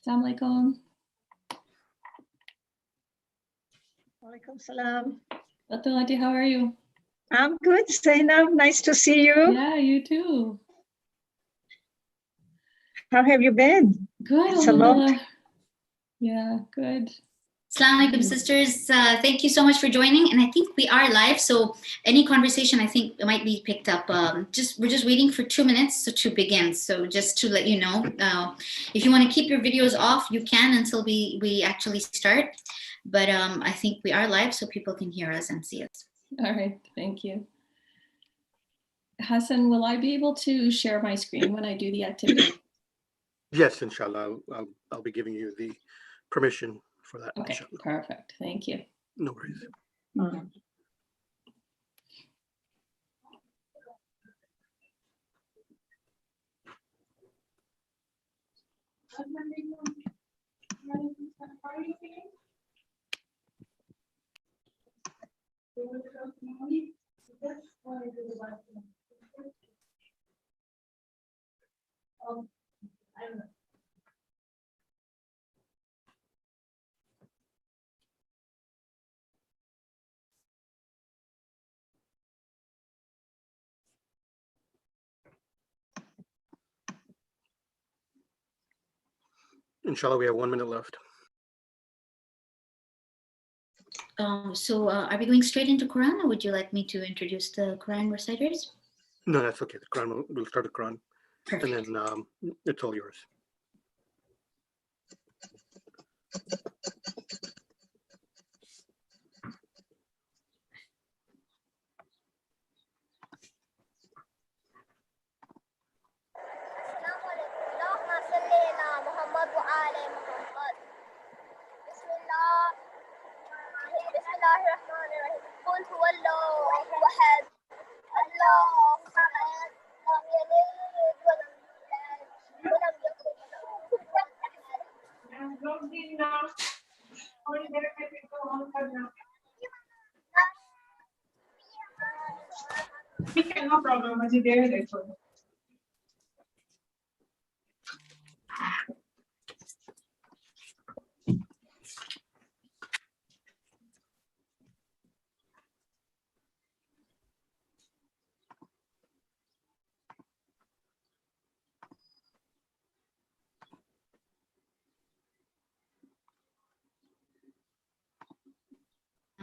Assalamu alaikum. Walaikum salam. Auntie, how are you? I'm good, Zainab. Nice to see you. Yeah, you too. How have you been? Good. It's a lot. Yeah, good. Assalamu alaikum, sisters. Thank you so much for joining. And I think we are live, so any conversation I think might be picked up. We're just waiting for 2 minutes to begin. So just to let you know, if you want to keep your videos off, you can until we actually start. But I think we are live, so people can hear us and see us. All right, thank you. Hassan, will I be able to share my screen when I do the activity? Yes, inshallah. I'll be giving you the permission for that. Okay, inshallah. Perfect. Thank you. No worries. Inshallah, we have 1 minute left. So are we going straight into Quran, or would you like me to introduce the Quran reciters? No, that's okay. The Quran, we'll start the Quran. Perfect. And then it's all yours. No problem.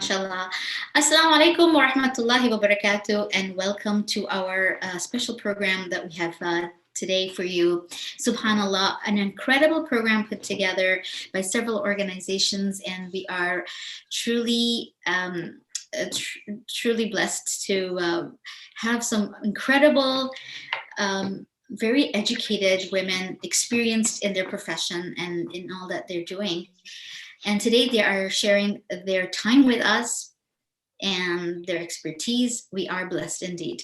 Inshallah. Assalamu alaikum wa rahmatullahi wa barakatuh, and welcome to our special program that we have today for you. Subhanallah, an incredible program put together by several organizations, and we are truly truly blessed to have some incredible very educated women, experienced in their profession and in all that they're doing. And today they are sharing their time with us and their expertise. We are blessed indeed.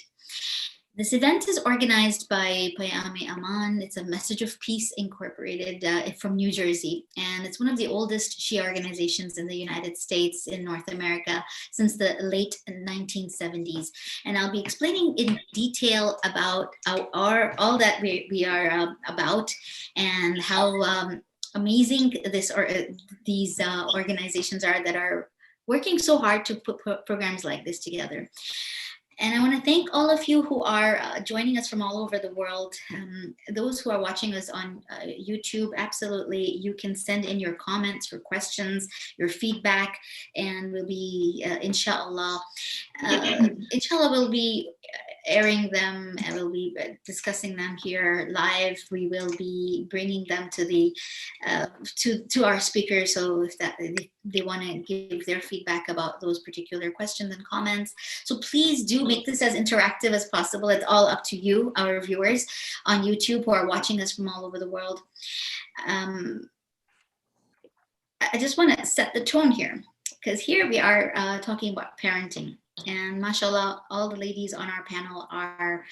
This event is organized by Payame Aman. It's a Message of Peace Incorporated from New Jersey. And it's one of the oldest Shia organizations in the United States, in North America, since the late 1970s. And I'll be explaining in detail about all that we are about, and how amazing these organizations are that are working so hard to put programs like this together. And I want to thank all of you who are joining us from all over the world. Those who are watching us on YouTube, absolutely, you can send in your comments, your questions, your feedback, and we'll be, inshallah, we'll be airing them, and we'll be discussing them here live. We will be bringing them to the to our speakers, so if they want to give their feedback about those particular questions and comments. So please do make this as interactive as possible. It's all up to you, our viewers on YouTube who are watching us from all over the world. I just want to set the tone here, because here we are talking about parenting. And mashallah, all the ladies on our panel are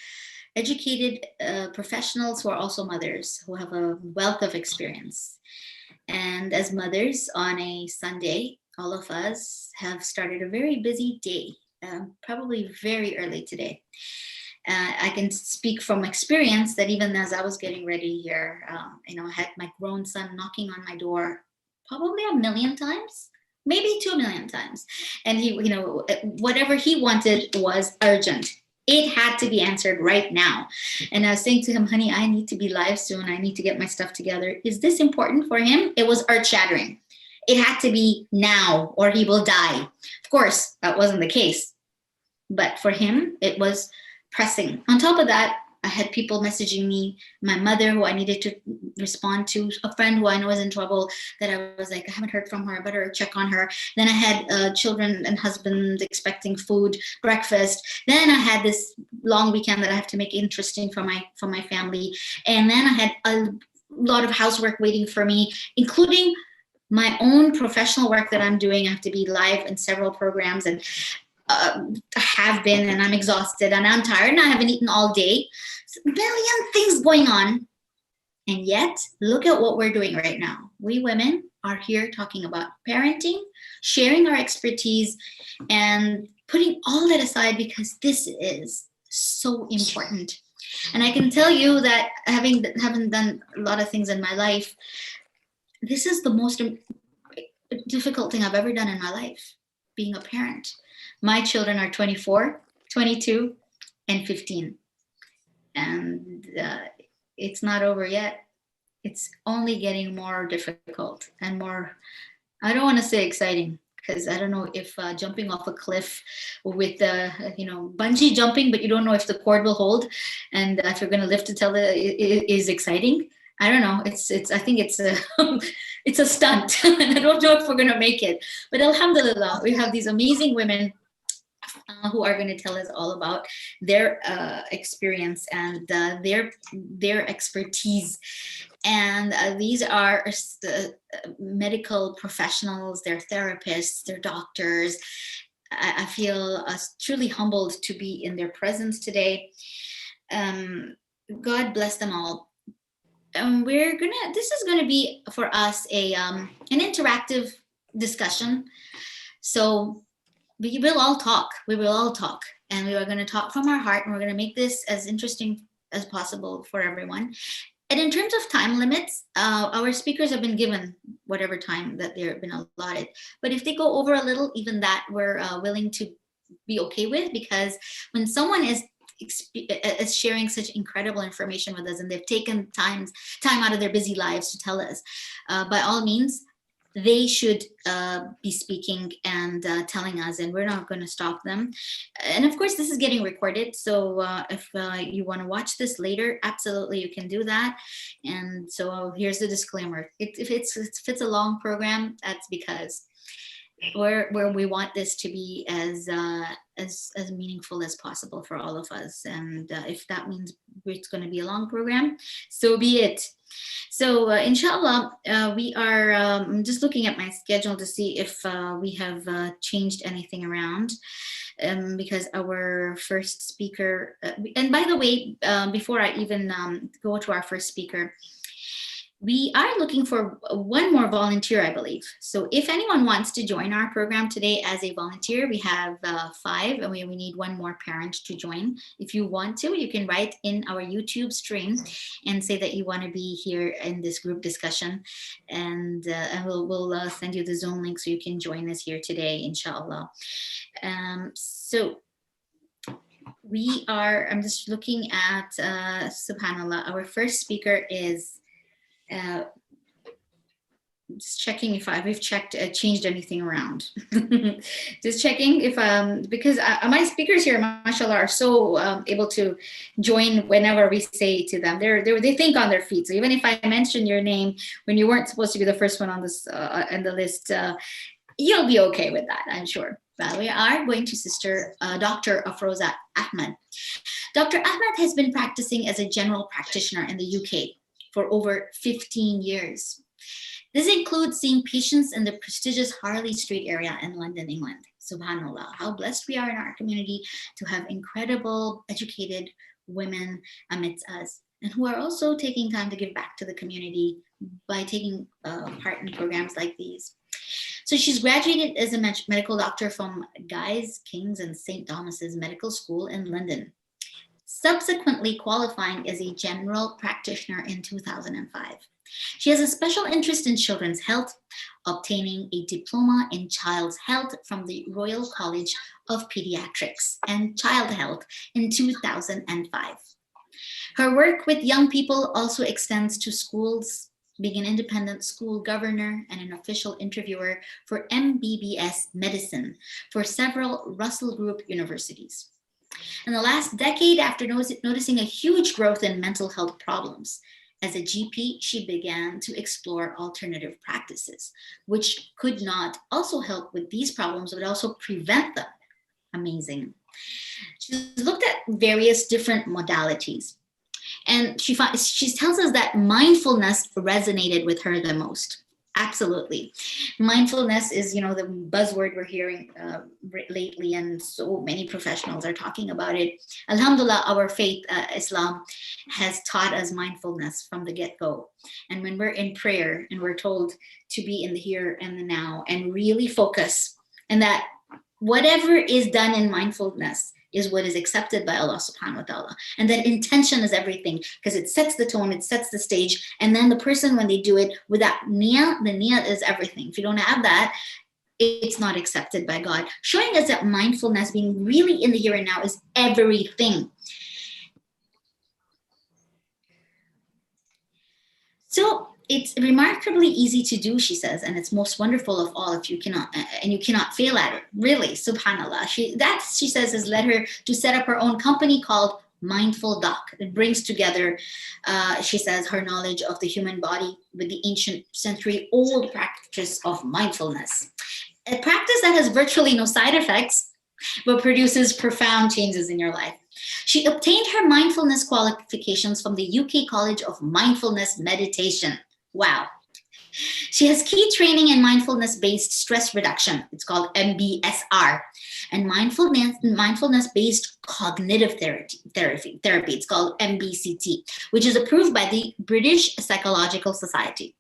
educated professionals who are also mothers, who have a wealth of experience. And as mothers on a Sunday, all of us have started a very busy day, probably very early today. I can speak from experience that even as I was getting ready here, I had my grown son knocking on my door probably 1,000,000 times, maybe 2,000,000 times. And he, whatever he wanted was urgent. It had to be answered right now. And I was saying to him, honey, I need to be live soon. I need to get my stuff together. Is this important for him? It was earth shattering. It had to be now or he will die. Of course, that wasn't the case. But for him, it was pressing. On top of that, I had people messaging me, my mother who I needed to respond to, a friend who I know is in trouble that I was like, I haven't heard from her, I better check on her. Then I had children and husband expecting food, breakfast. Then I had this long weekend that I have to make interesting for my family. And then I had a lot of housework waiting for me, including my own professional work that I'm doing. I have to be live in several programs and have been, and I'm exhausted and I'm tired and I haven't eaten all day. So, a million things going on. And yet, look at what we're doing right now. We women are here talking about parenting, sharing our expertise, and putting all that aside because this is so important. And I can tell you that having done a lot of things in my life, this is the most difficult thing I've ever done in my life, being a parent. My children are 24, 22, and 15. And it's not over yet. It's only getting more difficult and more, I don't want to say exciting, because I don't know if jumping off a cliff with, bungee jumping, but you don't know if the cord will hold. And if you're going to live to tell it is exciting. I don't know. I think it's a, it's a stunt. And I don't know if we're going to make it. But alhamdulillah, we have these amazing women who are going to tell us all about their experience and their expertise. And these are medical professionals, they're therapists, they're doctors. I feel truly humbled to be in their presence today. God bless them all. And this is gonna be for us an interactive discussion. So we will all talk. And we are going to talk from our heart, and we're going to make this as interesting as possible for everyone. And in terms of time limits, our speakers have been given whatever time that they've been allotted. But if they go over a little, even that we're willing to be okay with, because when someone is sharing such incredible information with us and they've taken time out of their busy lives to tell us, by all means, they should be speaking and telling us, and we're not going to stop them. And of course, this is getting recorded. So if you want to watch this later, absolutely, you can do that. And so here's the disclaimer. If it's a long program, that's because where we want this to be as meaningful as possible for all of us. And if that means it's going to be a long program, so be it. So inshallah, we are I'm just looking at my schedule to see if we have changed anything around, because our first speaker, and by the way, before I even go to our first speaker, we are looking for one more volunteer, I believe. So if anyone wants to join our program today as a volunteer, we have 5, and we need one more parent to join. If you want to, you can write in our YouTube stream and say that you want to be here in this group discussion, and we'll send you the Zoom link so you can join us here today, inshallah. So I'm just looking at, subhanallah, our first speaker is, just checking if we've changed anything around. Just checking if because my speakers here, mashallah, are so able to join whenever we say to them. They think on their feet. So even if I mention your name when you weren't supposed to be the first one on this in the list, you'll be okay with that, I'm sure. But we are going to Sister Dr. Afroza Ahmed. Dr. Ahmed has been practicing as a general practitioner in the UK for over 15 years. This includes seeing patients in the prestigious Harley Street area in London, England. Subhanallah, how blessed we are in our community to have incredible, educated women amidst us, and who are also taking time to give back to the community by taking part in programs like these. So she's graduated as a medical doctor from Guy's, King's, and St. Thomas's Medical School in London. subsequently qualifying as a general practitioner in 2005. She has a special interest in children's health, obtaining a diploma in child's health from the Royal College of Pediatrics and Child Health in 2005. Her work with young people also extends to schools, being an independent school governor and an official interviewer for MBBS medicine for several Russell Group universities. In the last decade, after noticing a huge growth in mental health problems, as a GP, she began to explore alternative practices, which could not also help with these problems, but also prevent them. Amazing. She's looked at various different modalities. And she tells us that mindfulness resonated with her the most. Absolutely. Mindfulness is, the buzzword we're hearing lately, and so many professionals are talking about it. Alhamdulillah, our faith, Islam, has taught us mindfulness from the get-go. And when we're in prayer and we're told to be in the here and the now and really focus, and that whatever is done in mindfulness is what is accepted by Allah subhanahu wa ta'ala. And that intention is everything, because it sets the tone, it sets the stage. And then the person, when they do it with that niyyah, the niyyah is everything. If you don't have that, it's not accepted by God. Showing us that mindfulness, being really in the here and now, is everything. So it's remarkably easy to do, she says, and it's most wonderful of all if you cannot fail at it. Really, subhanallah. She says, has led her to set up her own company called Mindful Doc. It brings together, she says, her knowledge of the human body with the ancient century-old practice of mindfulness. A practice that has virtually no side effects, but produces profound changes in your life. She obtained her mindfulness qualifications from the UK College of Mindfulness Meditation. Wow. She has key training in mindfulness-based stress reduction. It's called MBSR. And mindfulness-based cognitive therapy. It's called MBCT, which is approved by the British Psychological Society.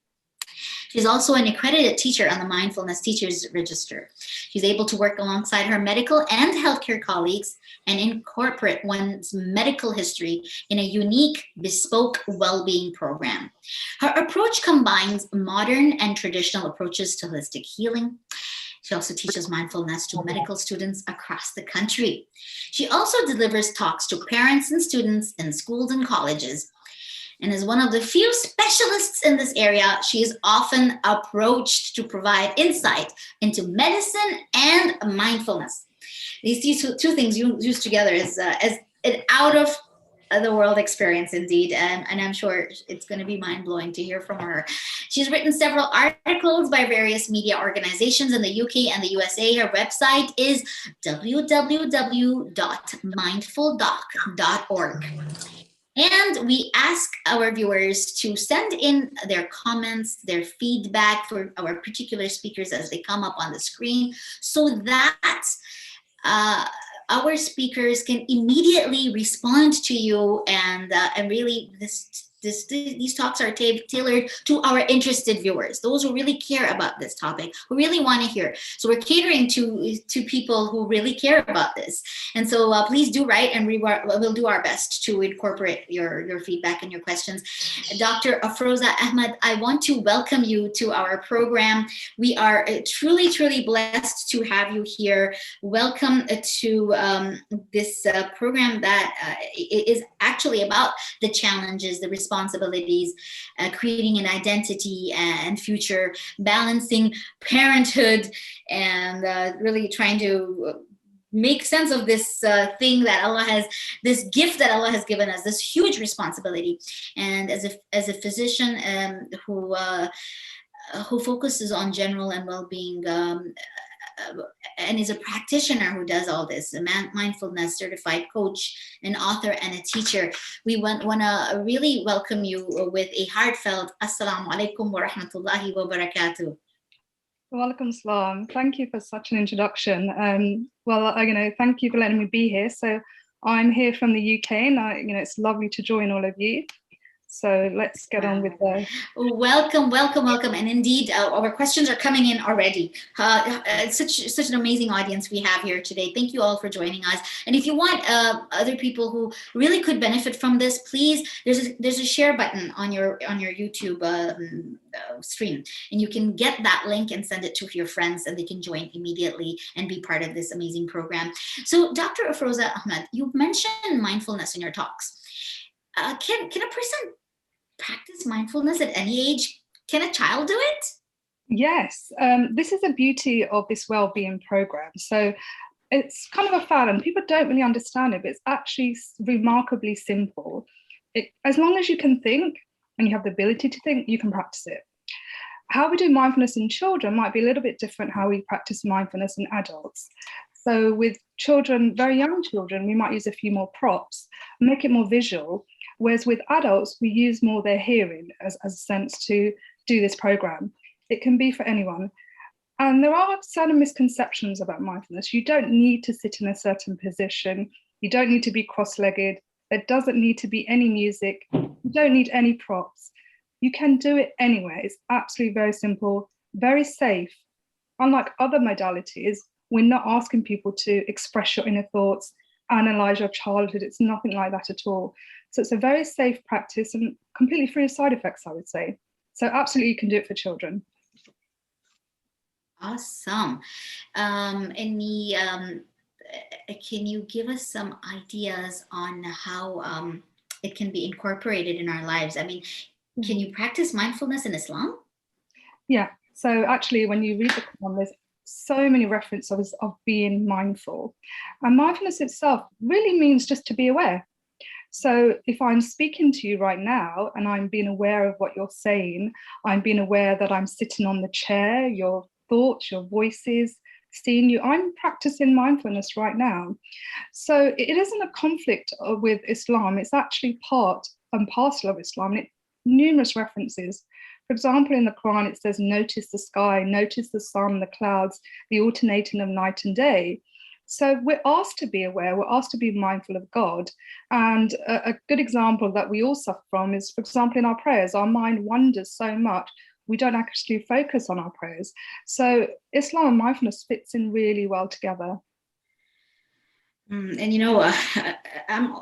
She's also an accredited teacher on the Mindfulness Teachers Register. She's able to work alongside her medical and healthcare colleagues and incorporate one's medical history in a unique, bespoke well-being program. Her approach combines modern and traditional approaches to holistic healing. She also teaches mindfulness to medical students across the country. She also delivers talks to parents and students in schools and colleges. And as one of the few specialists in this area, she is often approached to provide insight into medicine and mindfulness. These two things used together as an out of the world experience indeed. And I'm sure it's going to be mind-blowing to hear from her. She's written several articles by various media organizations in the UK and the USA. Her website is www.mindfuldoc.org. And we ask our viewers to send in their comments, their feedback for our particular speakers as they come up on the screen, so that our speakers can immediately respond to you, and really these talks are tailored to our interested viewers, those who really care about this topic, who really want to hear. So we're catering to people who really care about this. And so please do write, and we'll do our best to incorporate your feedback and your questions. Dr. Afroza Ahmed, I want to welcome you to our program. We are truly, truly blessed to have you here. Welcome to this program that is actually about the challenges, the responsibilities, creating an identity and future, balancing parenthood, and really trying to make sense of this thing that Allah has, this gift that Allah has given us, this huge responsibility. And as a physician who focuses on general and well-being, and is a practitioner who does all this, a mindfulness certified coach, an author, and a teacher, we want to really welcome you with a heartfelt Assalamu alaikum wa rahmatullahi wa barakatuh. Walaikum salam. Thank you for such an introduction. Thank you for letting me be here. So I'm here from the UK, and it's lovely to join all of you. So let's get on with the... Welcome, welcome, welcome. And indeed, our questions are coming in already. It's such an amazing audience we have here today. Thank you all for joining us. And if you want other people who really could benefit from this, please, there's a share button on your YouTube stream, and you can get that link and send it to your friends, and they can join immediately and be part of this amazing program. So, Dr. Afroza Ahmed, you mentioned mindfulness in your talks. Can a person practice mindfulness at any age? Can a child do it? Yes, this is the beauty of this well-being program. So it's kind of a fad and people don't really understand it, but it's actually remarkably simple. As long as you can think and you have the ability to think, you can practice it. How we do mindfulness in children might be a little bit different how we practice mindfulness in adults. So with children, very young children, we might use a few more props, make it more visual. Whereas with adults, we use more their hearing as a sense to do this program. It can be for anyone. And there are certain misconceptions about mindfulness. You don't need to sit in a certain position. You don't need to be cross-legged. There doesn't need to be any music. You don't need any props. You can do it anywhere. It's absolutely very simple, very safe. Unlike other modalities, we're not asking people to express your inner thoughts, analyze your childhood. It's nothing like that at all. So it's a very safe practice and completely free of side effects, I would say. So absolutely, you can do it for children. Awesome. Can you give us some ideas on how it can be incorporated in our lives? I mean, can you practice mindfulness in Islam? Yeah. So actually, when you read the Quran, there's so many references of being mindful. And mindfulness itself really means just to be aware. So if I'm speaking to you right now and I'm being aware of what you're saying, I'm being aware that I'm sitting on the chair, your thoughts, your voices, seeing you, I'm practicing mindfulness right now. So it isn't a conflict with Islam. It's actually part and parcel of Islam. Numerous references. For example, in the Quran, it says, notice the sky, notice the sun, the clouds, the alternating of night and day. So we're asked to be aware, we're asked to be mindful of God. And a good example that we all suffer from is, for example, in our prayers, our mind wanders so much, we don't actually focus on our prayers. So Islam and mindfulness fits in really well together. And I'm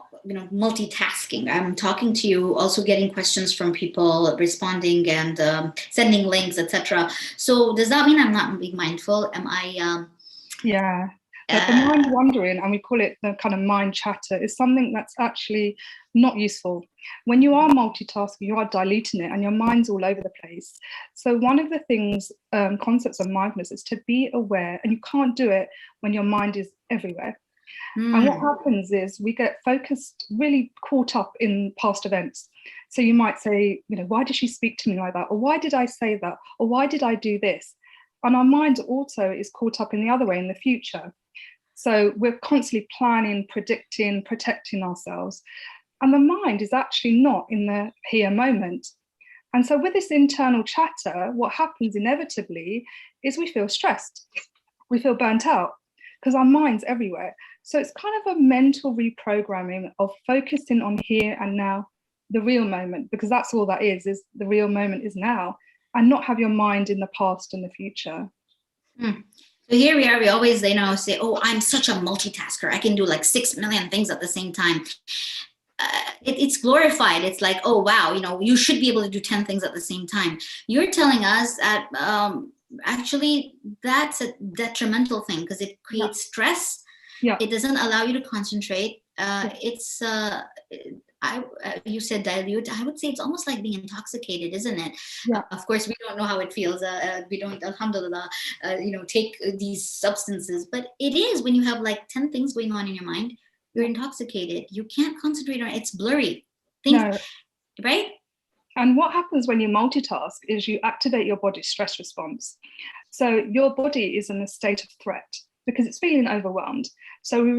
multitasking. I'm talking to you, also getting questions from people, responding and sending links, etc. So does that mean I'm not being mindful? Am I? Yeah. But the mind wandering, and we call it the kind of mind chatter, is something that's actually not useful. When you are multitasking, you are diluting it and your mind's all over the place. So one of the things, concepts of mindfulness is to be aware, and you can't do it when your mind is everywhere. And what happens is we get focused, really caught up in past events. So you might say, why did she speak to me like that? Or why did I say that? Or why did I do this? And our mind also is caught up in the other way, in the future. So we're constantly planning, predicting, protecting ourselves. And the mind is actually not in the here moment. And so with this internal chatter, what happens inevitably is we feel stressed. We feel burnt out because our mind's everywhere. So it's kind of a mental reprogramming of focusing on here and now, the real moment, because that's all that is the real moment is now, and not have your mind in the past and the future. So here we are, we always, say, oh, I'm such a multitasker. I can do like 6 million things at the same time. It's glorified. It's like, oh, wow, you should be able to do 10 things at the same time. You're telling us that actually that's a detrimental thing because it creates stress. Yeah. It doesn't allow you to concentrate. You said dilute. I would say it's almost like being intoxicated, isn't it? Yeah. Of course, we don't know how it feels. We don't, alhamdulillah, take these substances. But it is when you have like 10 things going on in your mind, you're intoxicated. You can't concentrate on it. It's blurry. Right? And what happens when you multitask is you activate your body's stress response. So your body is in a state of threat because it's feeling overwhelmed. So we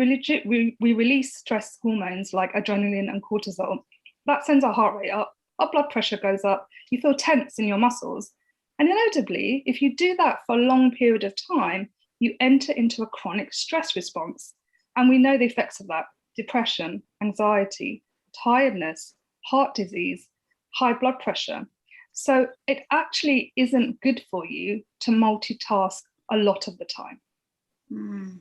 release stress hormones like adrenaline and cortisol. That sends our heart rate up, our blood pressure goes up, you feel tense in your muscles. And inevitably, if you do that for a long period of time, you enter into a chronic stress response. And we know the effects of that: depression, anxiety, tiredness, heart disease, high blood pressure. So it actually isn't good for you to multitask a lot of the time. Mm.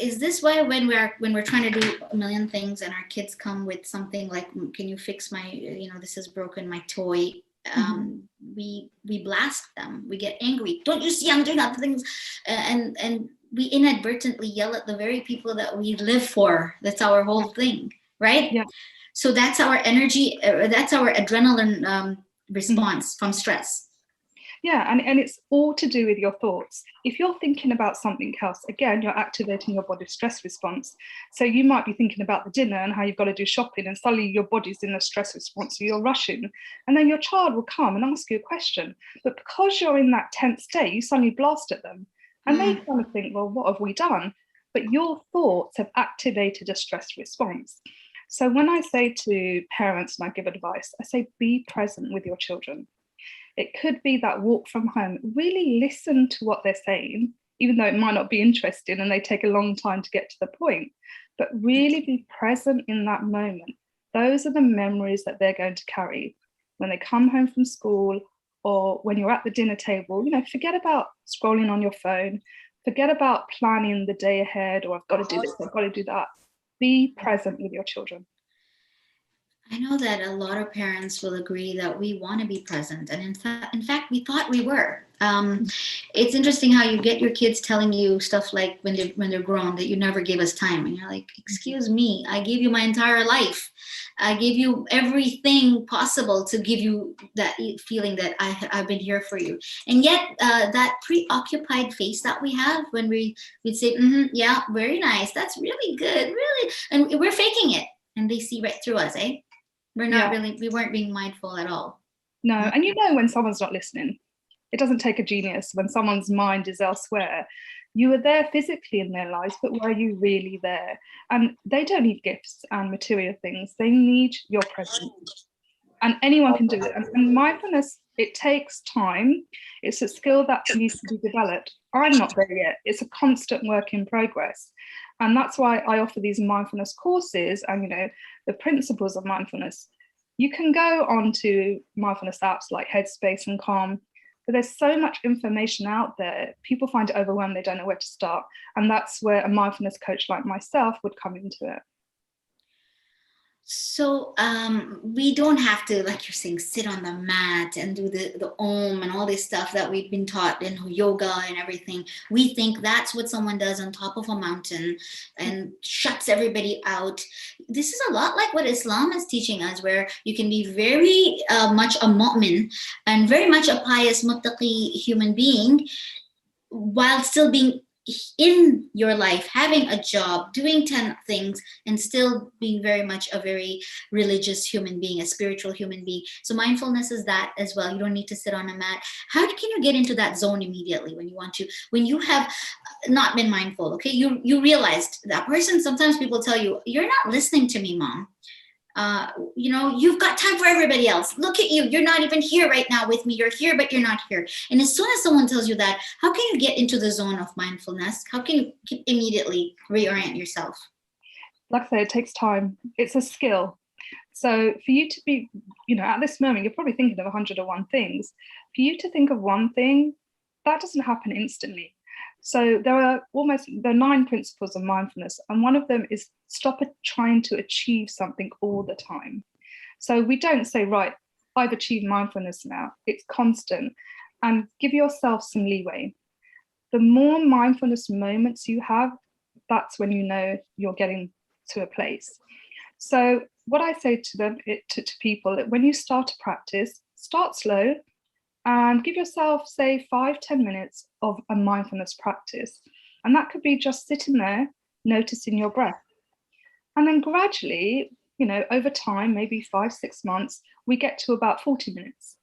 Is this why when we're trying to do a million things and our kids come with something like, can you fix my, this is broken, my toy, we blast them, we get angry, don't you see I'm doing other things, and we inadvertently yell at the very people that we live for. That's our whole thing, right? Yeah. So that's our energy, that's our adrenaline response from stress. Yeah, and it's all to do with your thoughts. If you're thinking about something else, again, you're activating your body's stress response. So you might be thinking about the dinner and how you've got to do shopping, and suddenly your body's in a stress response, so you're rushing. And then your child will come and ask you a question. But because you're in that tense state, you suddenly blast at them. And they kind of think, well, what have we done? But your thoughts have activated a stress response. So when I say to parents and I give advice, I say, be present with your children. It could be that walk from home. Really listen to what they're saying, even though it might not be interesting and they take a long time to get to the point. But really be present in that moment. Those are the memories that they're going to carry when they come home from school or when you're at the dinner table. Forget about scrolling on your phone. Forget about planning the day ahead, or I've got to do this, I've got to do that. Be present with your children. I know that a lot of parents will agree that we want to be present, and in fact, we thought we were. It's interesting how you get your kids telling you stuff like when they're grown that you never gave us time, and you're like, "Excuse me, I gave you my entire life. I gave you everything possible to give you that feeling that I've been here for you." And yet, that preoccupied face that we have when we'd say, "Yeah, very nice. That's really good, really," and we're faking it, and they see right through us, eh? We weren't being mindful at all. No, and when someone's not listening. It doesn't take a genius. When someone's mind is elsewhere, you were there physically in their lives, but were you really there? And they don't need gifts and material things. They need your presence. And anyone can do it. And mindfulness, it takes time. It's a skill that needs to be developed. I'm not there yet. It's a constant work in progress. And that's why I offer these mindfulness courses and, the principles of mindfulness. You can go on to mindfulness apps like Headspace and Calm, but there's so much information out there. People find it overwhelming. They don't know where to start. And that's where a mindfulness coach like myself would come into it. So we don't have to, like you're saying, sit on the mat and do the om and all this stuff that we've been taught in yoga and everything. We think that's what someone does on top of a mountain and shuts everybody out. This is a lot like what Islam is teaching us, where you can be very much a mu'min and very much a pious muttaqi human being while still being in your life, having a job, doing 10 things, and still being very much a very religious human being, a spiritual human being. So mindfulness is that as well. You don't need to sit on a mat. How can you get into that zone immediately when you have not been mindful? Okay, you realized that person. Sometimes people tell you, "You're not listening to me, mom. You've got time for everybody else. Look at you. You're not even here right now with me. You're here, but you're not here." And as soon as someone tells you that, how can you get into the zone of mindfulness? How can you immediately reorient yourself? Like I say, it takes time. It's a skill. So for you to be, at this moment, you're probably thinking of 101 things. For you to think of one thing, that doesn't happen instantly. So there are 9 principles of mindfulness, and one of them is stop trying to achieve something all the time. So we don't say, right, I've achieved mindfulness now. It's constant, and give yourself some leeway. The more mindfulness moments you have, that's when you know you're getting to a place. So what I say to them, to people, when you start to practice, start slow. And give yourself, say, 5-10 minutes of a mindfulness practice. And that could be just sitting there, noticing your breath. And then gradually, over time, maybe 5-6 months, we get to about 40 minutes.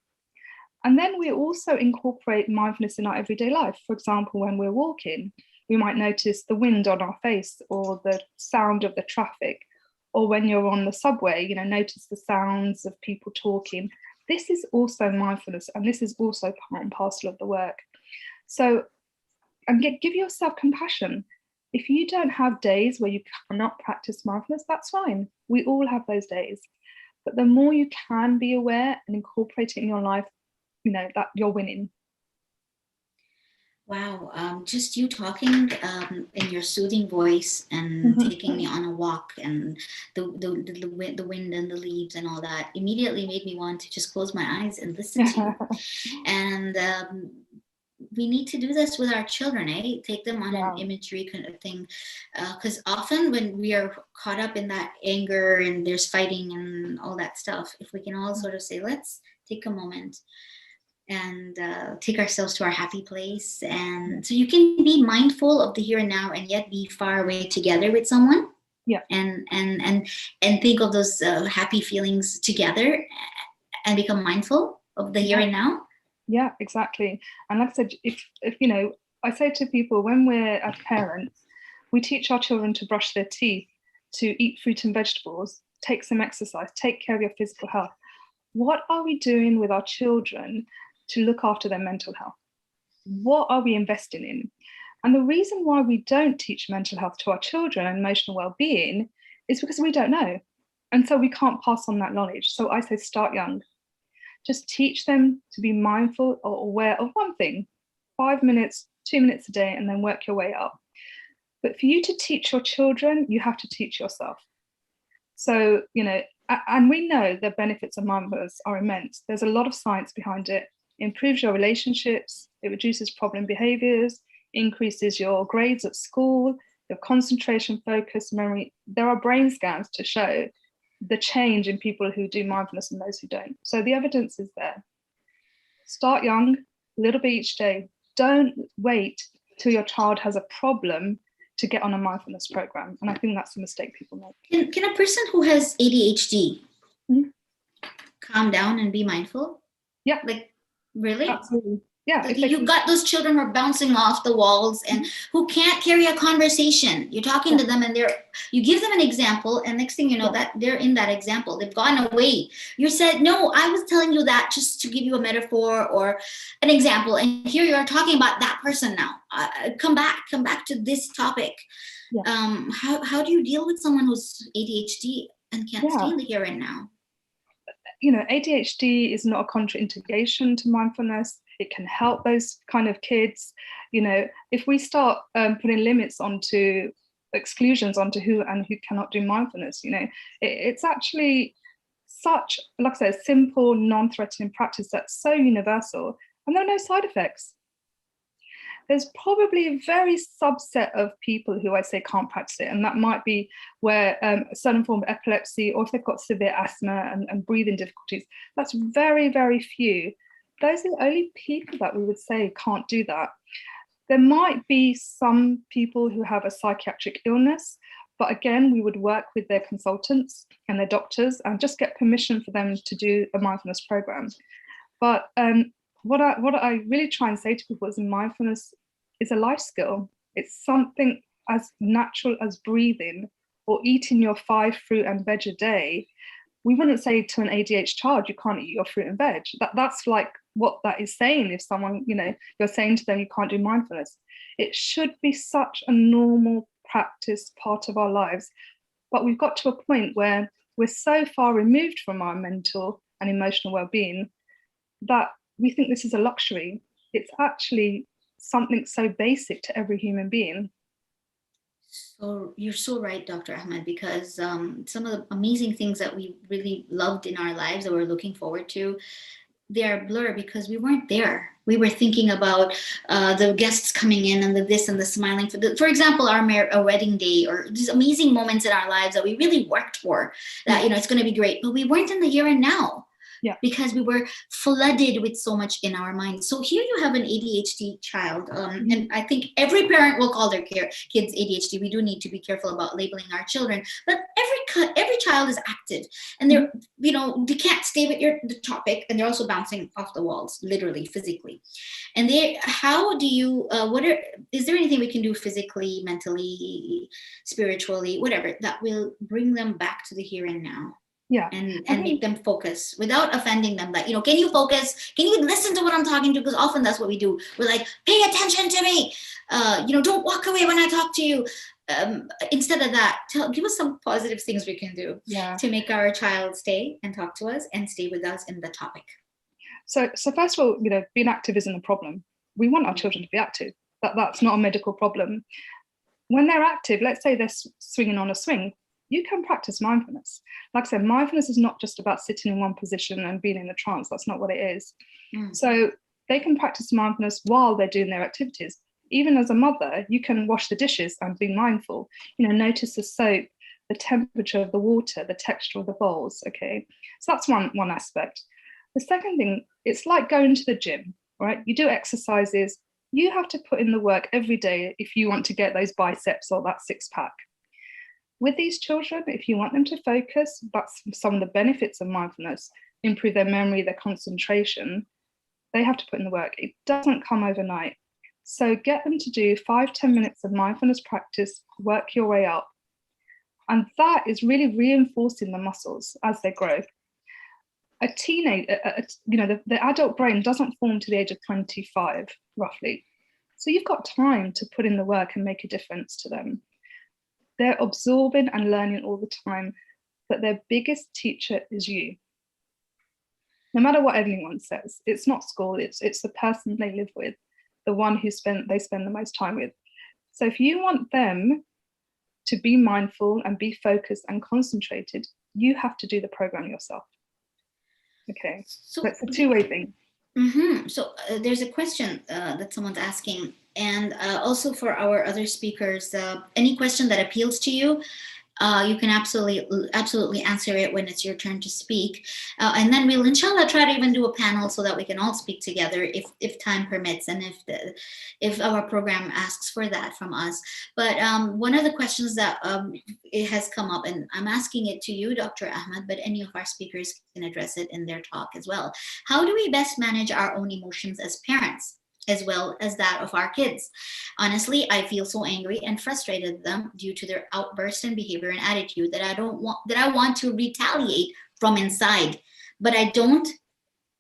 And then we also incorporate mindfulness in our everyday life. For example, when we're walking, we might notice the wind on our face or the sound of the traffic. Or when you're on the subway, notice the sounds of people talking. This is also mindfulness, and this is also part and parcel of the work. So, and give yourself compassion. If you don't have days where you cannot practice mindfulness, that's fine. We all have those days. But the more you can be aware and incorporate it in your life, that you're winning. Wow, just you talking in your soothing voice and taking me on a walk, and the wind and the leaves and all that immediately made me want to just close my eyes and listen to you. And we need to do this with our children, eh? Take them on an imagery kind of thing, because often when we are caught up in that anger and there's fighting and all that stuff, if we can all sort of say, let's take a moment and take ourselves to our happy place. And so you can be mindful of the here and now and yet be far away together with someone. Yeah. And think of those happy feelings together and become mindful of the here and now. Yeah, exactly. And like I said, if I say to people, when we're as parents, we teach our children to brush their teeth, to eat fruit and vegetables, take some exercise, take care of your physical health. What are we doing with our children to look after their mental health? What are we investing in? And the reason why we don't teach mental health to our children and emotional well-being is because we don't know. And so we can't pass on that knowledge. So I say start young. Just teach them to be mindful or aware of one thing, 5 minutes, 2 minutes a day, and then work your way up. But for you to teach your children, you have to teach yourself. So, and we know the benefits of mindfulness are immense. There's a lot of science behind it. It improves your relationships, it reduces problem behaviors, increases your grades at school, your concentration, focus, memory. There are brain scans to show the change in people who do mindfulness and those who don't. So the evidence is there. Start young, a little bit each day. Don't wait till your child has a problem to get on a mindfulness program. And I think that's a mistake people make. Can a person who has ADHD calm down and be mindful? Yeah. Like, really? Absolutely. Yeah. Like you've got those children who are bouncing off the walls and who can't carry a conversation. You're talking to them and you give them an example, and next thing you know that they're in that example. They've gone away. You said, no, I was telling you that just to give you a metaphor or an example. And here you are talking about that person now. Come back to this topic. Yeah. How do you deal with someone who's ADHD and can't stay in the here and now? ADHD is not a contraindication to mindfulness. It can help those kind of kids. If we start putting limits onto exclusions onto who cannot do mindfulness, it's actually such, like I said, simple, non-threatening practice that's so universal, and there are no side effects. There's probably a very subset of people who I say can't practice it, and that might be where a certain form of epilepsy, or if they've got severe asthma and breathing difficulties. That's very, very few. Those are the only people that we would say can't do that. There might be some people who have a psychiatric illness, but again, we would work with their consultants and their doctors and just get permission for them to do a mindfulness program. But what I really try and say to people is mindfulness is a life skill. It's something as natural as breathing or eating your 5 fruit and veg a day. We wouldn't say to an ADHD child, you can't eat your fruit and veg. That's like what that is saying. If someone, you're saying to them, you can't do mindfulness. It should be such a normal practice, part of our lives. But we've got to a point where we're so far removed from our mental and emotional well-being that we think this is a luxury. It's actually something so basic to every human being. So you're so right, Dr. Ahmed, because some of the amazing things that we really loved in our lives that we're looking forward to, they are blur because we weren't there. We were thinking about the guests coming in and the this and the smiling. For example, our wedding day, or these amazing moments in our lives that we really worked for, that, it's going to be great, but we weren't in the here and now. Yeah. Because we were flooded with so much in our minds. So here you have an ADHD child, and I think every parent will call their kids ADHD. We do need to be careful about labeling our children, but every child is active, and they're they can't stay with the topic, and they're also bouncing off the walls, literally, physically. And how do you? Is there anything we can do physically, mentally, spiritually, whatever, that will bring them back to the here and now? Yeah. And make them focus without offending them. Like, can you focus? Can you listen to what I'm talking to? Because often that's what we do. We're like, pay attention to me. Don't walk away when I talk to you. instead of that, give us some positive things we can do Yeah. to make our child stay and talk to us and stay with us in the topic. So first of all, being active isn't a problem. We want our children to be active. That's not a medical problem. When they're active, let's say they're swinging on a swing, you can practice mindfulness. Like I said, mindfulness is not just about sitting in one position and being in a trance. That's not what it is. So they can practice mindfulness while they're doing their activities. Even as a mother, you can wash the dishes and be mindful. Notice the soap, the temperature of the water, the texture of the bowls. Okay, so that's one aspect. The second thing, it's like going to the gym, right? You do exercises. You have to put in the work every day if you want to get those biceps or that six pack. With these children, if you want them to focus, that's some of the benefits of mindfulness, improve their memory, their concentration. They have to put in the work. It doesn't come overnight. So get them to do 5-10 minutes of mindfulness practice, work your way up. And that is really reinforcing the muscles as they grow. A teenager, the adult brain doesn't form to the age of 25, roughly. So you've got time to put in the work and make a difference to them. They're absorbing and learning all the time, but their biggest teacher is you. No matter what anyone says, it's not school, it's the person they live with, the one they spend the most time with. So if you want them to be mindful and be focused and concentrated, you have to do the program yourself. Okay, so it's a two-way thing. So there's a question that someone's asking, and also for our other speakers, any question that appeals to you, you can absolutely answer it when it's your turn to speak, and then we'll inshallah try to even do a panel so that we can all speak together if time permits and if our program asks for that from us. But one of the questions that it has come up, and I'm asking it to you, Dr. Ahmed, but any of our speakers can address it in their talk as well. How do we best manage our own emotions as parents, as well as that of our kids? Honestly, I feel so angry and frustrated with them due to their outbursts and behavior and attitude that I want to retaliate from inside, but I don't.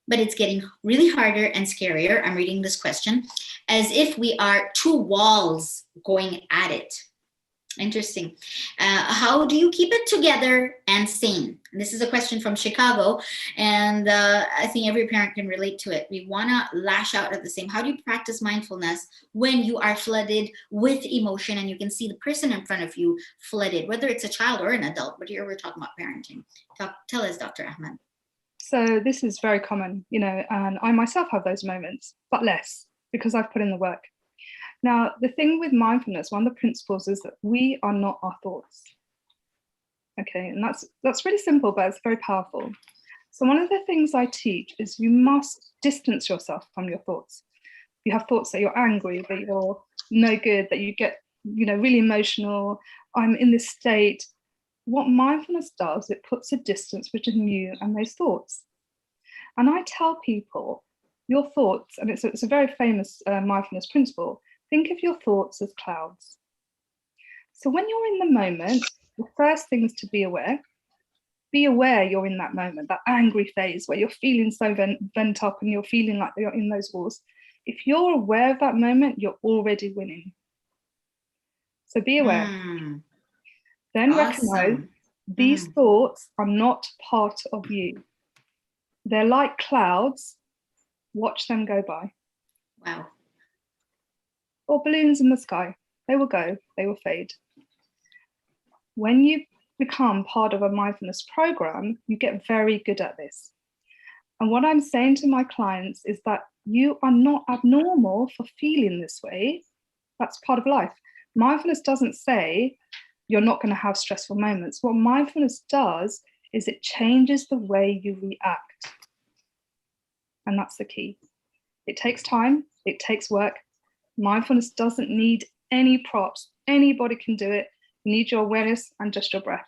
But it's getting really harder and scarier. I'm reading this question as if we are two walls going at it. Interesting. How do you keep it together and sane? And this is a question from Chicago, and I think every parent can relate to it. We want to lash out at the same. How do you practice mindfulness when you are flooded with emotion and you can see the person in front of you flooded, whether it's a child or an adult? But here we're talking about parenting. Tell us, Dr. Ahmed. So this is very common, and I myself have those moments, but less because I've put in the work. Now, the thing with mindfulness, one of the principles is that we are not our thoughts. Okay, and that's really simple, but it's very powerful. So one of the things I teach is you must distance yourself from your thoughts. You have thoughts that you're angry, that you're no good, that you get, really emotional. I'm in this state. What mindfulness does, it puts a distance between you and those thoughts. And I tell people, your thoughts, and it's a very famous mindfulness principle, think of your thoughts as clouds. So when you're in the moment, the first thing is to be aware. Be aware you're in that moment, that angry phase where you're feeling so bent up and you're feeling like you're in those walls. If you're aware of that moment, you're already winning. So be aware. Then Awesome. recognize these thoughts are not part of you. They're like clouds. Watch them go by. Wow. Or balloons in the sky. They will go, they will fade. When you become part of a mindfulness program, you get very good at this. And what I'm saying to my clients is that you are not abnormal for feeling this way. That's part of life. Mindfulness doesn't say you're not going to have stressful moments. What mindfulness does is it changes the way you react. And that's the key. It takes time, it takes work. Mindfulness doesn't need any props. Anybody can do it. You need your awareness and just your breath.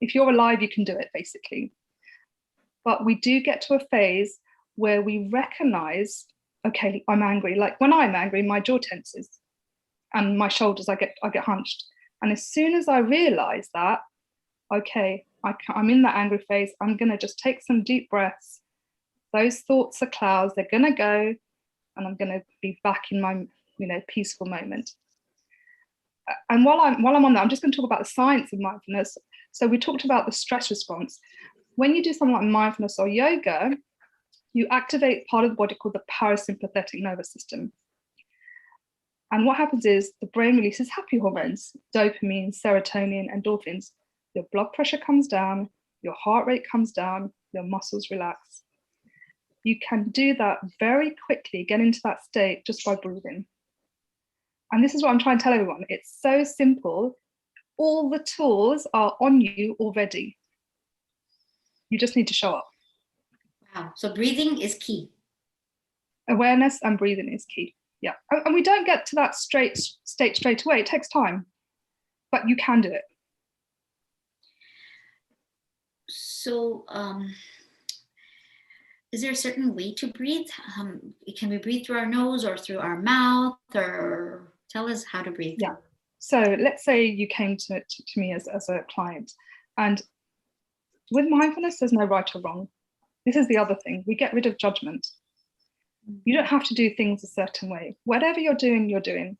If you're alive, you can do it, basically. But we do get to a phase where we recognize, okay, I'm angry. Like when I'm angry, my jaw tenses and my shoulders, I get hunched. And as soon as I realize that, okay, I'm in that angry phase, I'm going to just take some deep breaths. Those thoughts are clouds, they're going to go, and I'm going to be back in my, peaceful moment. And while I'm on that, I'm just going to talk about the science of mindfulness. So we talked about the stress response. When you do something like mindfulness or yoga, you activate part of the body called the parasympathetic nervous system. And what happens is the brain releases happy hormones, dopamine, serotonin, endorphins. Your blood pressure comes down, your heart rate comes down, your muscles relax. You can do that very quickly, get into that state just by breathing. And this is what I'm trying to tell everyone. It's so simple. All the tools are on you already. You just need to show up. Wow. So breathing is key. Awareness and breathing is key. Yeah. And we don't get to that state straight away. It takes time, but you can do it. So is there a certain way to breathe? Can we breathe through our nose or through our mouth? Or tell us how to breathe. Yeah. So let's say you came to me as a client, and with mindfulness, there's no right or wrong. This is the other thing. We get rid of judgment. You don't have to do things a certain way. Whatever you're doing, you're doing.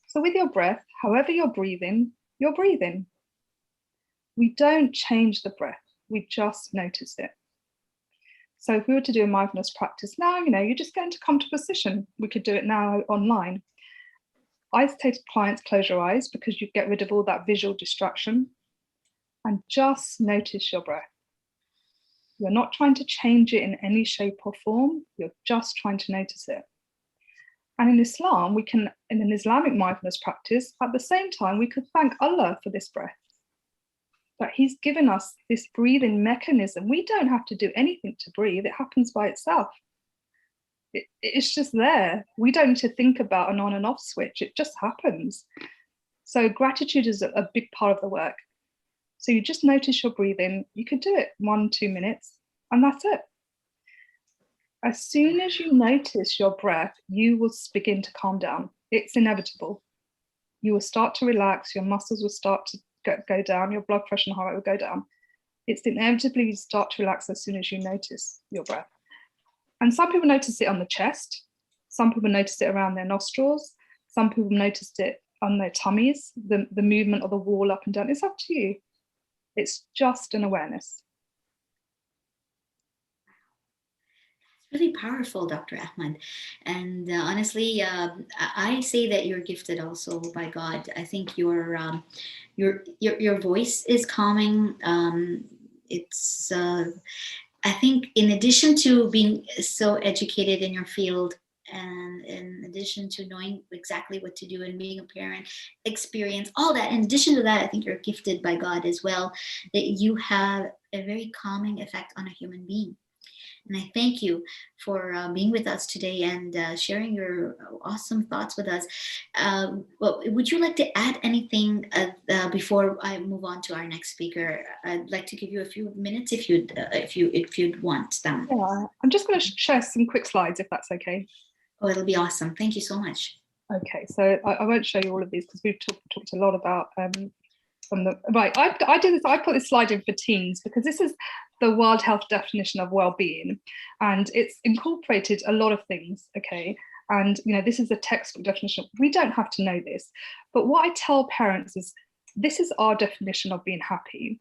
So with your breath, however you're breathing, you're breathing. We don't change the breath. We just notice it. So if we were to do a mindfulness practice now, you just get into comfortable position. We could do it now online. I say to clients, close your eyes because you get rid of all that visual distraction and just notice your breath. You're not trying to change it in any shape or form. You're just trying to notice it. And in Islam, in an Islamic mindfulness practice, at the same time, we could thank Allah for this breath. That He's given us this breathing mechanism. We don't have to do anything to breathe. It happens by itself. It's just there. We don't need to think about an on and off switch. It just happens. So gratitude is a big part of the work. So you just notice your breathing. You could do it 1-2 minutes, and that's it. As soon as you notice your breath, you will begin to calm down. It's inevitable. You will start to relax. Your muscles will start to go down. Your blood pressure and heart rate will go down. It's inevitably you start to relax as soon as you notice your breath. And some people notice it on the chest. Some people notice it around their nostrils. Some people notice it on their tummies, the movement of the wall up and down. It's up to you. It's just an awareness. It's really powerful, Dr. Ahmad. And honestly, I say that you're gifted also by God. I think your voice is calming. I think in addition to being so educated in your field, and in addition to knowing exactly what to do and being a parent, experience, all that, in addition to that, I think you're gifted by God as well, that you have a very calming effect on a human being. And I thank you for being with us today and sharing your awesome thoughts with us. Well, would you like to add anything before I move on to our next speaker? I'd like to give you a few minutes if you'd want them. Yeah, I'm just going to share some quick slides if that's okay. Oh, it'll be awesome. Thank you so much. Okay, so I won't show you all of these because we've talked a lot about right. I did this. I put this slide in for teens because this is the World Health definition of well-being, and it's incorporated a lot of things. Okay, and this is a textbook definition. We don't have to know this, but what I tell parents is this is our definition of being happy,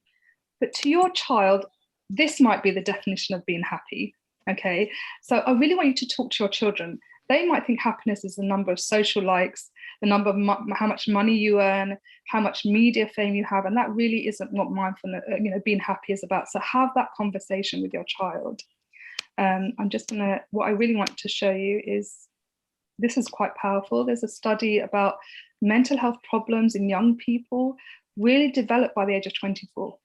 but to your child, this might be the definition of being happy. Okay, so I really want you to talk to your children. They might think happiness is the number of social likes, the number of how much money you earn, how much media fame you have, and that really isn't what mindfulness, being happy is about. So have that conversation with your child. What I really want to show you is, this is quite powerful. There's a study about mental health problems in young people really developed by the age of 24.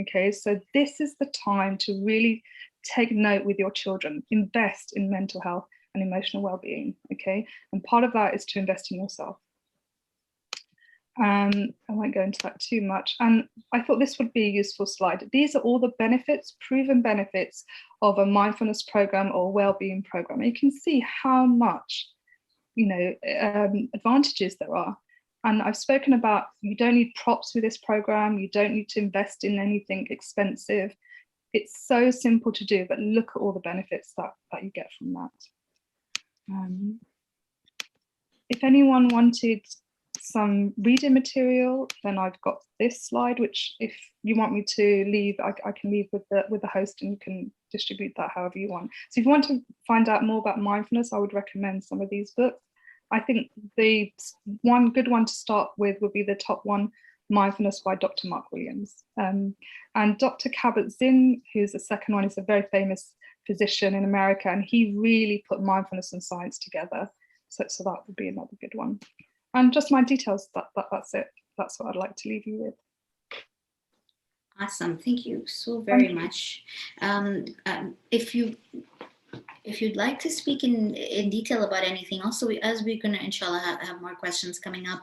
Okay, so this is the time to really take note with your children, invest in mental health and emotional well-being. Okay, and part of that is to invest in yourself. I won't go into that too much. And I thought this would be a useful slide. These are all the benefits, proven benefits of a mindfulness program or well-being program. And you can see how much, advantages there are. And I've spoken about, you don't need props with this program. You don't need to invest in anything expensive. It's so simple to do, but look at all the benefits that you get from that. If anyone wanted some reading material, then I've got this slide, which if you want me to leave, I can leave with the host, and you can distribute that however you want. So if you want to find out more about mindfulness, I would recommend some of these books. I think the one good one to start with would be the top one, Mindfulness by Dr. Mark Williams. And Dr. Kabat-Zinn, who's the second one, is a very famous physician in America, and he really put mindfulness and science together. So that would be another good one. And just my details, that's it. That's what I'd like to leave you with. Awesome. Thank you so very much. If you'd like to speak in detail about anything, also as we're going to inshallah have more questions coming up,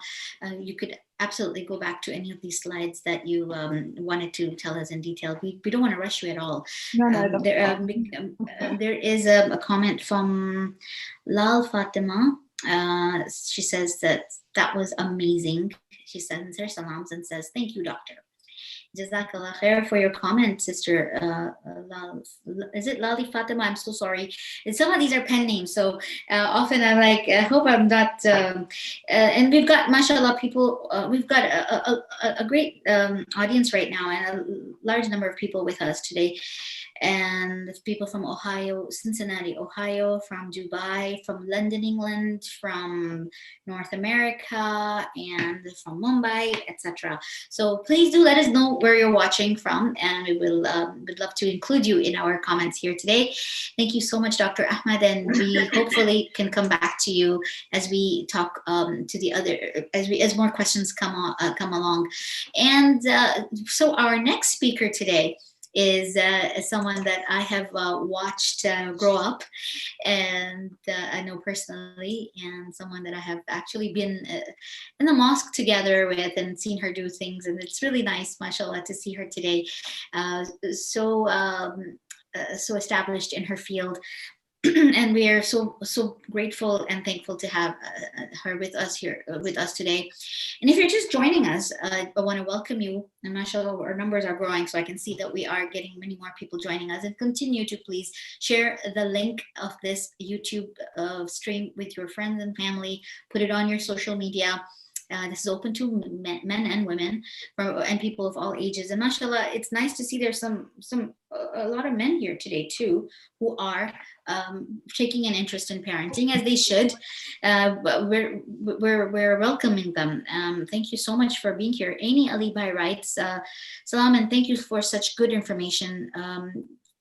you could absolutely go back to any of these slides that you wanted to tell us in detail. We don't want to rush you at all. No, there is a comment from Lal Fatima. She says that was amazing. She sends her salams and says, "Thank you, doctor." Jazakallah khair for your comment, sister. Is it Lali Fatima? I'm so sorry. And some of these are pen names, so often I'm like, I hope I'm not. And we've got, mashallah, people. We've got a great audience right now, and a large number of people with us today. And people from Ohio, Cincinnati, Ohio, from Dubai, from London, England, from North America, and from Mumbai, etc. So please do let us know where you're watching from, and we will would love to include you in our comments here today. Thank you so much, Dr. Ahmad, and we hopefully can come back to you as we talk to the other, as more questions come along. And so our next speaker today is someone that I have watched grow up, and I know personally, and someone that I have actually been in the mosque together with and seen her do things, and it's really nice, mashallah, to see her today so established in her field. And we are so grateful and thankful to have her with us here with us today. And if you're just joining us, I want to welcome you. And mashallah, our numbers are growing, so I can see that we are getting many more people joining us. And continue to please share the link of this YouTube stream with your friends and family. Put it on your social media. This is open to men and women and people of all ages. And mashallah, it's nice to see there's a lot of men here today too, who are taking an interest in parenting, as they should. But we're welcoming them. Thank you so much for being here. Aini Ali Bhai writes, salam, and thank you for such good information.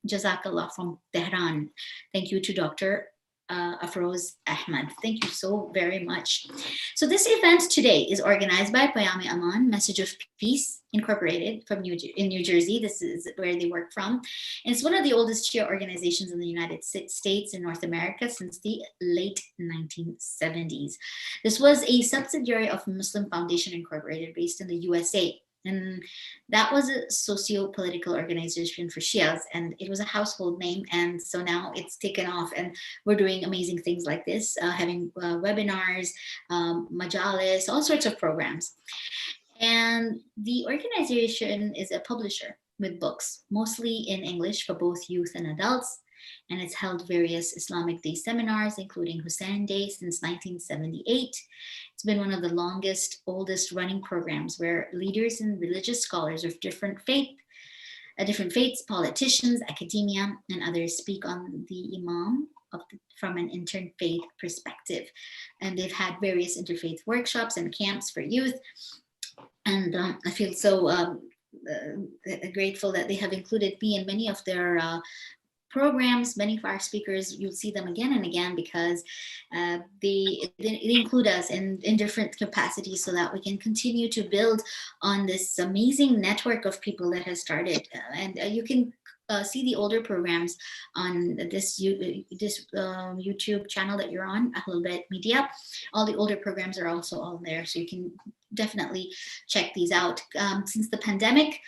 Jazakallah from Tehran. Thank you to Dr. Afroz Ahmad. Thank you so very much. So this event today is organized by Payam Aman, Message of Peace Incorporated in New Jersey. This is where they work from. And it's one of the oldest Shia organizations in the United States and North America since the late 1970s. This was a subsidiary of Muslim Foundation Incorporated based in the USA. And that was a socio-political organization for Shias, and it was a household name. And so now it's taken off, and we're doing amazing things like this, having webinars, majalis, all sorts of programs. And the organization is a publisher with books, mostly in English for both youth and adults. And it's held various Islamic Day seminars, including Hussein Day since 1978. It's been one of the longest, oldest running programs where leaders and religious scholars of different faiths, politicians, academia, and others speak on the Imam from an interfaith perspective. And they've had various interfaith workshops and camps for youth. And I feel so grateful that they have included me in many of their programs. Many of our speakers, you'll see them again and again, because they include us in different capacities so that we can continue to build on this amazing network of people that has started. And you can see the older programs on this YouTube channel that you're on, Ahlul Bayt Media. All the older programs are also all there, so you can definitely check these out. Since the pandemic,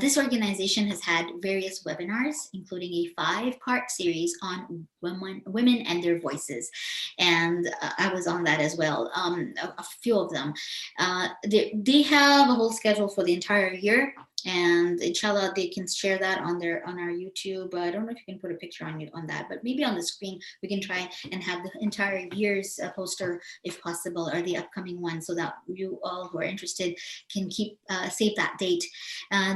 this organization has had various webinars, including a 5-part series on women and their voices. And I was on that as well, a few of them. They have a whole schedule for the entire year. And inshallah they can share that on our YouTube. I don't know if you can put a picture on that, but maybe on the screen we can try and have the entire year's poster if possible, or the upcoming one, so that you all who are interested can keep save that date.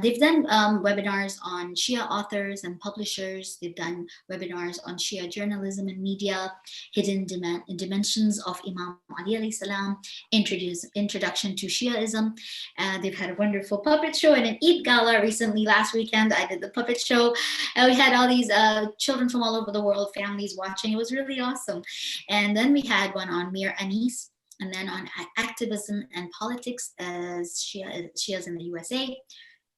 They've done webinars on Shia authors and publishers. They've done webinars on Shia journalism and media, hidden dimensions of Imam Ali alayhi salam, introduction to Shiaism. They've had a wonderful puppet show and an Eid gala recently. Last weekend, I did the puppet show. And we had all these children from all over the world, families watching. It was really awesome. And then we had one on Mir Anis, and then on activism and politics as Shias in the USA.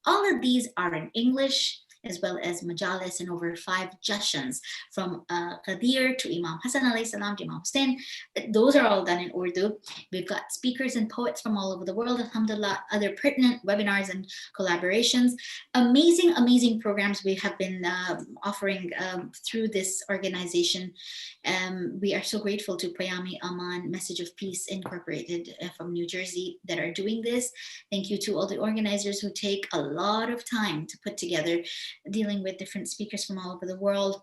All of these are in English, as well as majalis and over 5 jasans from Qadir to Imam Hassan alayhi salam to Imam Hussein. Those are all done in Urdu. We've got speakers and poets from all over the world, alhamdulillah, other pertinent webinars and collaborations. Amazing, amazing programs we have been offering through this organization. We are so grateful to Payami Aman, Message of Peace Incorporated from New Jersey, that are doing this. Thank you to all the organizers who take a lot of time to put together, dealing with different speakers from all over the world,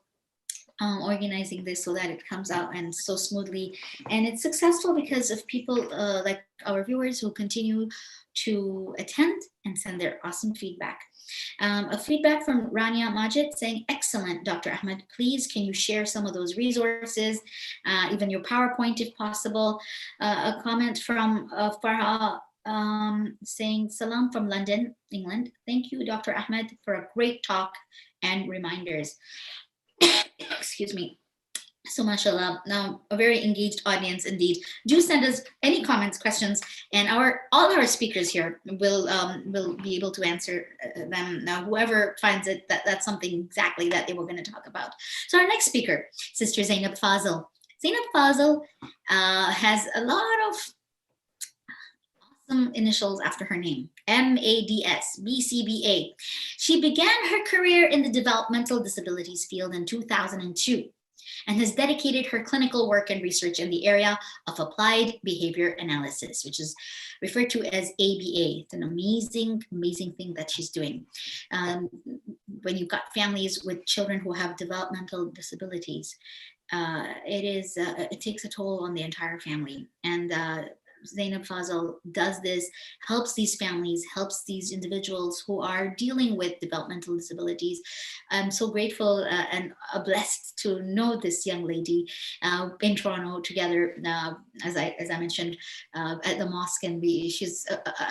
organizing this so that it comes out and so smoothly. And it's successful because of people like our viewers who continue to attend and send their awesome feedback. A feedback from Rania Majid saying, excellent, Dr. Ahmed, please can you share some of those resources, even your PowerPoint if possible. A comment from Farha saying, salam from London, England. Thank you, Dr. Ahmed, for a great talk and reminders. Excuse me. So mashallah, now a very engaged audience indeed. Do send us any comments, questions, and all our speakers here will be able to answer them. Now, whoever finds it, that's something exactly that they were going to talk about. So our next speaker, Sister Zainab Fazil. Zainab Fazil has a lot of awesome initials after her name, MADS, BCBA. She began her career in the developmental disabilities field in 2002 and has dedicated her clinical work and research in the area of applied behavior analysis, which is referred to as ABA. It's an amazing, amazing thing that she's doing. When you've got families with children who have developmental disabilities, it takes a toll on the entire family. And Zainab Fazil does this, helps these families, helps these individuals who are dealing with developmental disabilities. I'm so grateful and blessed to know this young lady in Toronto together, as I mentioned, at the mosque, and she's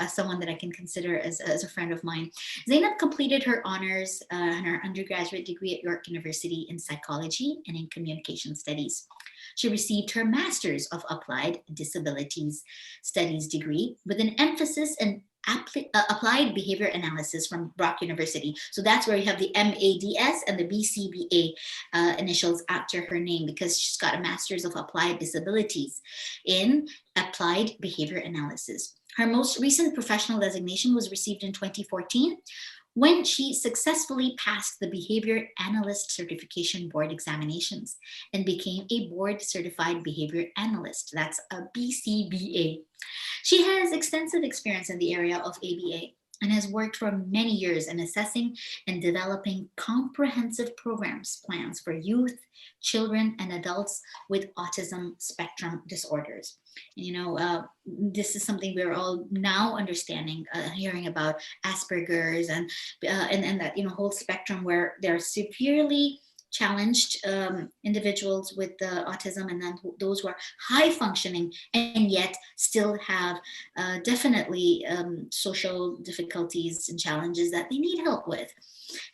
someone that I can consider as a friend of mine. Zainab completed her honors and her undergraduate degree at York University in psychology and in communication studies. She received her Master's of Applied Disabilities Studies degree with an emphasis in applied behavior analysis from Brock University. So that's where you have the MADS and the BCBA initials after her name, because she's got a Master's of Applied Disabilities in Applied Behavior Analysis. Her most recent professional designation was received in 2014 when she successfully passed the Behavior Analyst Certification Board examinations and became a board certified behavior analyst. That's a BCBA. She has extensive experience in the area of ABA and has worked for many years in assessing and developing comprehensive plans for youth, children, and adults with autism spectrum disorders. This is something we're all now understanding, hearing about Asperger's and that whole spectrum where they're severely challenged individuals with autism, and then those who are high functioning and yet still have definitely social difficulties and challenges that they need help with.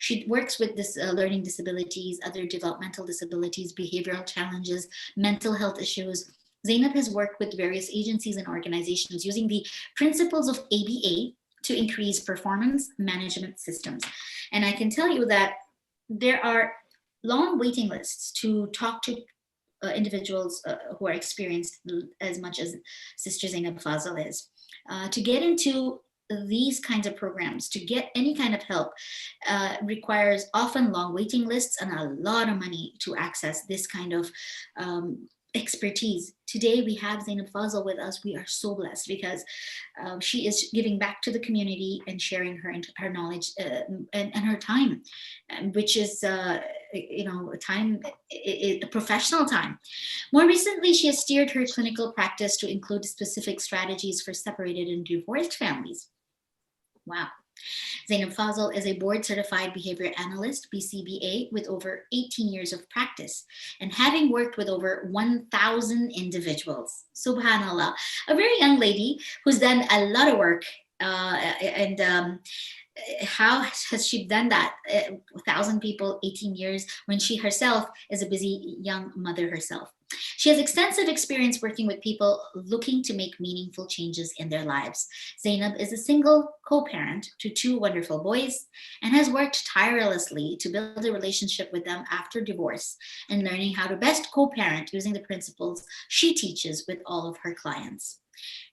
She works with this learning disabilities, other developmental disabilities, behavioral challenges, mental health issues. Zainab has worked with various agencies and organizations using the principles of ABA to increase performance management systems. And I can tell you that there are long waiting lists to talk to individuals who are experienced as much as Sister Zainab Fazil is. To get into these kinds of programs, to get any kind of help, requires often long waiting lists and a lot of money to access this kind of expertise. Today we have Zainab Fazal with us. We are so blessed because she is giving back to the community and sharing her knowledge and her time, which is time, professional time. More recently, she has steered her clinical practice to include specific strategies for separated and divorced families. Wow. Zainab Fazal is a board certified behavior analyst, BCBA, with over 18 years of practice and having worked with over 1,000 individuals. Subhanallah, a very young lady who's done a lot of work. How has she done that? 1,000 people, 18 years, when she herself is a busy young mother herself. She has extensive experience working with people looking to make meaningful changes in their lives. Zainab is a single co-parent to 2 wonderful boys and has worked tirelessly to build a relationship with them after divorce and learning how to best co-parent using the principles she teaches with all of her clients.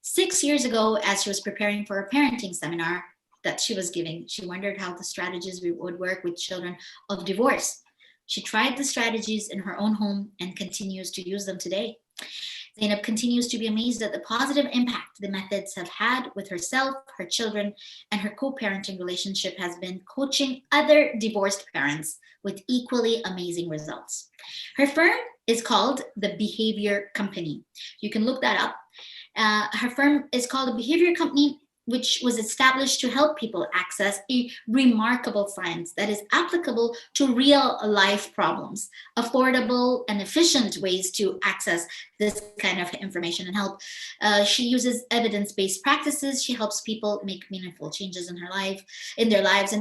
6 years ago, as she was preparing for a parenting seminar that she was giving, she wondered how the strategies would work with children of divorce. She tried the strategies in her own home and continues to use them today. Zainab continues to be amazed at the positive impact the methods have had with herself, her children, and her co-parenting relationship has been coaching other divorced parents with equally amazing results. Her firm is called The Behavior Company. You can look that up. Her firm is called The Behavior Company, which was established to help people access a remarkable science that is applicable to real life problems, affordable and efficient ways to access this kind of information and help. She uses evidence-based practices. She helps people make meaningful changes in their lives. And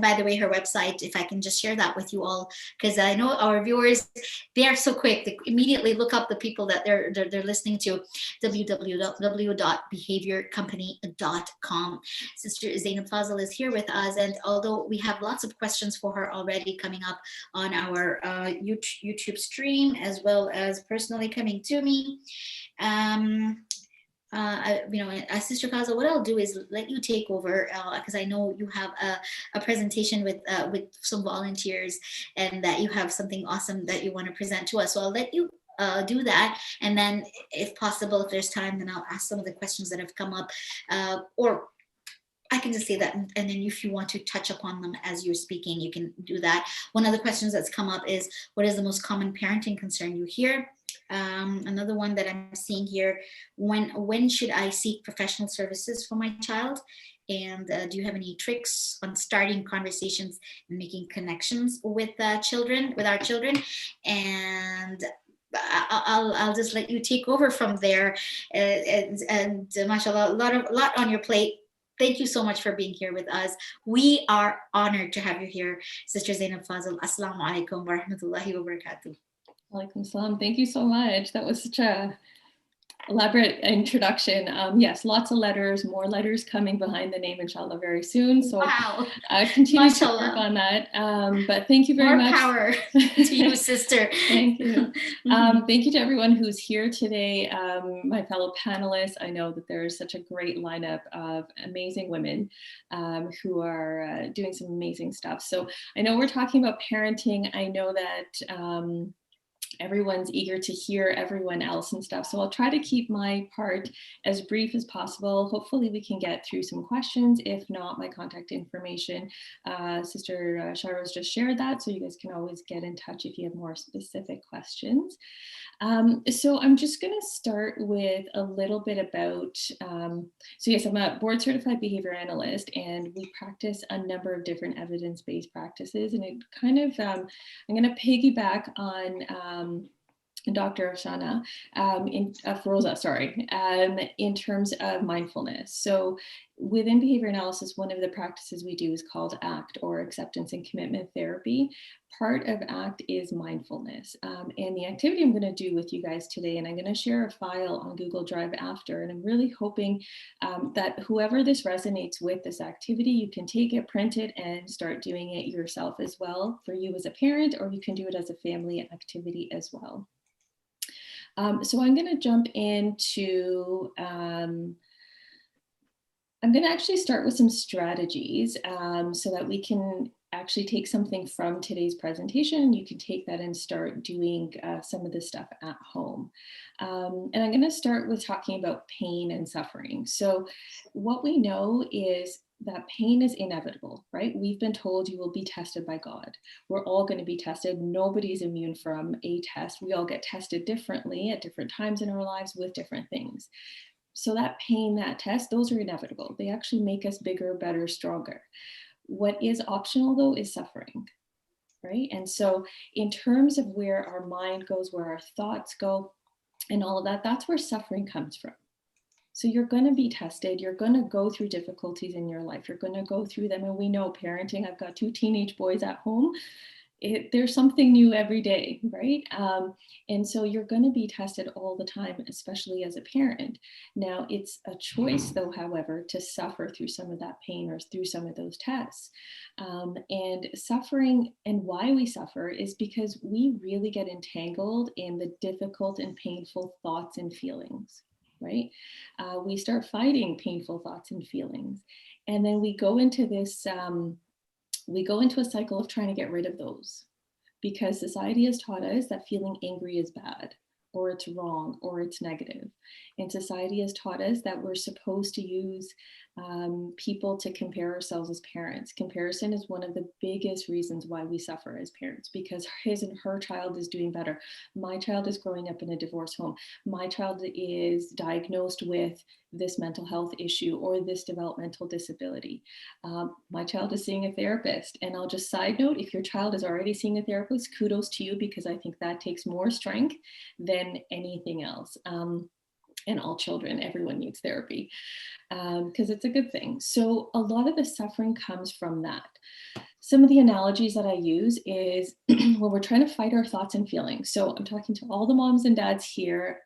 by the way, her website, if I can just share that with you all, because I know our viewers, they are so quick. They immediately look up the people that they're listening to, www.behaviorcompany.com. Sister Zainab Fazal is here with us, and although we have lots of questions for her already coming up on our YouTube stream, as well as personally coming to me, Sister Fazal, what I'll do is let you take over because I know you have a presentation with some volunteers and that you have something awesome that you want to present to us. So I'll let you do that, and then if possible, if there's time, then I'll ask some of the questions that have come up, or I can just say that, and then if you want to touch upon them as you're speaking, you can do that. One of the questions that's come up is, what is the most common parenting concern you hear? Another one that I'm seeing here, when should I seek professional services for my child? And do you have any tricks on starting conversations and making connections with our children? And I'll just let you take over from there. And mashallah, a lot on your plate. Thank you so much for being here with us. We are honored to have you here, Sister Zainab Fazal. Assalamu alaikum wa rahmatullahi wa barakatuh. Walaikum salam. Thank you so much. That was such a elaborate introduction. Yes, lots of letters, more letters coming behind the name, inshallah, very soon. So wow. Continue to work on that. But thank you very much. More power to you, sister. Thank you. Thank you to everyone who's here today. My fellow panelists, I know that there's such a great lineup of amazing women who are doing some amazing stuff. So I know we're talking about parenting. I know that everyone's eager to hear everyone else and stuff. So I'll try to keep my part as brief as possible. Hopefully we can get through some questions. If not, my contact information, Sister Shara's just shared that. So you guys can always get in touch if you have more specific questions. So I'm just going to start with a little bit about, so yes, I'm a board certified behavior analyst, and we practice a number of different evidence-based practices. And it kind of, I'm going to piggyback on Dr. Afshana, Feroza, sorry, in terms of mindfulness. So within behavior analysis, one of the practices we do is called ACT, or acceptance and commitment therapy. Part of ACT is mindfulness. And the activity I'm going to do with you guys today, and I'm going to share a file on Google Drive after, and I'm really hoping that whoever this resonates with this activity, you can take it, print it, and start doing it yourself as well, for you as a parent, or you can do it as a family activity as well. So I'm going to jump into, I'm going to actually start with some strategies so that we can actually take something from today's presentation. You can take that and start doing some of this stuff at home. And I'm going to start with talking about pain and suffering. So what we know is that pain is inevitable, right? We've been told you will be tested by God. We're all going to be tested. Nobody's immune from a test. We all get tested differently at different times in our lives with different things. So that pain, that test, those are inevitable. They actually make us bigger, better, stronger. What is optional though is suffering, right? And so in terms of where our mind goes, where our thoughts go, and all of that, that's where suffering comes from. So you're going to be tested. You're going to go through difficulties in your life. You're going to go through them. And we know parenting, I've got 2 teenage boys at home. There's something new every day, right? And so you're going to be tested all the time, especially as a parent. Now, it's a choice, though, however, to suffer through some of that pain or through some of those tests. And suffering, and why we suffer, is because we really get entangled in the difficult and painful thoughts and feelings, right? We start fighting painful thoughts and feelings. And then we go into this a cycle of trying to get rid of those, because society has taught us that feeling angry is bad, or it's wrong, or it's negative. And society has taught us that we're supposed to use people to compare ourselves as parents. Comparison is one of the biggest reasons why we suffer as parents, because his and her child is doing better. My child is growing up in a divorce home. My child is diagnosed with this mental health issue or this developmental disability. My child is seeing a therapist. And I'll just side note, if your child is already seeing a therapist, kudos to you, because I think that takes more strength than anything else. And all children, everyone needs therapy, because it's a good thing. So a lot of the suffering comes from that. Some of the analogies that I use is when we're trying to fight our thoughts and feelings. So I'm talking to all the moms and dads here,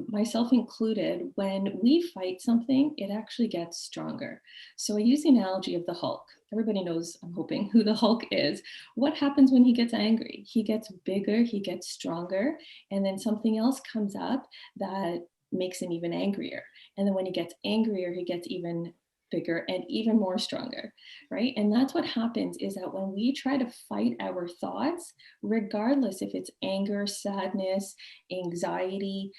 myself included. When we fight something, it actually gets stronger. So I use the analogy of the Hulk. Everybody knows, I'm hoping, who the Hulk is. What happens when he gets angry? He gets bigger, he gets stronger, and then something else comes up that makes him even angrier. And then when he gets angrier, he gets even bigger and even more stronger, right? And that's what happens, is that when we try to fight our thoughts, regardless if it's anger, sadness, anxiety,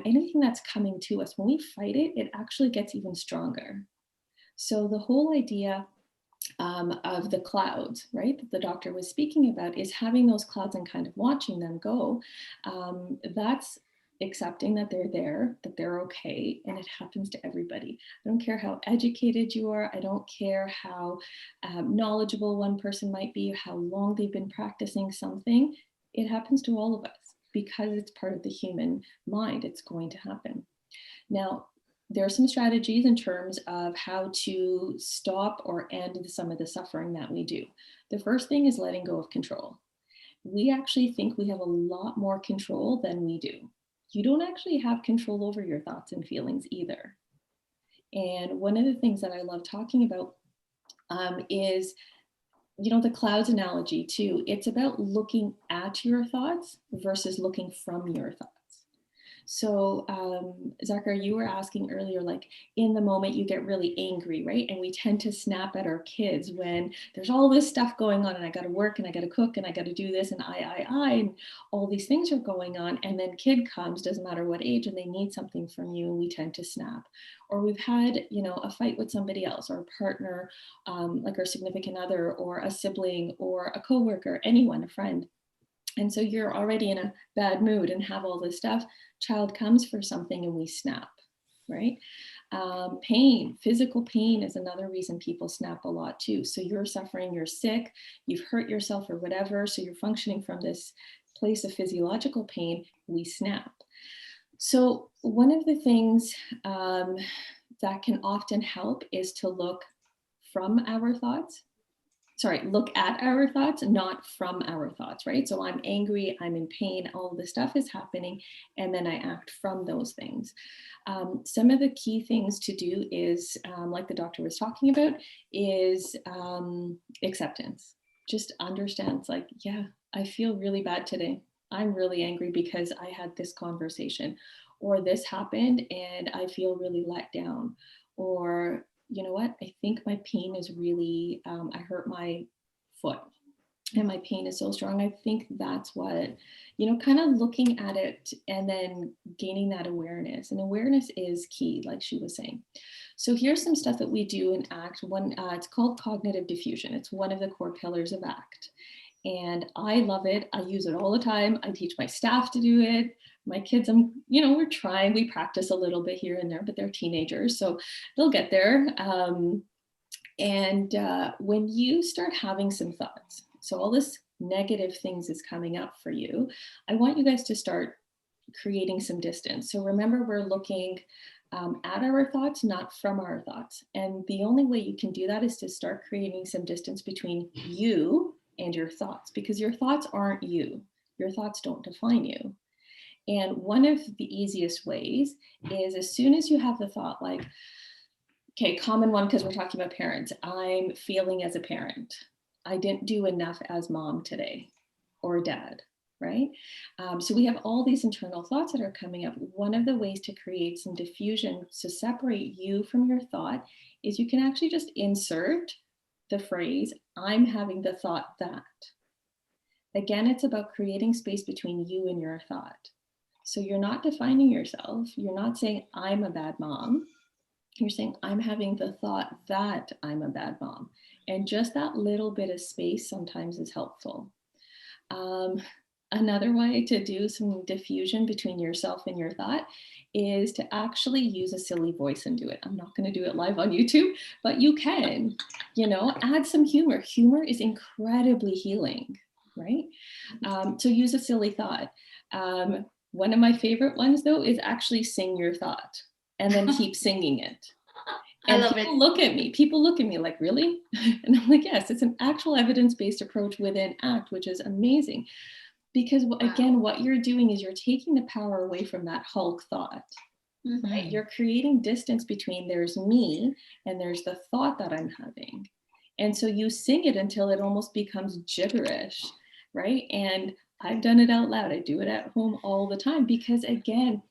anything that's coming to us, when we fight it, it actually gets even stronger. So the whole idea of the clouds, right, that the doctor was speaking about, is having those clouds and kind of watching them go. That's accepting that they're there, that they're okay, and it happens to everybody. I don't care how educated you are. I don't care how knowledgeable one person might be, how long they've been practicing something. It happens to all of us because it's part of the human mind. It's going to happen. Now, there are some strategies in terms of how to stop or end some of the suffering that we do. The first thing is letting go of control. We actually think we have a lot more control than we do. You don't actually have control over your thoughts and feelings either. And one of the things that I love talking about is, the clouds analogy too. It's about looking at your thoughts versus looking from your thoughts. So Zachar, you were asking earlier, like in the moment you get really angry, right? And we tend to snap at our kids when there's all this stuff going on, and I got to work and I got to cook and I got to do this and and all these things are going on. And then kid comes, doesn't matter what age, and they need something from you, and we tend to snap. Or we've had, a fight with somebody else, or a partner, like our significant other, or a sibling, or a coworker, anyone, a friend. And so you're already in a bad mood and have all this stuff. Child comes for something and we snap, right? Pain, physical pain is another reason people snap a lot too. So you're suffering, you're sick, you've hurt yourself or whatever. So you're functioning from this place of physiological pain, we snap. So one of the things that can often help is to look at our thoughts, not from our thoughts, right? So I'm angry, I'm in pain, all of this stuff is happening, and then I act from those things. Some of the key things to do is, like the doctor was talking about, is acceptance. Just understand, it's like, yeah, I feel really bad today. I'm really angry because I had this conversation, or this happened and I feel really let down, or you know what, I think my pain is really, I hurt my foot and my pain is so strong. I think that's what, kind of looking at it and then gaining that awareness. And awareness is key, like she was saying. So here's some stuff that we do in ACT. It's called cognitive diffusion. It's one of the core pillars of ACT. And I love it. I use it all the time. I teach my staff to do it. My kids, we're trying, we practice a little bit here and there, but they're teenagers, so they'll get there. When you start having some thoughts, so all this negative things is coming up for you, I want you guys to start creating some distance. So remember, we're looking at our thoughts, not from our thoughts. And the only way you can do that is to start creating some distance between you and your thoughts, because your thoughts aren't you. Your thoughts don't define you. And one of the easiest ways is, as soon as you have the thought, like, okay, common one, because we're talking about parents, I'm feeling as a parent, I didn't do enough as mom today, or dad, right? So we have all these internal thoughts that are coming up. One of the ways to create some diffusion to separate you from your thought is you can actually just insert the phrase, I'm having the thought that. Again, it's about creating space between you and your thought. So you're not defining yourself. You're not saying, I'm a bad mom. You're saying, I'm having the thought that I'm a bad mom. And just that little bit of space sometimes is helpful. Another way to do some diffusion between yourself and your thought is to actually use a silly voice and do it. I'm not going to do it live on YouTube, but you can, add some humor. Humor is incredibly healing, right? So use a silly thought. One of my favorite ones, though, is actually sing your thought and then keep singing it. And I love people it. People look at me like, really? And I'm like, yes, it's an actual evidence-based approach within ACT, which is amazing. Because again, what you're doing is you're taking the power away from that Hulk thought. Mm-hmm. Right? You're creating distance between there's me and there's the thought that I'm having. And so you sing it until it almost becomes gibberish, right? And I've done it out loud. I do it at home all the time because, again,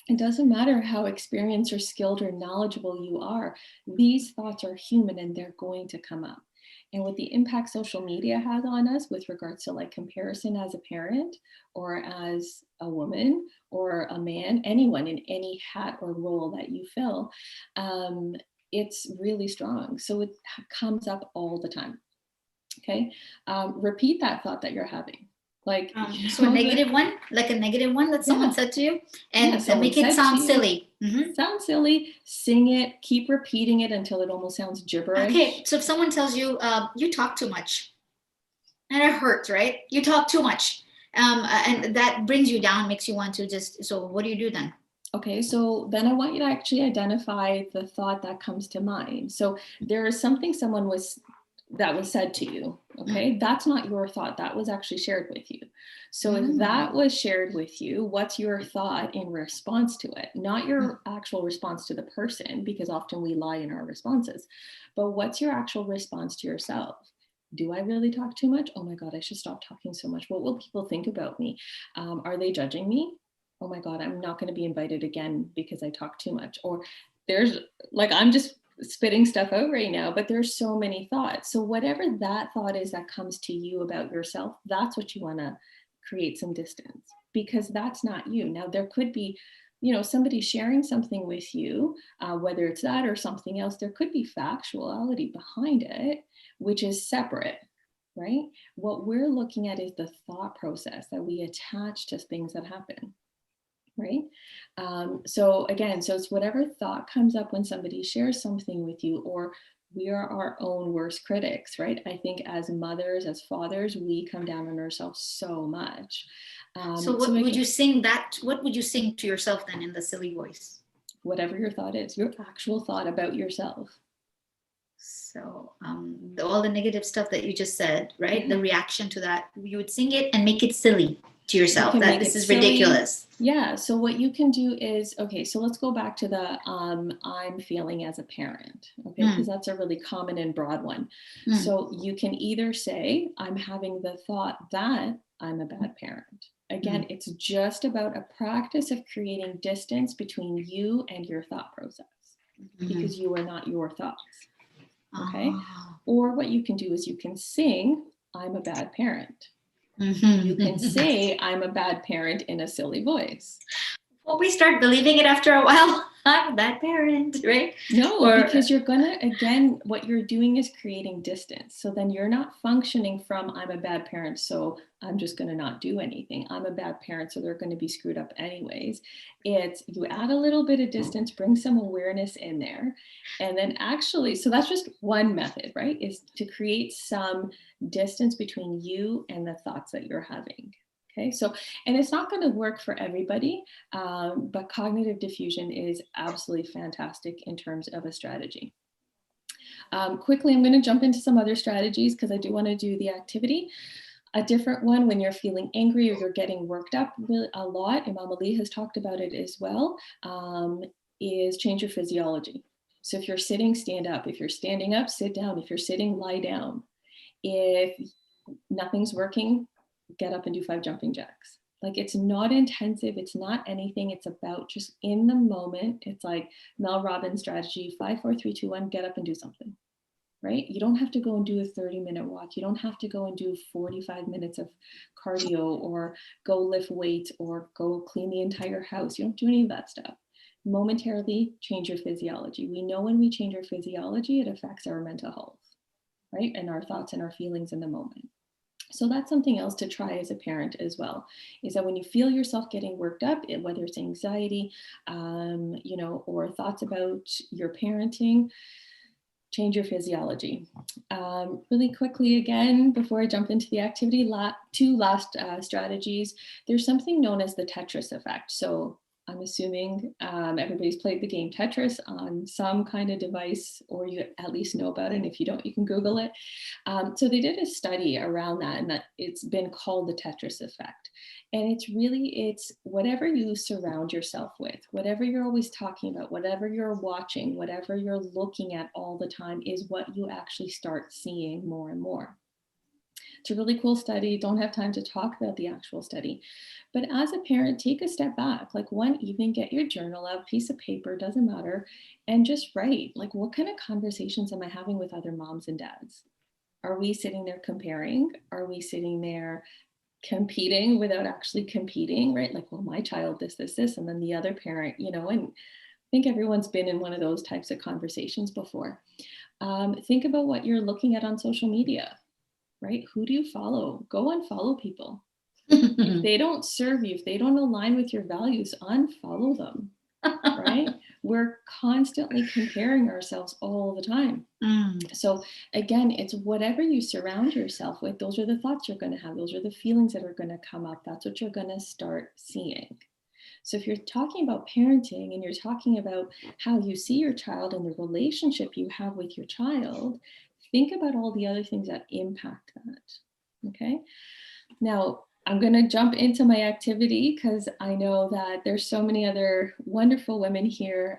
it doesn't matter how experienced or skilled or knowledgeable you are. These thoughts are human and they're going to come up. And with the impact social media has on us with regards to like comparison as a parent or as a woman or a man, anyone in any hat or role that you fill, it's really strong. So it comes up all the time. Okay. Repeat that thought that you're having. Like, so a negative one, like a negative one that someone said to you, and make it sound silly. Mm-hmm. Sound silly, sing it, keep repeating it until it almost sounds gibberish. Okay, so if someone tells you, you talk too much, and it hurts, right? You talk too much, and that brings you down, makes you want to so what do you do then? Okay, so then I want you to actually identify the thought that comes to mind. So there is something that was said to you, okay? That's not your thought, that was actually shared with you. So if that was shared with you, what's your thought in response to it? Not your actual response to the person, because often we lie in our responses, but what's your actual response to yourself? Do I really talk too much? Oh my God, I should stop talking so much. What will people think about me? Are they judging me? Oh my God, I'm not gonna be invited again because I talk too much. Or there's like, I'm just spitting stuff out right now, but there's so many thoughts. So whatever that thought is that comes to you about yourself, that's what you want to create some distance, because that's not you. Now there could be, somebody sharing something with you, whether it's that or something else, there could be factuality behind it, which is separate, right? What we're looking at is the thought process that we attach to things that happen. Right? So it's whatever thought comes up when somebody shares something with you, or we are our own worst critics, right? I think as mothers, as fathers, we come down on ourselves so much. So what would you sing to yourself then in the silly voice? Whatever your thought is, your actual thought about yourself. So all the negative stuff that you just said, right? The reaction to that, you would sing it and make it silly to yourself, that this is silly. Ridiculous. Yeah. So what you can do is, okay, so let's go back to the I'm feeling as a parent, okay, because that's a really common and broad one. So you can either say, I'm having the thought that I'm a bad parent. Again, it's just about a practice of creating distance between you and your thought process, because you are not your thoughts. Okay. Oh. Or what you can do is you can sing, I'm a bad parent. Mhm. You can say, I'm a bad parent in a silly voice. Well, we start believing it after a while. I'm a bad parent, right? No, Or- because you're gonna, again, what you're doing is creating distance. So then you're not functioning from, I'm a bad parent, so I'm just gonna not do anything. I'm a bad parent, so they're gonna be screwed up anyways. It's, you add a little bit of distance, bring some awareness in there. And then actually, so that's just one method, right? Is to create some distance between you and the thoughts that you're having. Okay, so, and it's not going to work for everybody, but cognitive diffusion is absolutely fantastic in terms of a strategy. Quickly, I'm going to jump into some other strategies because I do want to do the activity. A different one when you're feeling angry or you're getting worked up a lot, Imam Ali has talked about it as well, is change your physiology. So if you're sitting, stand up. If you're standing up, sit down. If you're sitting, lie down. If nothing's working, get up and do 5 jumping jacks. Like, it's not intensive, it's not anything, it's about just in the moment. It's like Mel Robbins strategy, 5, 4, 3, 2, 1, get up and do something, right? You don't have to go and do a 30-minute walk. You don't have to go and do 45 minutes of cardio or go lift weights or go clean the entire house. You don't do any of that stuff. Momentarily change your physiology. We know when we change our physiology, it affects our mental health, right? And our thoughts and our feelings in the moment. So that's something else to try as a parent as well, is that when you feel yourself getting worked up, whether it's anxiety, you know, or thoughts about your parenting, change your physiology. Really quickly again, before I jump into the activity, 2 last strategies. There's something known as the Tetris effect. So I'm assuming everybody's played the game Tetris on some kind of device, or you at least know about it. And if you don't, you can Google it. So they did a study around that, and that it's been called the Tetris effect. And it's whatever you surround yourself with, whatever you're always talking about, whatever you're watching, whatever you're looking at all the time is what you actually start seeing more and more. It's a really cool study. Don't have time to talk about the actual study. But as a parent, take a step back. Like one evening, get your journal out, piece of paper, doesn't matter, and just write. Like, what kind of conversations am I having with other moms and dads? Are we sitting there comparing? Are we sitting there competing without actually competing, right? Like, well, my child, this, and then the other parent, you know, and I think everyone's been in one of those types of conversations before. Think about what you're looking at on social media, right? Who do you follow? Go unfollow people. If they don't serve you, if they don't align with your values, unfollow them, right? We're constantly comparing ourselves all the time. So again, it's whatever you surround yourself with, those are the thoughts you're going to have. Those are the feelings that are going to come up. That's what you're going to start seeing. So if you're talking about parenting and you're talking about how you see your child and the relationship you have with your child, think about all the other things that impact that. Okay. Now, I'm going to jump into my activity because I know that there's so many other wonderful women here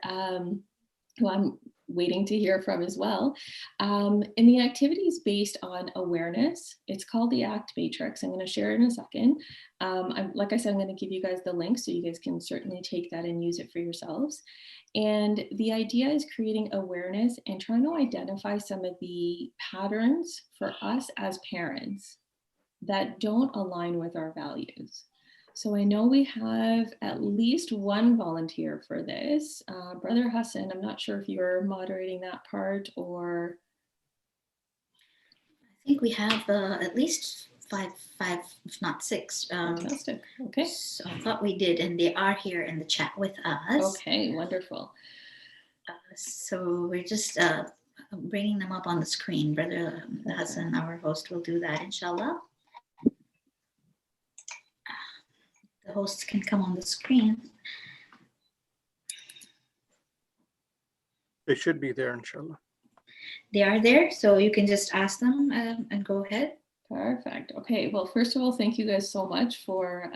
who I'm waiting to hear from as well. And the activity is based on awareness. It's called the ACT Matrix. I'm going to share it in a second. Like I said, I'm going to give you guys the link so you guys can certainly take that and use it for yourselves. And the idea is creating awareness and trying to identify some of the patterns for us as parents that don't align with our values. So I know we have at least one volunteer for this. Brother Hassan, I'm not sure if you're moderating that part or. I think we have at least five, if not 6. Fantastic. Okay. So I thought we did, and they are here in the chat with us. Okay, wonderful. So we're just bringing them up on the screen. Brother Hassan, our host, will do that, inshallah. The hosts can come on the screen. They should be there, inshallah. They are there, so you can just ask them and go ahead. Perfect. Okay, well, first of all, thank you guys so much for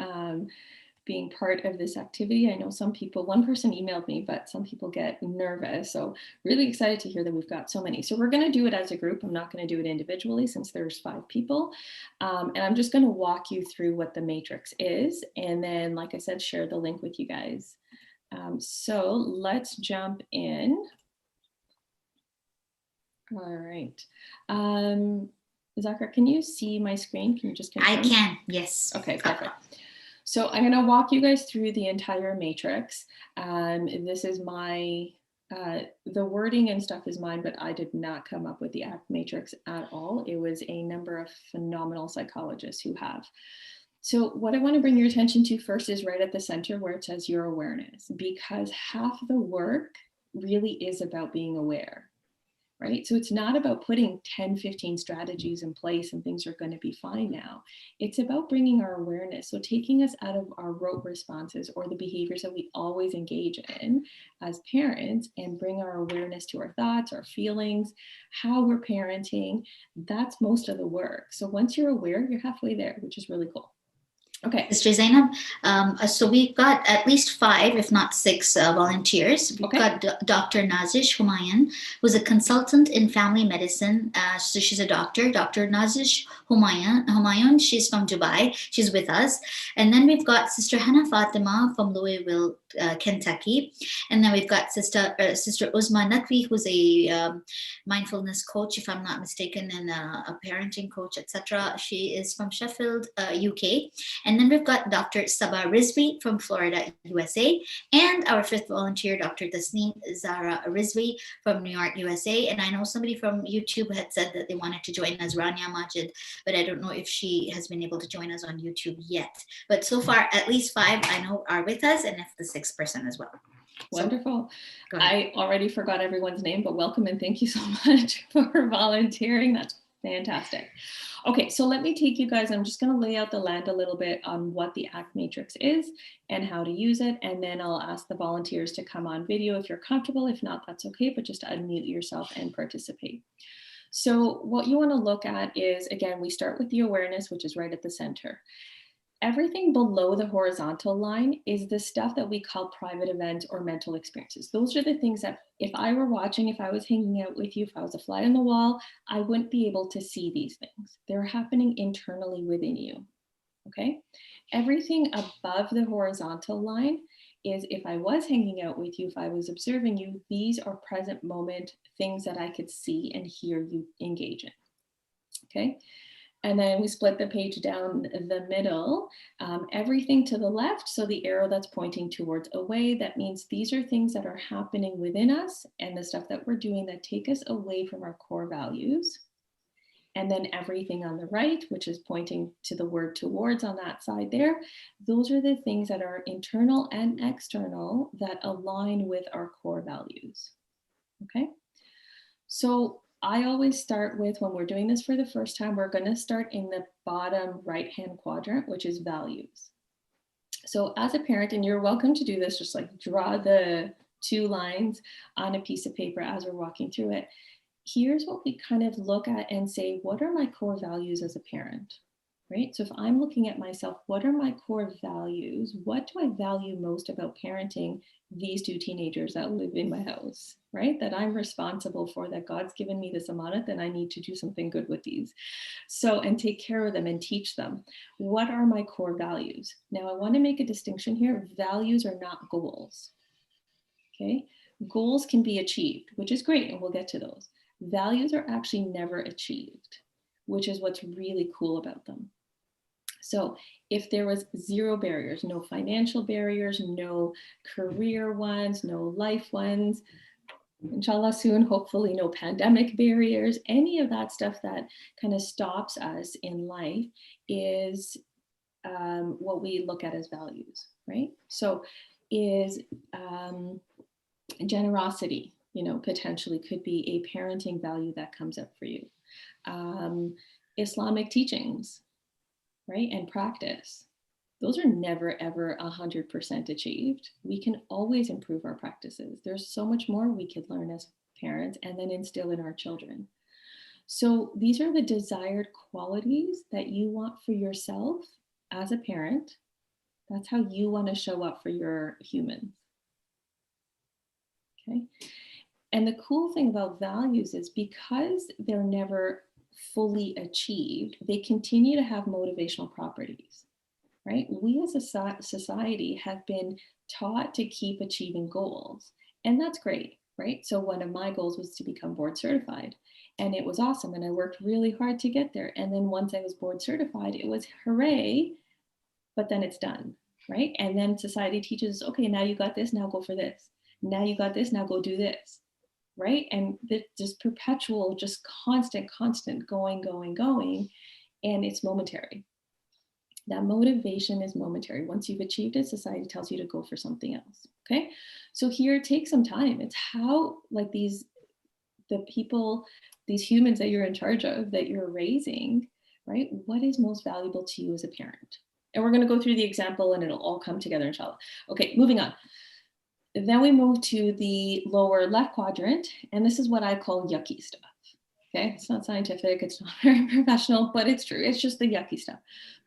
being part of this activity. I know some people, one person emailed me, but some people get nervous. So really excited to hear that we've got so many. So we're going to do it as a group. I'm not going to do it individually since there's 5 people. And I'm just going to walk you through what the matrix is. And then, like I said, share the link with you guys. So let's jump in. All right. Zachar, can you see my screen? Can you just confirm? I can, yes. Okay, perfect. So I'm going to walk you guys through the entire matrix. This is my, the wording and stuff is mine, but I did not come up with the ACT matrix at all. It was a number of phenomenal psychologists who have. So what I want to bring your attention to first is right at the center where it says your awareness, because half the work really is about being aware. Right? So it's not about putting 10, 15 strategies in place and things are going to be fine now. It's about bringing our awareness. So taking us out of our rote responses or the behaviors that we always engage in as parents and bring our awareness to our thoughts, our feelings, how we're parenting. That's most of the work. So once you're aware, you're halfway there, which is really cool. Okay. Mr. Zainab, so we've got at least 5, if not 6 volunteers. We've got Dr. Nazish Humayun, who's a consultant in family medicine. So she's a doctor, Dr. Nazish Humayun. She's from Dubai. She's with us. And then we've got Sister Hannah Fatima from Louisville, Kentucky. And then we've got Sister Uzma Nakvi, who's a mindfulness coach, if I'm not mistaken, and a parenting coach, etc. She is from Sheffield, UK. And then we've got Dr. Sabah Rizvi from Florida, USA, and our 5th volunteer, Dr. Tasneem Zara Rizvi from New York, USA. And I know somebody from YouTube had said that they wanted to join us, Rania Majid, but I don't know if she has been able to join us on YouTube yet. But so far, at least 5 I know are with us, and if the 6th person as well. Wonderful. So, I already forgot everyone's name, but welcome and thank you so much for volunteering. That's fantastic. Okay, so let me take you guys, I'm just going to lay out the land a little bit on what the ACT matrix is and how to use it. And then I'll ask the volunteers to come on video if you're comfortable. If not, that's okay, but just unmute yourself and participate. So what you want to look at is, again, we start with the awareness, which is right at the center. Everything below the horizontal line is the stuff that we call private events or mental experiences. Those are the things that if I were watching, if I was hanging out with you, if I was a fly on the wall, I wouldn't be able to see these things. They're happening internally within you, okay? Everything above the horizontal line is if I was hanging out with you, if I was observing you, these are present moment things that I could see and hear you engage in, okay? And then we split the page down the middle, everything to the left. So the arrow that's pointing towards away, that means these are things that are happening within us and the stuff that we're doing that take us away from our core values. And then everything on the right, which is pointing to the word towards on that side there, those are the things that are internal and external that align with our core values, okay? So I always start with, when we're doing this for the first time, we're going to start in the bottom right-hand quadrant, which is values. So as a parent, and you're welcome to do this, just like draw the 2 lines on a piece of paper as we're walking through it. Here's what we kind of look at and say, what are my core values as a parent, right? So if I'm looking at myself, what are my core values? What do I value most about parenting these 2 teenagers that live in my house, right? That I'm responsible for, that God's given me this amanat, and I need to do something good with these. So, and take care of them and teach them. What are my core values? Now, I want to make a distinction here. Values are not goals, okay? Goals can be achieved, which is great, and we'll get to those. Values are actually never achieved, which is what's really cool about them. So if there was 0 barriers, no financial barriers, no career ones, no life ones, inshallah soon, hopefully no pandemic barriers, any of that stuff that kind of stops us in life is what we look at as values, right? So is generosity, you know, potentially could be a parenting value that comes up for you. Islamic teachings, right? And practice. Those are never, ever 100% achieved. We can always improve our practices. There's so much more we could learn as parents and then instill in our children. So these are the desired qualities that you want for yourself as a parent. That's how you want to show up for your humans. Okay. And the cool thing about values is because they're never fully achieved, they continue to have motivational properties, right? We as a society have been taught to keep achieving goals, and that's great. right? So one of my goals was to become board certified, and it was awesome. And I worked really hard to get there. And then once I was board certified, it was hooray, but then it's done, right? And then society teaches, okay, now you got this, now go for this. Now you got this, now go do this, right? And just perpetual, just constant going. And it's momentary. That motivation is momentary. Once you've achieved it, society tells you to go for something else, okay? So here, take some time. It's how, like, the people, these humans that you're in charge of, that you're raising, right? What is most valuable to you as a parent? And we're gonna go through the example and it'll all come together, inshallah. Okay, moving on. Then we move to the lower left quadrant, and this is what I call yucky stuff, okay? It's not scientific, it's not very professional, but it's true. It's just the yucky stuff.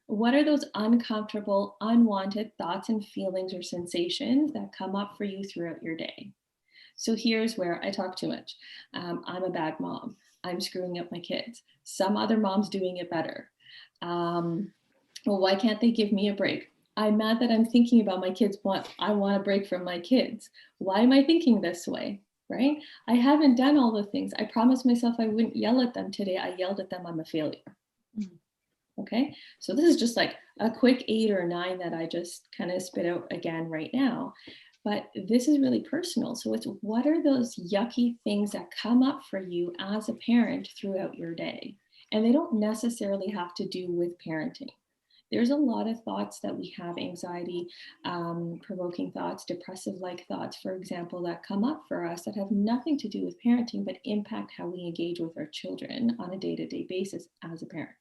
What are those uncomfortable, unwanted thoughts and feelings or sensations that come up for you throughout your day? So here's where I talk too much. I'm a bad mom. I'm screwing up my kids. Some other mom's doing it better. Well, why can't they give me a break? I'm mad that I'm thinking about my kids. I want a break from my kids. Why am I thinking this way, right? I haven't done all the things. I promised myself I wouldn't yell at them today. I yelled at them. I'm a failure. Okay, so this is just like a quick 8 or 9 that I just kind of spit out again right now. But this is really personal. So it's, what are those yucky things that come up for you as a parent throughout your day? And they don't necessarily have to do with parenting. There's a lot of thoughts that we have, anxiety, provoking thoughts, depressive-like thoughts, for example, that come up for us that have nothing to do with parenting, but impact how we engage with our children on a day-to-day basis as a parent.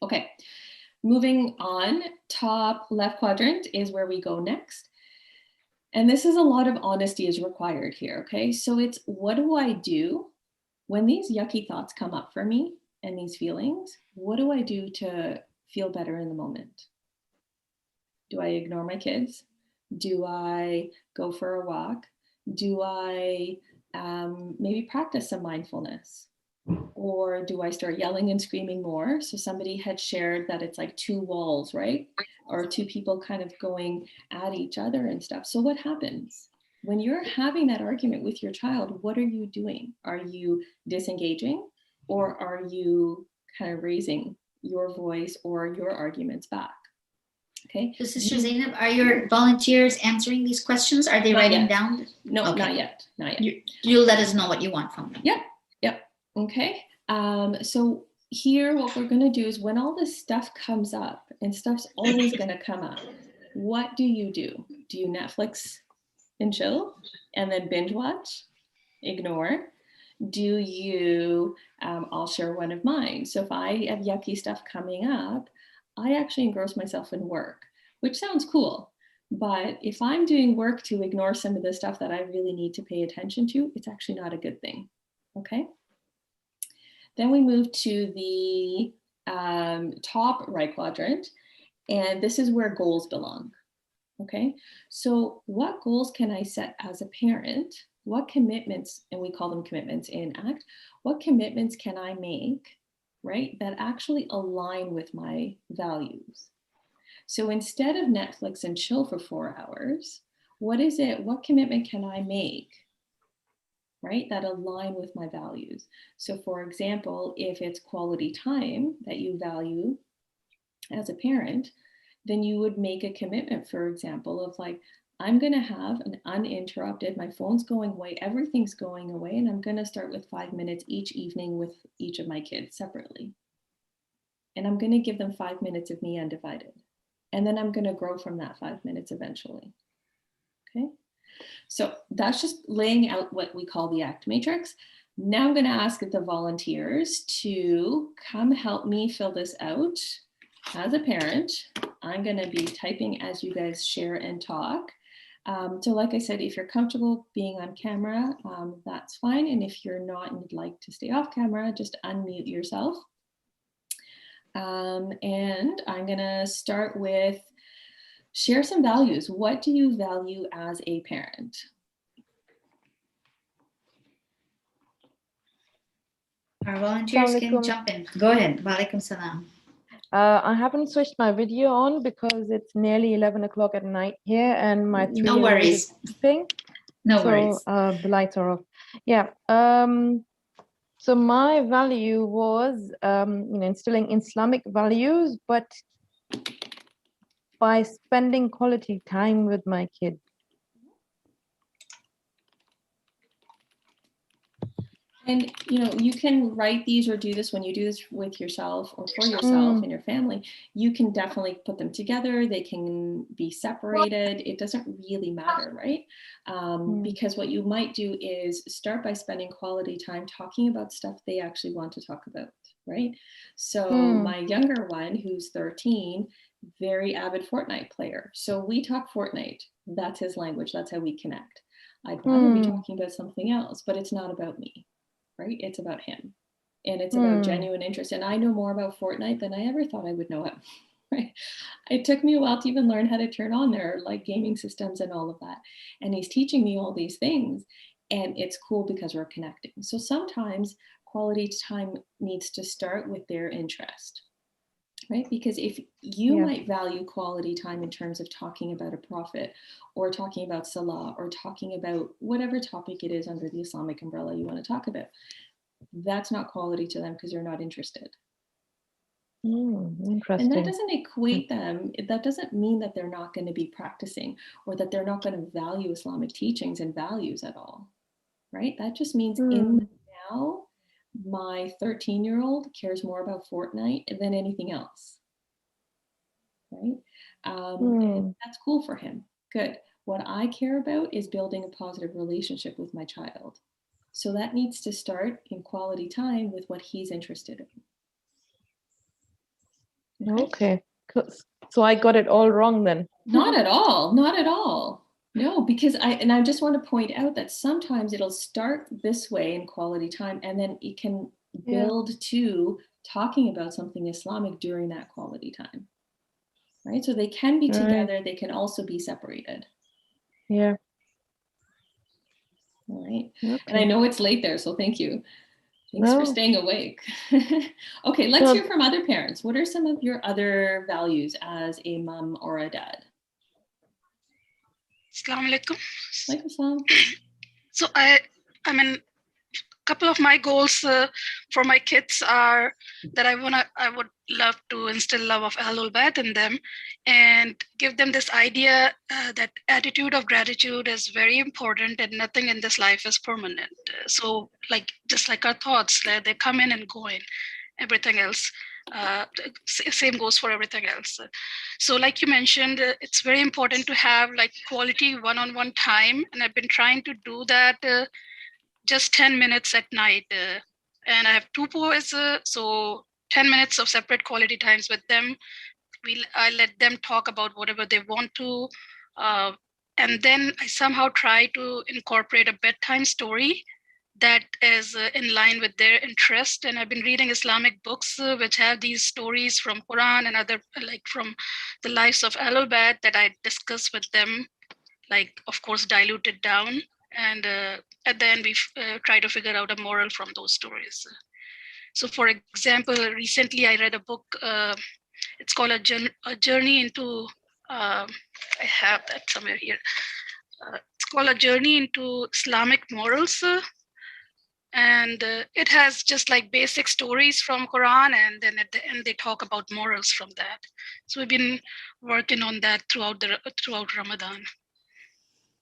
Okay, moving on, top left quadrant is where we go next. And this is a lot of honesty is required here, okay? So it's, what do I do when these yucky thoughts come up for me and these feelings? What do I do to feel better in the moment? Do I ignore my kids? Do I go for a walk? Do I maybe practice some mindfulness? Or do I start yelling and screaming more? So somebody had shared that it's like 2 walls, right? Or 2 people kind of going at each other and stuff. So what happens? When you're having that argument with your child, what are you doing? Are you disengaging, or are you kind of raising your voice or your arguments back? Okay. So Sister Zainab, are your volunteers answering these questions? Are they Not writing yet. down? No, Okay. not yet. You'll let us know what you want from them. Yep. Okay. So here, what we're going to do is, when all this stuff comes up, and stuff's always going to come up, what do? Do you Netflix and chill and then binge watch, ignore? Do you, I'll share one of mine. So if I have yucky stuff coming up, I actually engross myself in work, which sounds cool. But if I'm doing work to ignore some of the stuff that I really need to pay attention to, it's actually not a good thing. Okay. Then we move to the top right quadrant, and this is where goals belong. Okay, so what goals can I set as a parent? What commitments, and we call them commitments in ACT, what commitments can I make, right, that actually align with my values? So instead of Netflix and chill for 4 hours, what commitment can I make, right, that align with my values? So for example, if it's quality time that you value as a parent, then you would make a commitment, for example, of like, I'm going to have an uninterrupted, my phone's going away, everything's going away, and I'm going to start with 5 minutes each evening with each of my kids separately. And I'm going to give them 5 minutes of me undivided. And then I'm going to grow from that 5 minutes eventually. Okay. So that's just laying out what we call the ACT matrix. Now I'm going to ask the volunteers to come help me fill this out. As a parent, I'm going to be typing as you guys share and talk. So like I said, if you're comfortable being on camera, that's fine. And if you're not and you'd like to stay off camera, just unmute yourself. And I'm going to start with, share some values. What do you value as a parent? Our volunteers can jump in. Go ahead. Walaikum salam. I haven't switched my video on because it's nearly 11 o'clock at night here and my 3-year-old No worries. is sleeping. No So worries. the lights are off. Yeah. So my value was, instilling Islamic values, but by spending quality time with my kids. And you can write these or do this when you do this with yourself or for yourself and your family. You can definitely put them together. They can be separated. It doesn't really matter, right? Because what you might do is start by spending quality time talking about stuff they actually want to talk about, right? So my younger one, who's 13, very avid Fortnite player. So we talk Fortnite. That's his language. That's how we connect. I'd rather be talking about something else, but it's not about me. Right? It's about him. And it's about genuine interest. And I know more about Fortnite than I ever thought I would know it. Right? It took me a while to even learn how to turn on their like gaming systems and all of that. And he's teaching me all these things. And it's cool because we're connecting. So sometimes quality time needs to start with their interest. Right? Because if you might value quality time in terms of talking about a prophet or talking about Salah or talking about whatever topic it is under the Islamic umbrella you want to talk about, that's not quality to them because they're not interested. Interesting. And that doesn't equate them, that doesn't mean that they're not going to be practicing or that they're not going to value Islamic teachings and values at all. Right? That just means in now, my 13-year-old cares more about Fortnite than anything else. Right? That's cool for him. Good. What I care about is building a positive relationship with my child. So that needs to start in quality time with what he's interested in. Okay. So I got it all wrong then. Not at all. Not at all. No, because I just want to point out that sometimes it'll start this way in quality time and then it can build to talking about something Islamic during that quality time. Right? So they can be together. They can also be separated. Yeah. All right. Okay. And I know it's late there, so thank you. Thanks for staying awake. Okay, let's hear from other parents. What are some of your other values as a mom or a dad? Assalamu alaikum. Alaikum salam. So I mean, couple of my goals for my kids are that I would love to instill love of Ahlul Bayt in them and give them this idea that attitude of gratitude is very important and nothing in this life is permanent. So like just like our thoughts, they come in and go in, everything else. Same goes for everything else. So like you mentioned, it's very important to have like quality one-on-one time, and I've been trying to do that just 10 minutes at night. And I have two boys, so 10 minutes of separate quality times with them. I let them talk about whatever they want to. And then I somehow try to incorporate a bedtime story that is in line with their interest. And I've been reading Islamic books which have these stories from Quran and other, like from the lives of Ahlul Bayt that I discuss with them, like of course diluted down. And at the end, we try to figure out a moral from those stories. So for example, recently I read a book, it's called A Journey into, I have that somewhere here. It's called A Journey into Islamic Morals. And it has just like basic stories from Quran, and then at the end they talk about morals from that. So we've been working on that throughout Ramadan.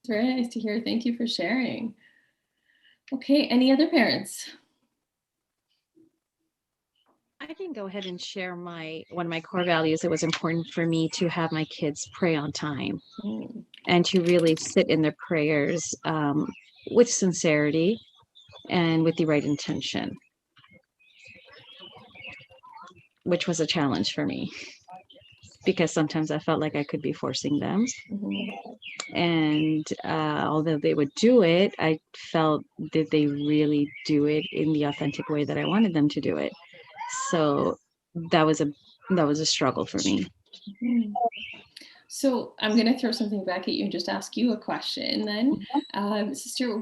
Very nice to hear. Thank you for sharing. Okay, any other parents? I can go ahead and share one of my core values. It was important for me to have my kids pray on time and to really sit in their prayers with sincerity and with the right intention, which was a challenge for me because sometimes I felt like I could be forcing them. And although they would do it, I felt that they really do it in the authentic way that I wanted them to do it. So that was a struggle for me. So I'm going to throw something back at you and just ask you a question then. Sister,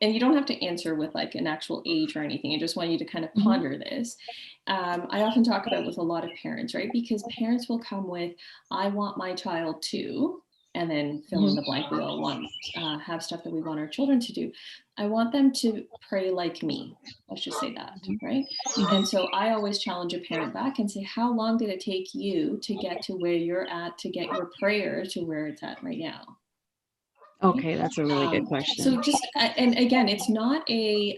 and you don't have to answer with like an actual age or anything. I just want you to kind of ponder this. I often talk about with a lot of parents, right? Because parents will come with, I want my child to, and then fill in the blank. We all want have stuff that we want our children to do. I want them to pray like me. Let's just say that, right? And so I always challenge a parent back and say, how long did it take you to get to where you're at, to get your prayer to where it's at right now? Okay, that's a really good question. So just, and again, it's not a,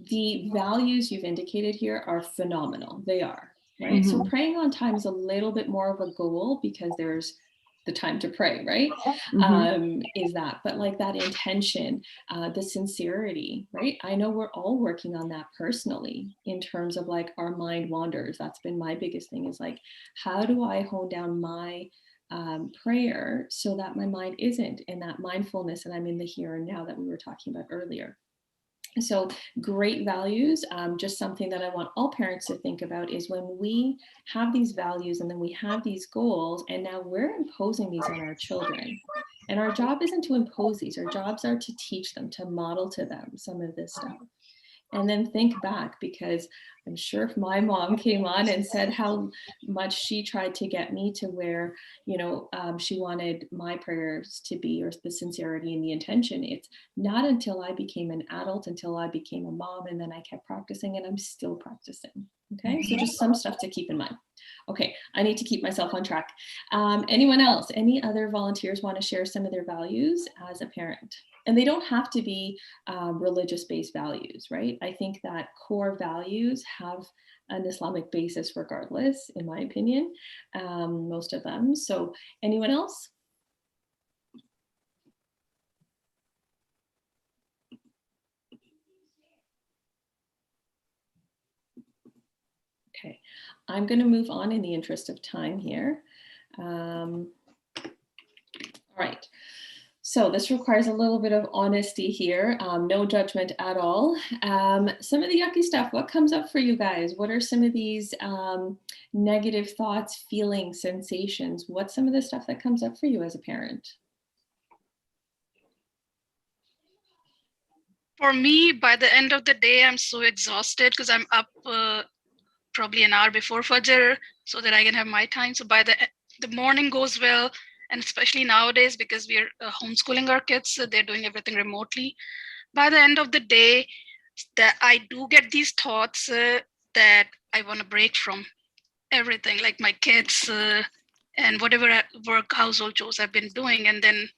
the values you've indicated here are phenomenal. They are, right? So praying on time is a little bit more of a goal because there's the time to pray, right? Is that, but like that intention, the sincerity, right? I know we're all working on that personally in terms of like our mind wanders. That's been my biggest thing, is like, how do I hone down my prayer so that my mind isn't in that mindfulness and I'm in the here and now that we were talking about earlier. So great values, just something that I want all parents to think about is when we have these values and then we have these goals and now we're imposing these on our children. And our job isn't to impose these, our jobs are to teach them, to model to them some of this stuff. And then think back, because I'm sure if my mom came on and said how much she tried to get me to where, you know, she wanted my prayers to be, or the sincerity and the intention, it's not until I became an adult, until I became a mom, and then I kept practicing, and I'm still practicing. Okay, so just some stuff to keep in mind. Okay, I need to keep myself on track. Anyone else, any other volunteers want to share some of their values as a parent? And they don't have to be religious-based values, right? I think that core values have an Islamic basis regardless, in my opinion, most of them. So anyone else? Okay, I'm going to move on in the interest of time here. All right. So this requires a little bit of honesty here, no judgment at all. Some of the yucky stuff, what comes up for you guys? What are some of these negative thoughts, feelings, sensations? What's some of the stuff that comes up for you as a parent? For me, by the end of the day, I'm so exhausted because I'm up probably an hour before Fajr so that I can have my time. So by the morning goes well. And especially nowadays, because we are homeschooling our kids, so they're doing everything remotely. By the end of the day, that I do get these thoughts that I want to break from everything, like my kids and whatever work, household chores I've been doing. And then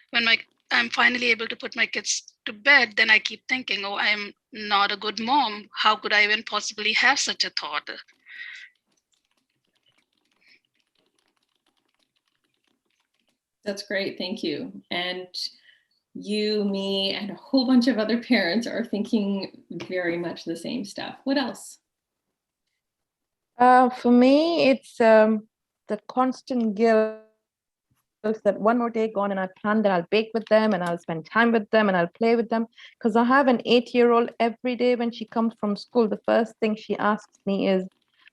when I'm finally able to put my kids to bed, then I keep thinking, oh, I'm not a good mom. How could I even possibly have such a thought? That's great, thank you. And you, me, and a whole bunch of other parents are thinking very much the same stuff. What else? For me, it's the constant guilt that one more day gone and I planned that I'll bake with them and I'll spend time with them and I'll play with them. Because I have an 8-year-old, every day when she comes from school, the first thing she asks me is,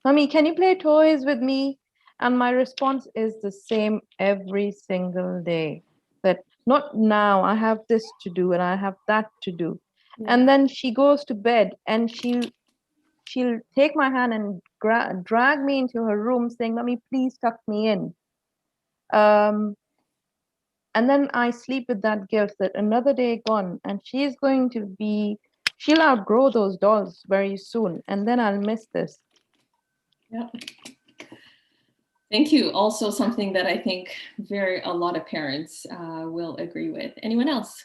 Mommy, can you play toys with me? And my response is the same every single day, that not now, I have this to do and I have that to do. And then she goes to bed and she'll take my hand and drag me into her room saying, Mommy, please tuck me in. And then I sleep with that guilt that another day gone and she'll outgrow those dolls very soon. And then I'll miss this. Yeah. Thank you. Also something that I think a lot of parents will agree with. Anyone else?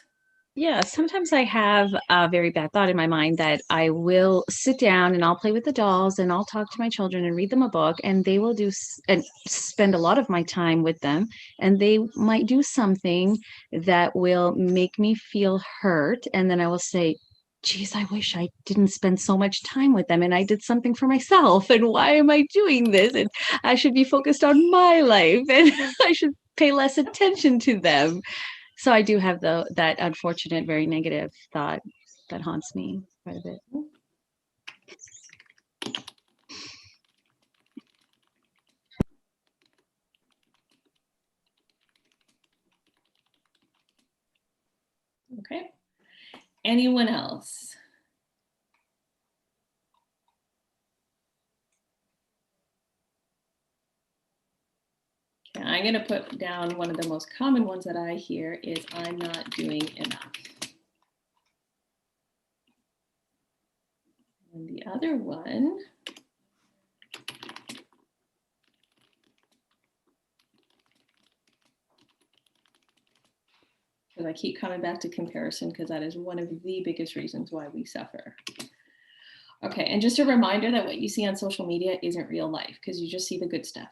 Yeah, sometimes I have a very bad thought in my mind that I will sit down and I'll play with the dolls and I'll talk to my children and read them a book, and they will and spend a lot of my time with them, and they might do something that will make me feel hurt, and then I will say, geez, I wish I didn't spend so much time with them and I did something for myself, and why am I doing this? And I should be focused on my life and I should pay less attention to them. So I do have that unfortunate, very negative thought that haunts me quite a bit. Okay. Anyone else? Okay, I'm going to put down one of the most common ones that I hear is I'm not doing enough. And the other one, because I keep coming back to comparison because that is one of the biggest reasons why we suffer. Okay, and just a reminder that what you see on social media isn't real life because you just see the good stuff.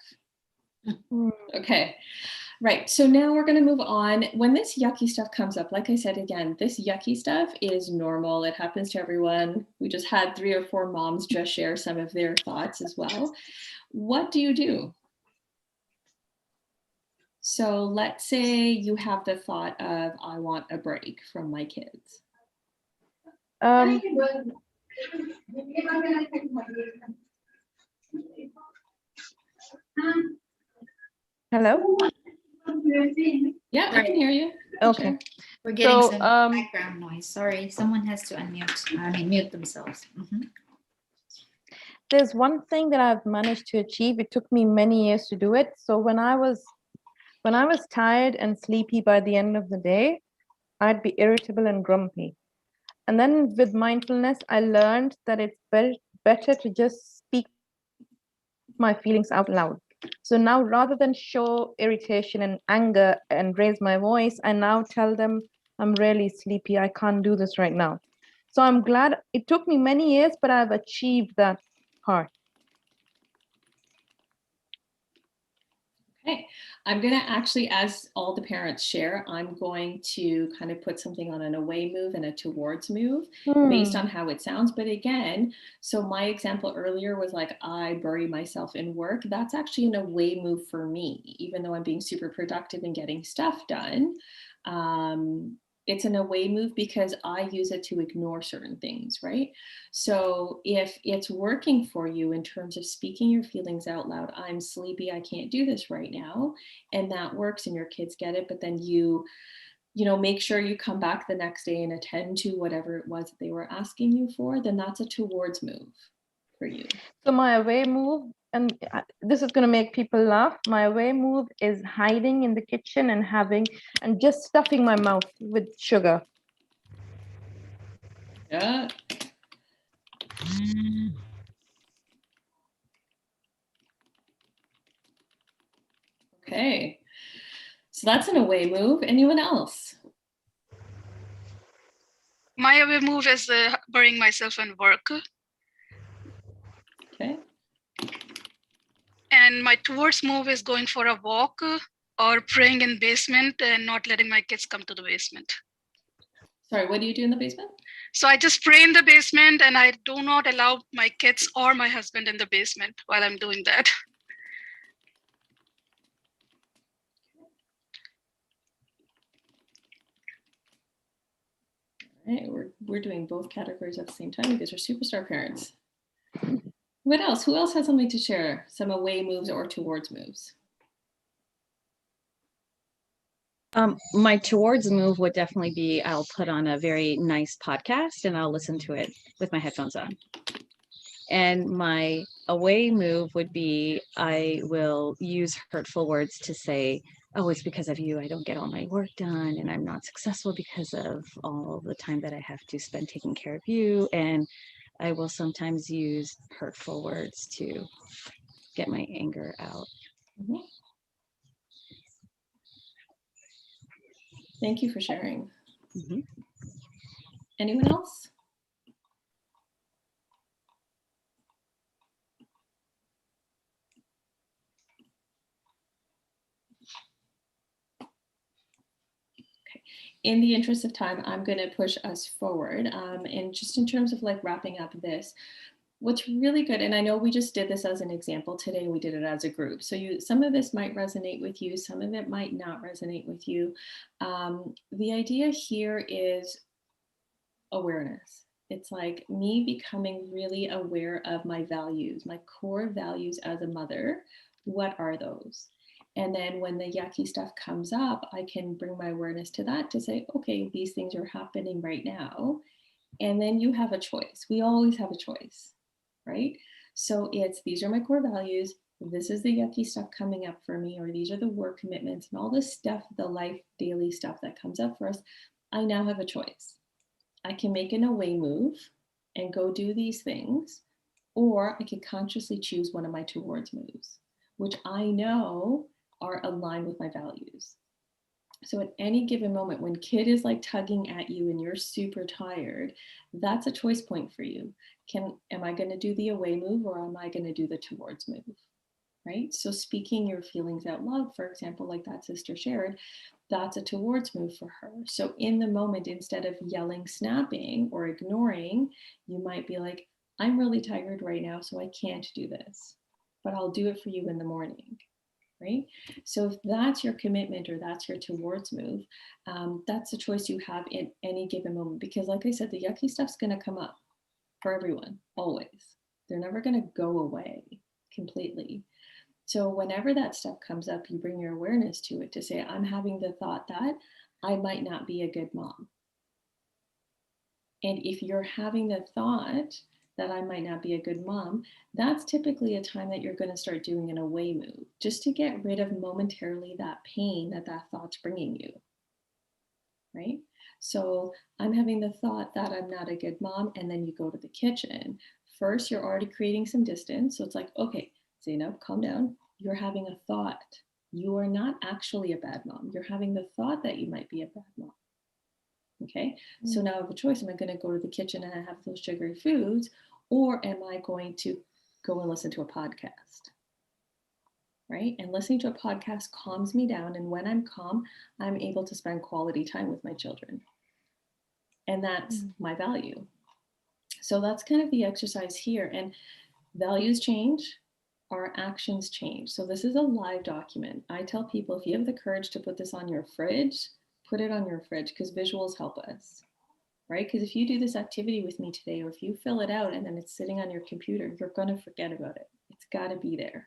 Okay, right, so now we're gonna move on. When this yucky stuff comes up, like I said, again, this yucky stuff is normal. It happens to everyone. We just had 3 or 4 moms just share some of their thoughts as well. What do you do? So let's say you have the thought of, I want a break from my kids. Hello? Yeah, I can hear you. Okay. Sure. We're getting So, some background noise. Sorry, someone has to mute themselves. There's one thing that I've managed to achieve. It took me many years to do it. So when I was tired and sleepy by the end of the day, I'd be irritable and grumpy. And then with mindfulness, I learned that it's better to just speak my feelings out loud. So now rather than show irritation and anger and raise my voice, I now tell them, I'm really sleepy. I can't do this right now. So I'm glad it took me many years, but I've achieved that part. Okay, I'm going to actually, as all the parents share, I'm going to kind of put something on an away move and a towards move based on how it sounds. But again, so my example earlier was like, I bury myself in work. That's actually an away move for me, even though I'm being super productive and getting stuff done. It's an away move because I use it to ignore certain things, right? So if it's working for you in terms of speaking your feelings out loud, I'm sleepy, I can't do this right now, and that works and your kids get it, but then you make sure you come back the next day and attend to whatever it was that they were asking you for, then that's a towards move for you. So my away move, and this is going to make people laugh, my away move is hiding in the kitchen and just stuffing my mouth with sugar. Yeah. Okay, so that's an away move. Anyone else? My away move is burying myself in work. Okay. And my towards move is going for a walk or praying in basement and not letting my kids come to the basement. Sorry, what do you do in the basement? So I just pray in the basement and I do not allow my kids or my husband in the basement while I'm doing that. All right, we're doing both categories at the same time because we're superstar parents. What else? Who else has something to share? Some away moves or towards moves? My towards move would definitely be I'll put on a very nice podcast and I'll listen to it with my headphones on. And my away move would be I will use hurtful words to say, oh, it's because of you I don't get all my work done and I'm not successful because of all the time that I have to spend taking care of you. And I will sometimes use hurtful words to get my anger out. Mm-hmm. Thank you for sharing. Mm-hmm. Anyone else? In the interest of time, I'm going to push us forward. And just in terms of like wrapping up this, what's really good, and I know we just did this as an example today, we did it as a group. So some of this might resonate with you, some of it might not resonate with you. The idea here is awareness. It's like me becoming really aware of my values, my core values as a mother. What are those? And then when the yucky stuff comes up, I can bring my awareness to that to say, okay, these things are happening right now. And then you have a choice. We always have a choice, right? So these are my core values. this is the yucky stuff coming up for me, or these are the work commitments and all this stuff, the life daily stuff that comes up for us, I now have a choice. I can make an away move and go do these things, or I can consciously choose one of my towards moves, which I know are aligned with my values. So at any given moment, when kid is like tugging at you and you're super tired, that's a choice point for you. Am I going to do the away move, or am I going to do the towards move? Right? So speaking your feelings out loud, for example, like that sister shared, that's a towards move for her. So in the moment, instead of yelling, snapping, or ignoring, you might be like, I'm really tired right now, so I can't do this, but I'll do it for you in the morning. Right? So if that's your commitment or that's your towards move, that's a choice you have in any given moment. Because like I said, the yucky stuff's going to come up for everyone, always. They're never going to go away completely. So whenever that stuff comes up, you bring your awareness to it to say, I'm having the thought that I might not be a good mom. And if you're having the thought that I might not be a good mom, that's typically a time that you're going to start doing an away move, just to get rid of momentarily that pain that thought's bringing you. Right? So I'm having the thought that I'm not a good mom, and then you go to the kitchen. First, you're already creating some distance. So it's like, okay, Zainab, calm down. You're having a thought. You are not actually a bad mom. You're having the thought that you might be a bad mom. Okay, so now I have a choice. Am I going to go to the kitchen and have those sugary foods, or am I going to go and listen to a podcast? Right? And listening to a podcast calms me down. And when I'm calm, I'm able to spend quality time with my children. And that's my value. So that's kind of the exercise here. And values change, our actions change. So this is a live document. I tell people, if you have the courage to put this on your fridge, put it on your fridge, because visuals help us, right? Because if you do this activity with me today, or if you fill it out and then it's sitting on your computer, you're going to forget about it. It's got to be there.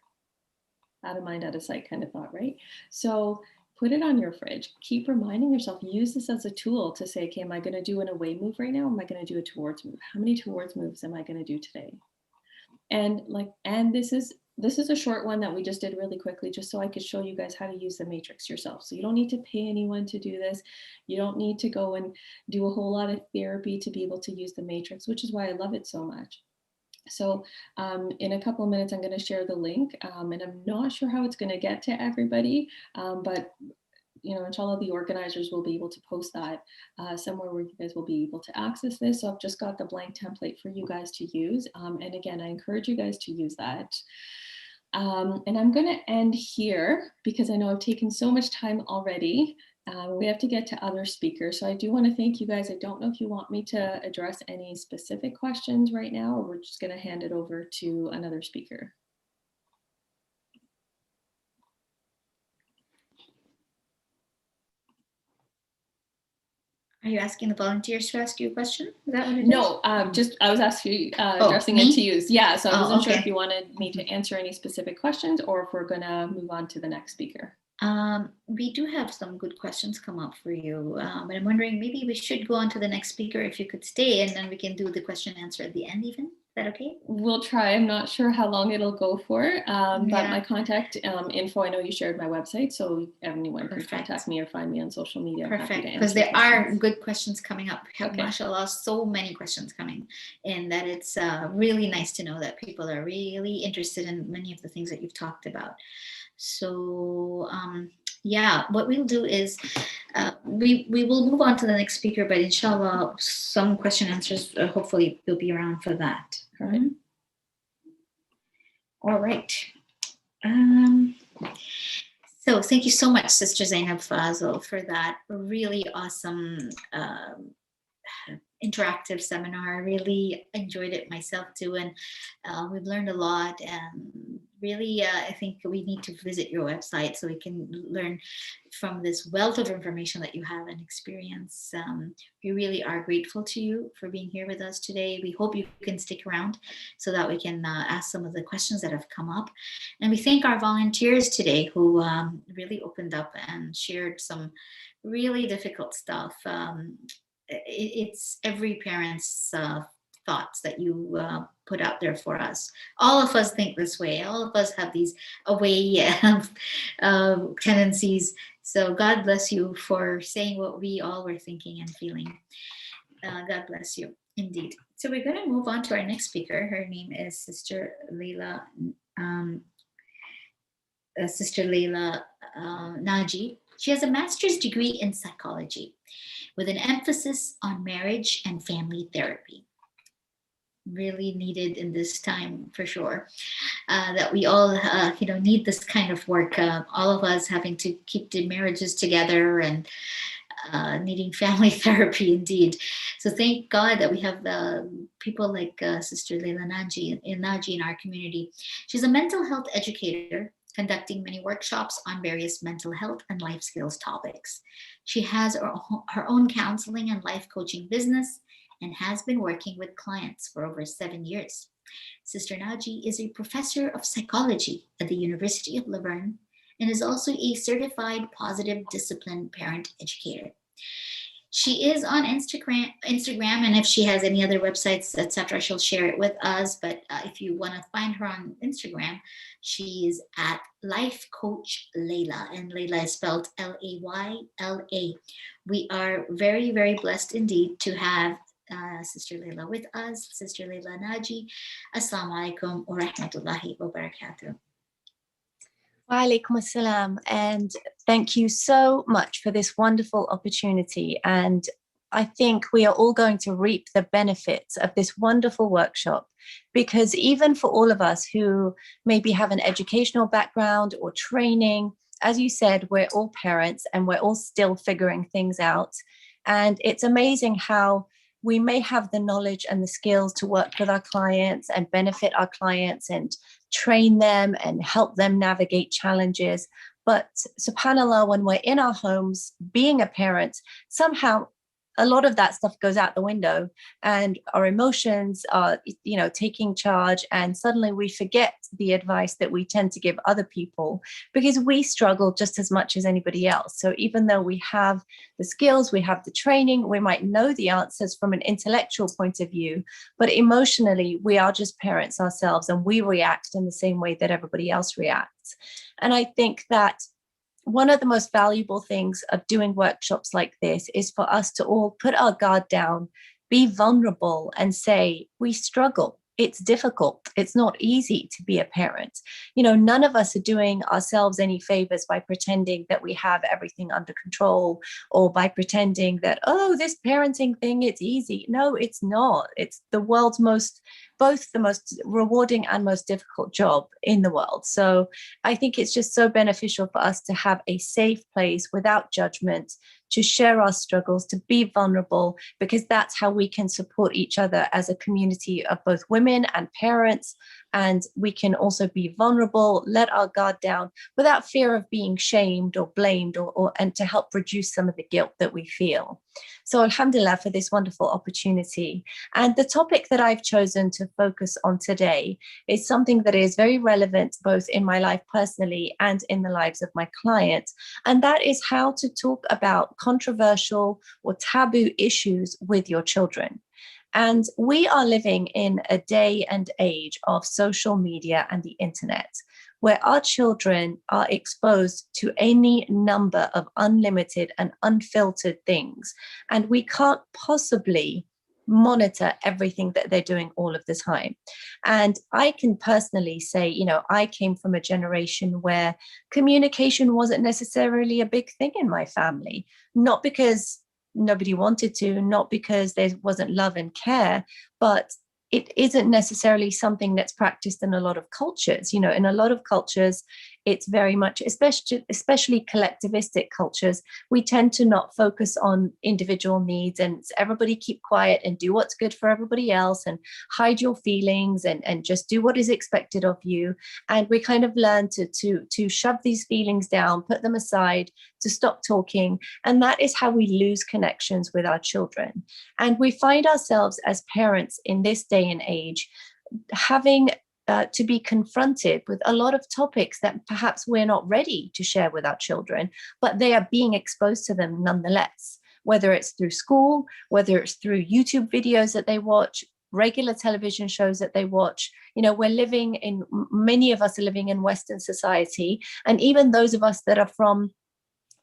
Out of mind, out of sight kind of thought, right? So put it on your fridge. Keep reminding yourself, use this as a tool to say, okay, am I going to do an away move right now? Am I going to do a towards move? How many towards moves am I going to do today? And this is a short one that we just did really quickly, just so I could show you guys how to use the matrix yourself. So you don't need to pay anyone to do this. You don't need to go and do a whole lot of therapy to be able to use the matrix, which is why I love it so much. So in a couple of minutes, I'm going to share the link, and I'm not sure how it's going to get to everybody, but inshallah, the organizers will be able to post that somewhere where you guys will be able to access this. So I've just got the blank template for you guys to use. And again, I encourage you guys to use that. And I'm going to end here because I know I've taken so much time already. We have to get to other speakers. So I do want to thank you guys. I don't know if you want me to address any specific questions right now, or we're just going to hand it over to another speaker. Are you asking the volunteers to ask you a question? Is that what it is? No, just I was asking addressing it to you. Yeah, so I wasn't sure if you wanted me to answer any specific questions, or if we're gonna move on to the next speaker. We do have some good questions come up for you, but I'm wondering maybe we should go on to the next speaker if you could stay, and then we can do the question and answer at the end even. Is that okay? We'll try. I'm not sure how long it'll go for, but my contact info, I know you shared my website, so anyone can contact me or find me on social media. Perfect, because there are good questions coming up. Okay. Mashallah, so many questions coming in that it's really nice to know that people are really interested in many of the things that you've talked about. So yeah, what we'll do is we will move on to the next speaker, but inshallah some question answers hopefully will be around for that. All right. So thank you so much, Sister Zainab Fazil, for that really awesome interactive seminar. I really enjoyed it myself too, and we've learned a lot, and really I think we need to visit your website so we can learn from this wealth of information that you have and experience. We really are grateful to you for being here with us today. We hope you can stick around so that we can ask some of the questions that have come up, and we thank our volunteers today who really opened up and shared some really difficult stuff. It's every parent's thoughts that you put out there for us. All of us think this way. All of us have these away tendencies. So God bless you for saying what we all were thinking and feeling. God bless you, indeed. So we're going to move on to our next speaker. Her name is Sister Leila Naji. She has a master's degree in psychology with an emphasis on marriage and family therapy. Really needed in this time, for sure, that we all need this kind of work. All of us having to keep the marriages together and needing family therapy, indeed. So thank God that we have people like Sister Leila Naji in our community. She's a mental health educator, conducting many workshops on various mental health and life skills topics. She has her own counseling and life coaching business and has been working with clients for over 7 years. Sister Naji is a professor of psychology at the University of Laverne and is also a certified positive discipline parent educator. She is on Instagram, and if she has any other websites, etc., she'll share it with us. But if you want to find her on Instagram, she is at Life Coach Leila, and Leila is spelled Layla. We are very, very blessed indeed to have Sister Leila with us. Sister Leila Naji, Assalamu alaikum wa rahmatullahi wa barakatuh. Wa alaikum assalam, and thank you so much for this wonderful opportunity. And I think we are all going to reap the benefits of this wonderful workshop, because even for all of us who maybe have an educational background or training, as you said, we're all parents and we're all still figuring things out. And it's amazing how we may have the knowledge and the skills to work with our clients and benefit our clients and train them and help them navigate challenges. But subhanAllah, when we're in our homes, being a parent, somehow a lot of that stuff goes out the window and our emotions are, taking charge. And suddenly we forget the advice that we tend to give other people because we struggle just as much as anybody else. So even though we have the skills, we have the training, we might know the answers from an intellectual point of view, but emotionally, we are just parents ourselves and we react in the same way that everybody else reacts. And I think that one of the most valuable things of doing workshops like this is for us to all put our guard down, be vulnerable and say, we struggle. It's difficult. It's not easy to be a parent. None of us are doing ourselves any favors by pretending that we have everything under control or by pretending that, this parenting thing, it's easy. No, it's not. It's the world's both the most rewarding and most difficult job in the world. So I think it's just so beneficial for us to have a safe place without judgment, to share our struggles, to be vulnerable, because that's how we can support each other as a community of both women and parents. And we can also be vulnerable, let our guard down without fear of being shamed or blamed and to help reduce some of the guilt that we feel. So alhamdulillah for this wonderful opportunity. And the topic that I've chosen to focus on today is something that is very relevant both in my life personally and in the lives of my clients. And that is how to talk about controversial or taboo issues with your children. And we are living in a day and age of social media and the internet, where our children are exposed to any number of unlimited and unfiltered things. And we can't possibly monitor everything that they're doing all of the time. And I can personally say, I came from a generation where communication wasn't necessarily a big thing in my family, not because nobody wanted to, not because there wasn't love and care, but it isn't necessarily something that's practiced in a lot of cultures. In a lot of cultures, it's very much, especially collectivistic cultures, we tend to not focus on individual needs and everybody keep quiet and do what's good for everybody else and hide your feelings and just do what is expected of you. And we kind of learn to shove these feelings down, put them aside, to stop talking. And that is how we lose connections with our children. And we find ourselves as parents in this day and age having to be confronted with a lot of topics that perhaps we're not ready to share with our children, but they are being exposed to them nonetheless, whether it's through school, whether it's through YouTube videos that they watch, regular television shows that they watch. You know, many of us are living in Western society, and even those of us that are from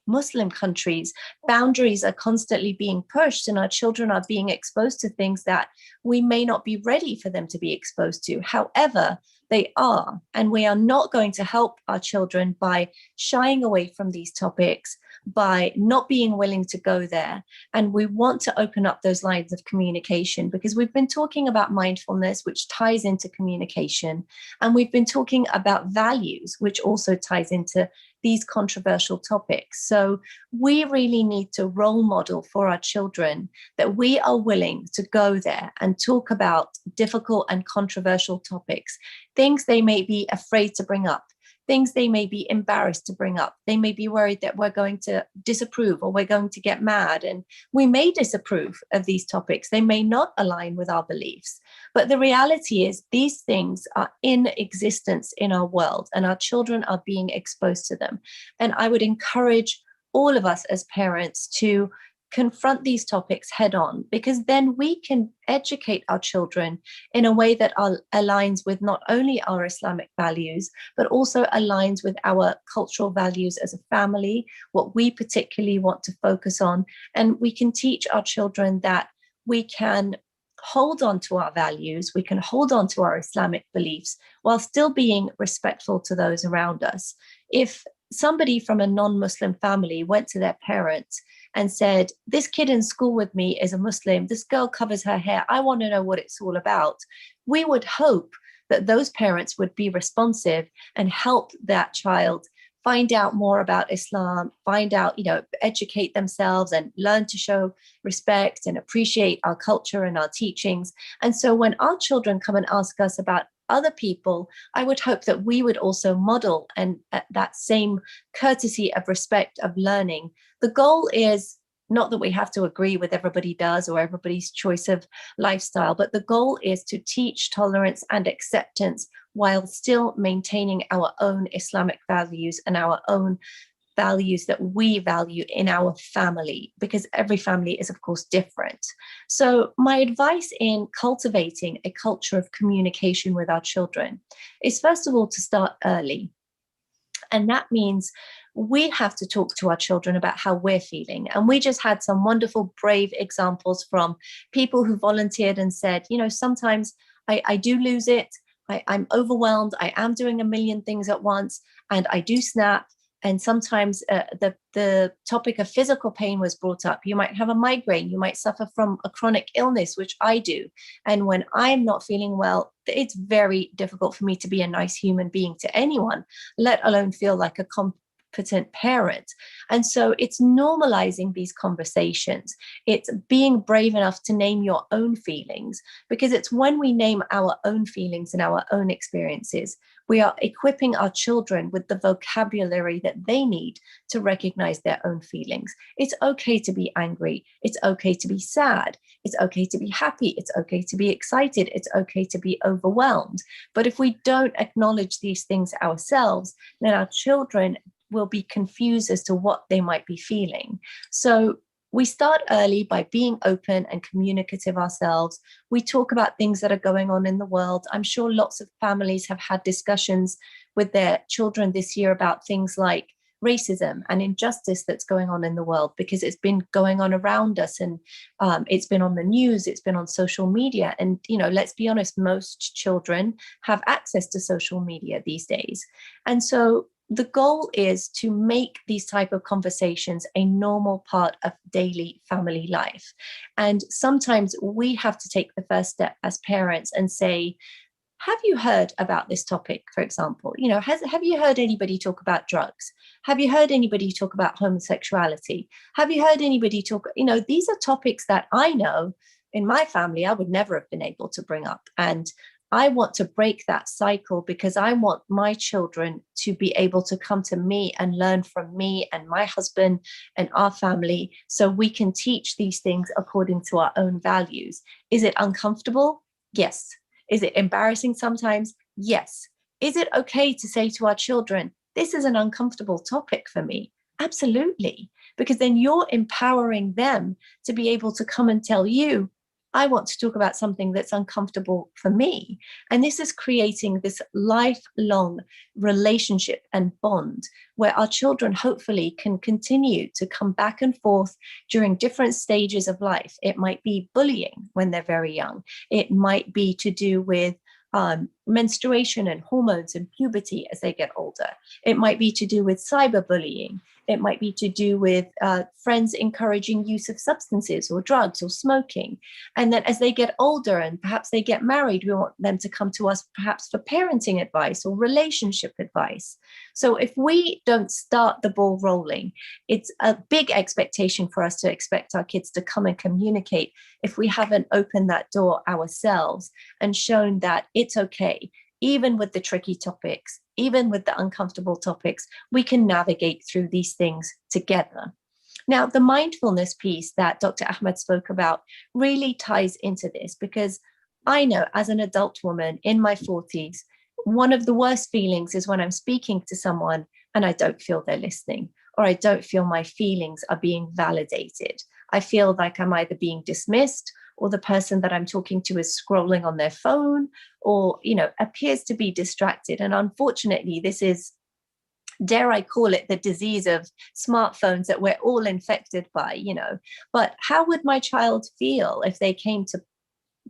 Muslim countries, boundaries are constantly being pushed, and our children are being exposed to things that we may not be ready for them to be exposed to. However, they are, and we are not going to help our children by shying away from these topics, by not being willing to go there. And we want to open up those lines of communication, because we've been talking about mindfulness, which ties into communication, and we've been talking about values, which also ties into these controversial topics. So we really need to role model for our children that we are willing to go there and talk about difficult and controversial topics, things they may be afraid to bring up, things they may be embarrassed to bring up. They may be worried that we're going to disapprove or we're going to get mad. And we may disapprove of these topics. They may not align with our beliefs. But the reality is these things are in existence in our world, and our children are being exposed to them. And I would encourage all of us as parents to confront these topics head on, because then we can educate our children in a way that aligns with not only our Islamic values, but also aligns with our cultural values as a family, what we particularly want to focus on. And we can teach our children that we can hold on to our values, we can hold on to our Islamic beliefs while still being respectful to those around us. If somebody from a non-Muslim family went to their parents and said, this kid in school with me is a Muslim, this girl covers her hair, I want to know what it's all about, we would hope that those parents would be responsive and help that child find out more about Islam, find out, educate themselves and learn to show respect and appreciate our culture and our teachings. And so when our children come and ask us about other people, I would hope that we would also model and that same courtesy of respect, of learning. The goal is not that we have to agree with everybody does or everybody's choice of lifestyle, but the goal is to teach tolerance and acceptance while still maintaining our own Islamic values and our own values that we value in our family, because every family is, of course, different. So my advice in cultivating a culture of communication with our children is, first of all, to start early. And that means we have to talk to our children about how we're feeling. And we just had some wonderful, brave examples from people who volunteered and said, sometimes I do lose it. I'm overwhelmed. I am doing a million things at once, and I do snap. And sometimes the topic of physical pain was brought up. You might have a migraine. You might suffer from a chronic illness, which I do. And when I'm not feeling well, it's very difficult for me to be a nice human being to anyone, let alone feel like a competent parent. And so it's normalizing these conversations. It's being brave enough to name your own feelings, because it's when we name our own feelings and our own experiences, we are equipping our children with the vocabulary that they need to recognize their own feelings. It's okay to be angry. It's okay to be sad. It's okay to be happy. It's okay to be excited. It's okay to be overwhelmed. But if we don't acknowledge these things ourselves, then our children will be confused as to what they might be feeling. So we start early by being open and communicative ourselves. We talk about things that are going on in the world. I'm sure lots of families have had discussions with their children this year about things like racism and injustice that's going on in the world, because it's been going on around us, and it's been on the news, it's been on social media. And, let's be honest, most children have access to social media these days. And so the goal is to make these type of conversations a normal part of daily family life. And sometimes we have to take the first step as parents and say, have you heard about this topic, for example? Have you heard anybody talk about drugs? Have you heard anybody talk about homosexuality? Have you heard anybody talk, these are topics that I know in my family I would never have been able to bring up. And I want to break that cycle, because I want my children to be able to come to me and learn from me and my husband and our family, so we can teach these things according to our own values. Is it uncomfortable? Yes. Is it embarrassing sometimes? Yes. Is it okay to say to our children, this is an uncomfortable topic for me? Absolutely. Because then you're empowering them to be able to come and tell you, I want to talk about something that's uncomfortable for me. And this is creating this lifelong relationship and bond where our children hopefully can continue to come back and forth during different stages of life. It might be bullying when they're very young. It might be to do with menstruation and hormones and puberty as they get older. It might be to do with cyberbullying. It might be to do with friends encouraging use of substances or drugs or smoking. And then as they get older and perhaps they get married, we want them to come to us perhaps for parenting advice or relationship advice. So if we don't start the ball rolling, it's a big expectation for us to expect our kids to come and communicate if we haven't opened that door ourselves and shown that it's okay. Even with the tricky topics, even with the uncomfortable topics, we can navigate through these things together. Now, the mindfulness piece that Dr. Ahmed spoke about really ties into this, because I know as an adult woman in my 40s, one of the worst feelings is when I'm speaking to someone and I don't feel they're listening, or I don't feel my feelings are being validated. I feel like I'm either being dismissed, or the person that I'm talking to is scrolling on their phone, or, appears to be distracted. And unfortunately, this is, dare I call it, the disease of smartphones that we're all infected by, But how would my child feel if they came to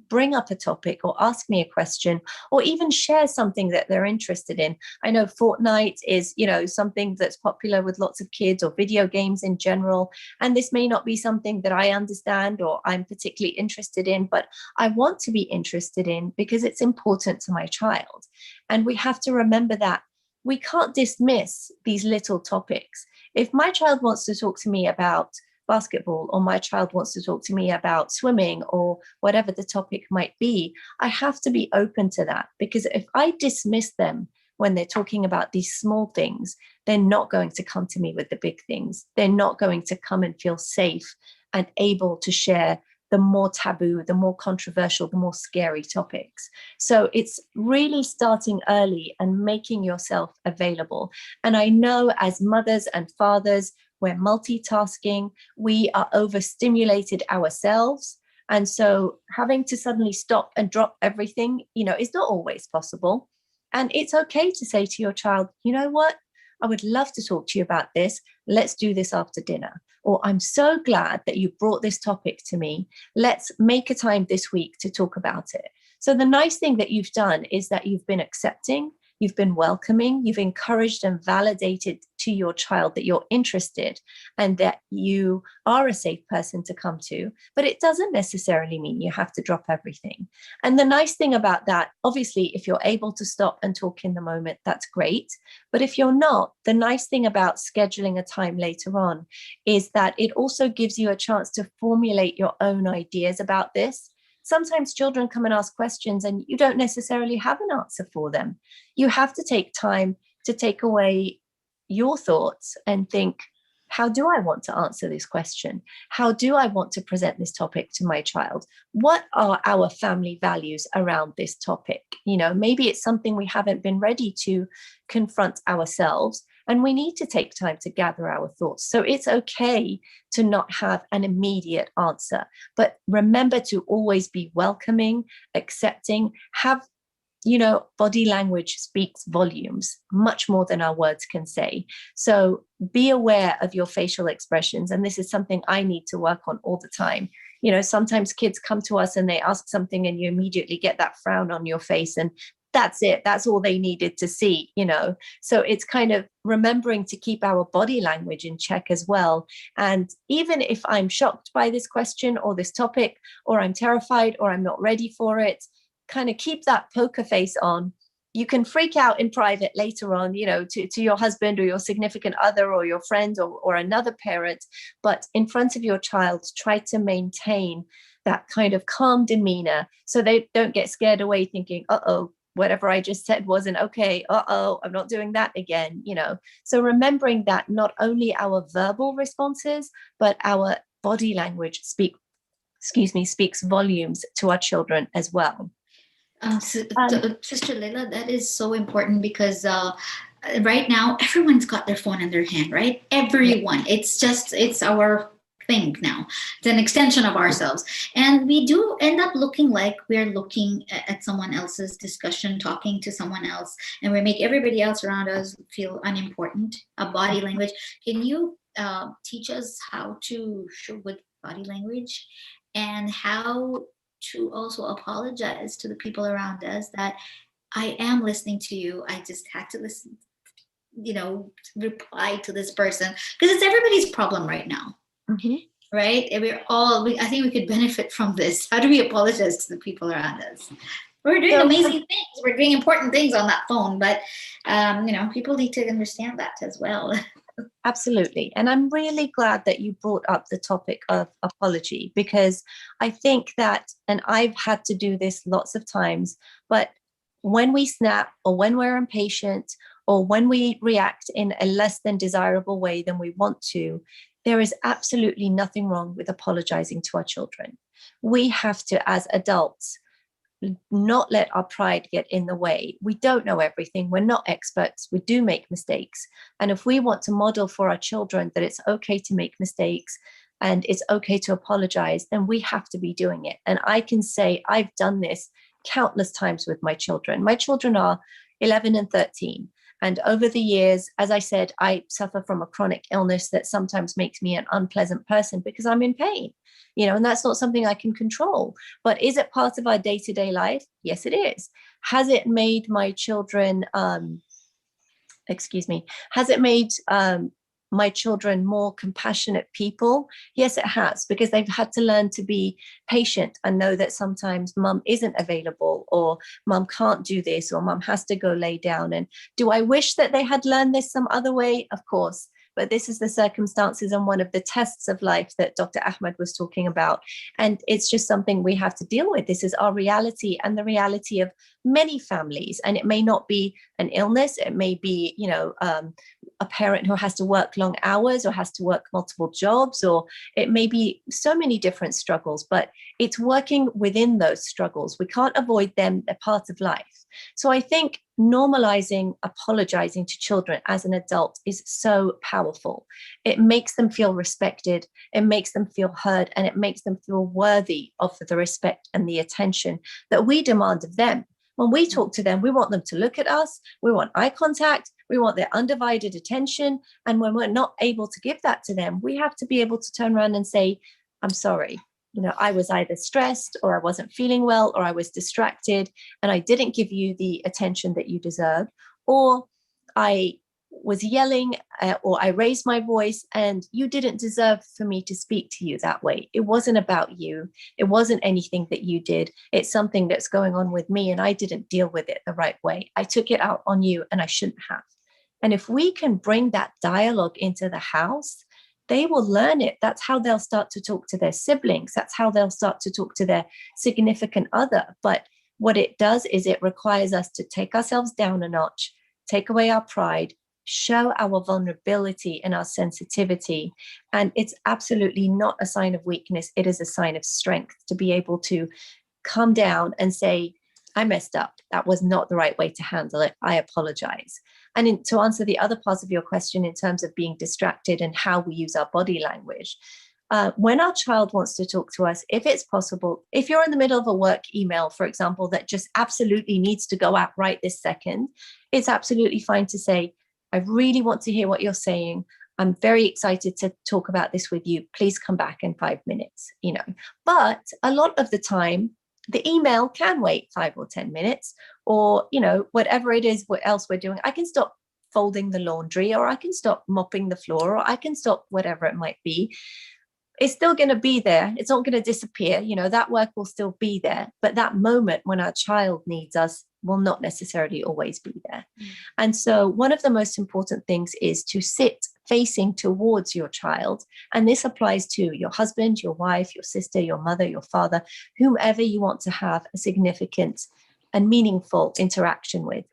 bring up a topic or ask me a question or even share something that they're interested in? I know Fortnite is, something that's popular with lots of kids, or video games in general. And this may not be something that I understand or I'm particularly interested in, but I want to be interested in because it's important to my child. And we have to remember that we can't dismiss these little topics. If my child wants to talk to me about basketball, or my child wants to talk to me about swimming, or whatever the topic might be, I have to be open to that, because if I dismiss them when they're talking about these small things, they're not going to come to me with the big things. They're not going to come and feel safe and able to share the more taboo, the more controversial, the more scary topics. So it's really starting early and making yourself available. And I know as mothers and fathers, we're multitasking, we are overstimulated ourselves. And so having to suddenly stop and drop everything, is not always possible. And it's okay to say to your child, you know what? I would love to talk to you about this. Let's do this after dinner. Or I'm so glad that you brought this topic to me. Let's make a time this week to talk about it. So the nice thing that you've done is that you've been accepting, you've been welcoming, you've encouraged and validated to your child that you're interested and that you are a safe person to come to, but it doesn't necessarily mean you have to drop everything. And the nice thing about that, obviously, if you're able to stop and talk in the moment, that's great. But if you're not, the nice thing about scheduling a time later on is that it also gives you a chance to formulate your own ideas about this. Sometimes children come and ask questions and you don't necessarily have an answer for them. You have to take time to take away your thoughts and think, how do I want to answer this question? How do I want to present this topic to my child? What are our family values around this topic? Maybe it's something we haven't been ready to confront ourselves, and we need to take time to gather our thoughts. So it's okay to not have an immediate answer, but remember to always be welcoming, accepting, have, body language speaks volumes, much more than our words can say. So be aware of your facial expressions. And this is something I need to work on all the time. Sometimes kids come to us and they ask something and you immediately get that frown on your face, and that's it. That's all they needed to see, So it's kind of remembering to keep our body language in check as well. And even if I'm shocked by this question or this topic, or I'm terrified, or I'm not ready for it, kind of keep that poker face on. You can freak out in private later on, to your husband or your significant other or your friend or another parent. But in front of your child, try to maintain that kind of calm demeanor so they don't get scared away thinking, uh-oh, whatever I just said wasn't okay. Uh-oh, I'm not doing that again, So remembering that not only our verbal responses, but our body language speaks volumes to our children as well. Sister Leila, that is so important because right now everyone's got their phone in their hand, right? Everyone. It's our thing now. It's an extension of ourselves. And we do end up looking like we're looking at someone else's discussion, talking to someone else, and we make everybody else around us feel unimportant. Body language. Can you teach us how to show with body language and how to also apologize to the people around us that I am listening to you. I just had to listen, reply to this person because it's everybody's problem right now. Mm-hmm. Right? And I think we could benefit from this. How do we apologize to the people around us? We're doing amazing things. We're doing important things on that phone, but people need to understand that as well. Absolutely. And I'm really glad that you brought up the topic of apology, because I think that, and I've had to do this lots of times, but when we snap or when we're impatient or when we react in a less than desirable way than we want to, there is absolutely nothing wrong with apologizing to our children. We have to, as adults, not let our pride get in the way. We don't know everything. We're not experts. We do make mistakes. And if we want to model for our children that it's okay to make mistakes and it's okay to apologize, then we have to be doing it. And I can say I've done this countless times with my children. My children are 11 and 13. And over the years, as I said, I suffer from a chronic illness that sometimes makes me an unpleasant person because I'm in pain, and that's not something I can control. But is it part of our day-to-day life? Yes, it is. Has it made my children, has it made my children more compassionate people? Yes, it has, because they've had to learn to be patient and know that sometimes mum isn't available or mum can't do this or mum has to go lay down. And do I wish that they had learned this some other way? Of course. But this is the circumstances and one of the tests of life that Dr. Ahmed was talking about. And it's just something we have to deal with. This is our reality and the reality of many families. And it may not be an illness. It may be, a parent who has to work long hours or has to work multiple jobs, or it may be so many different struggles, but it's working within those struggles. We can't avoid them. They're part of life. So I think normalizing apologizing to children as an adult is so powerful. It makes them feel respected, it makes them feel heard, and it makes them feel worthy of the respect and the attention that we demand of them. When we talk to them, we want them to look at us, we want eye contact, we want their undivided attention. And when we're not able to give that to them, we have to be able to turn around and say, I'm sorry. I was either stressed or I wasn't feeling well or I was distracted and I didn't give you the attention that you deserved, or I was yelling or I raised my voice and you didn't deserve for me to speak to you that way. It wasn't about you. It wasn't anything that you did. It's something that's going on with me and I didn't deal with it the right way. I took it out on you and I shouldn't have. And if we can bring that dialogue into the house, they will learn it. That's how they'll start to talk to their siblings. That's how they'll start to talk to their significant other. But what it does is it requires us to take ourselves down a notch, take away our pride, show our vulnerability and our sensitivity. And it's absolutely not a sign of weakness. It is a sign of strength to be able to come down and say, I messed up. That was not the right way to handle it. I apologize. And to answer the other part of your question in terms of being distracted and how we use our body language, when our child wants to talk to us, if it's possible, if you're in the middle of a work email, for example, that just absolutely needs to go out right this second, it's absolutely fine to say, I really want to hear what you're saying. I'm very excited to talk about this with you. Please come back in 5 minutes, But a lot of the time, the email can wait 5 or 10 minutes or, whatever it is, what else we're doing. I can stop folding the laundry or I can stop mopping the floor or I can stop whatever it might be. It's still going to be there. It's not going to disappear. That work will still be there. But that moment when our child needs us will not necessarily always be there. And so one of the most important things is to sit facing towards your child. And this applies to your husband, your wife, your sister, your mother, your father, whomever you want to have a significant and meaningful interaction with.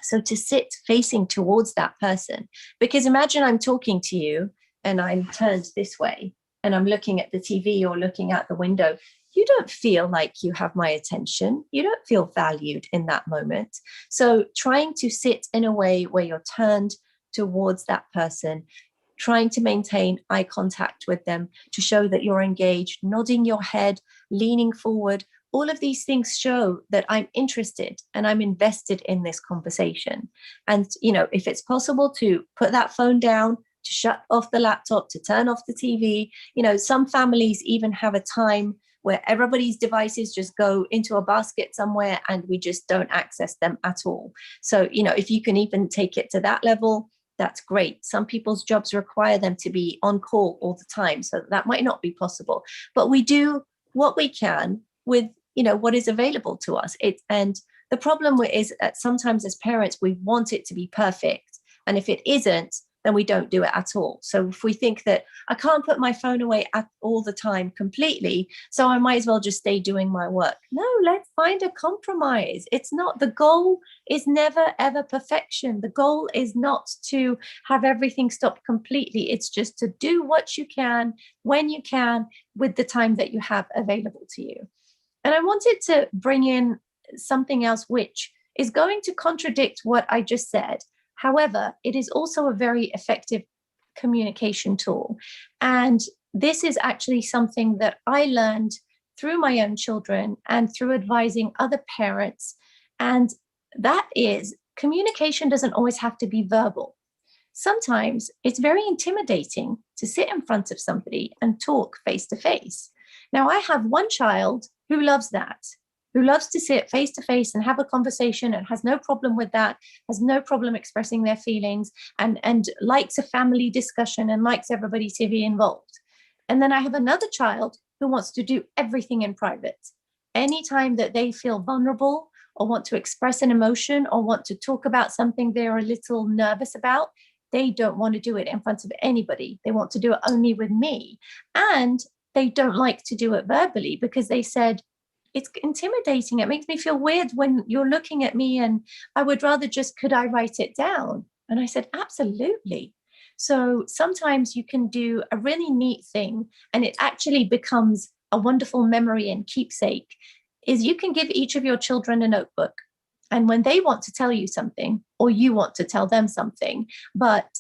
So to sit facing towards that person, because imagine I'm talking to you and I'm turned this way and I'm looking at the TV or looking out the window. You don't feel like you have my attention. You don't feel valued in that moment. So trying to sit in a way where you're turned towards that person, trying to maintain eye contact with them to show that you're engaged, nodding your head, leaning forward. All of these things show that I'm interested and I'm invested in this conversation. And, you know, if it's possible to put that phone down, to shut off the laptop, to turn off the TV, you know, some families even have a time where everybody's devices just go into a basket somewhere and we just don't access them at all. So, you know, if you can even take it to that level, that's great. Some people's jobs require them to be on call all the time, so that might not be possible. But we do what we can with, you know, what is available to us. And the problem is that sometimes as parents, we want it to be perfect. And if it isn't, then we don't do it at all. So if we think that I can't put my phone away all the time completely, so I might as well just stay doing my work. No, let's find a compromise. It's not, the goal is never, ever perfection. The goal is not to have everything stopped completely. It's just to do what you can, when you can, with the time that you have available to you. And I wanted to bring in something else which is going to contradict what I just said. However, it is also a very effective communication tool. And this is actually something that I learned through my own children and through advising other parents. And that is, communication doesn't always have to be verbal. Sometimes it's very intimidating to sit in front of somebody and talk face to face. Now, I have one child who loves that, who loves to sit face to face and have a conversation and has no problem with that, has no problem expressing their feelings, and likes a family discussion and likes everybody to be involved. And then I have another child who wants to do everything in private. Anytime that they feel vulnerable or want to express an emotion or want to talk about something they're a little nervous about, they don't want to do it in front of anybody. They want to do it only with me. And they don't like to do it verbally because they said, it's intimidating. It makes me feel weird when you're looking at me, and I would rather just, could I write it down? And I said, absolutely. So sometimes you can do a really neat thing, and it actually becomes a wonderful memory and keepsake, is you can give each of your children a notebook. And when they want to tell you something, or you want to tell them something, but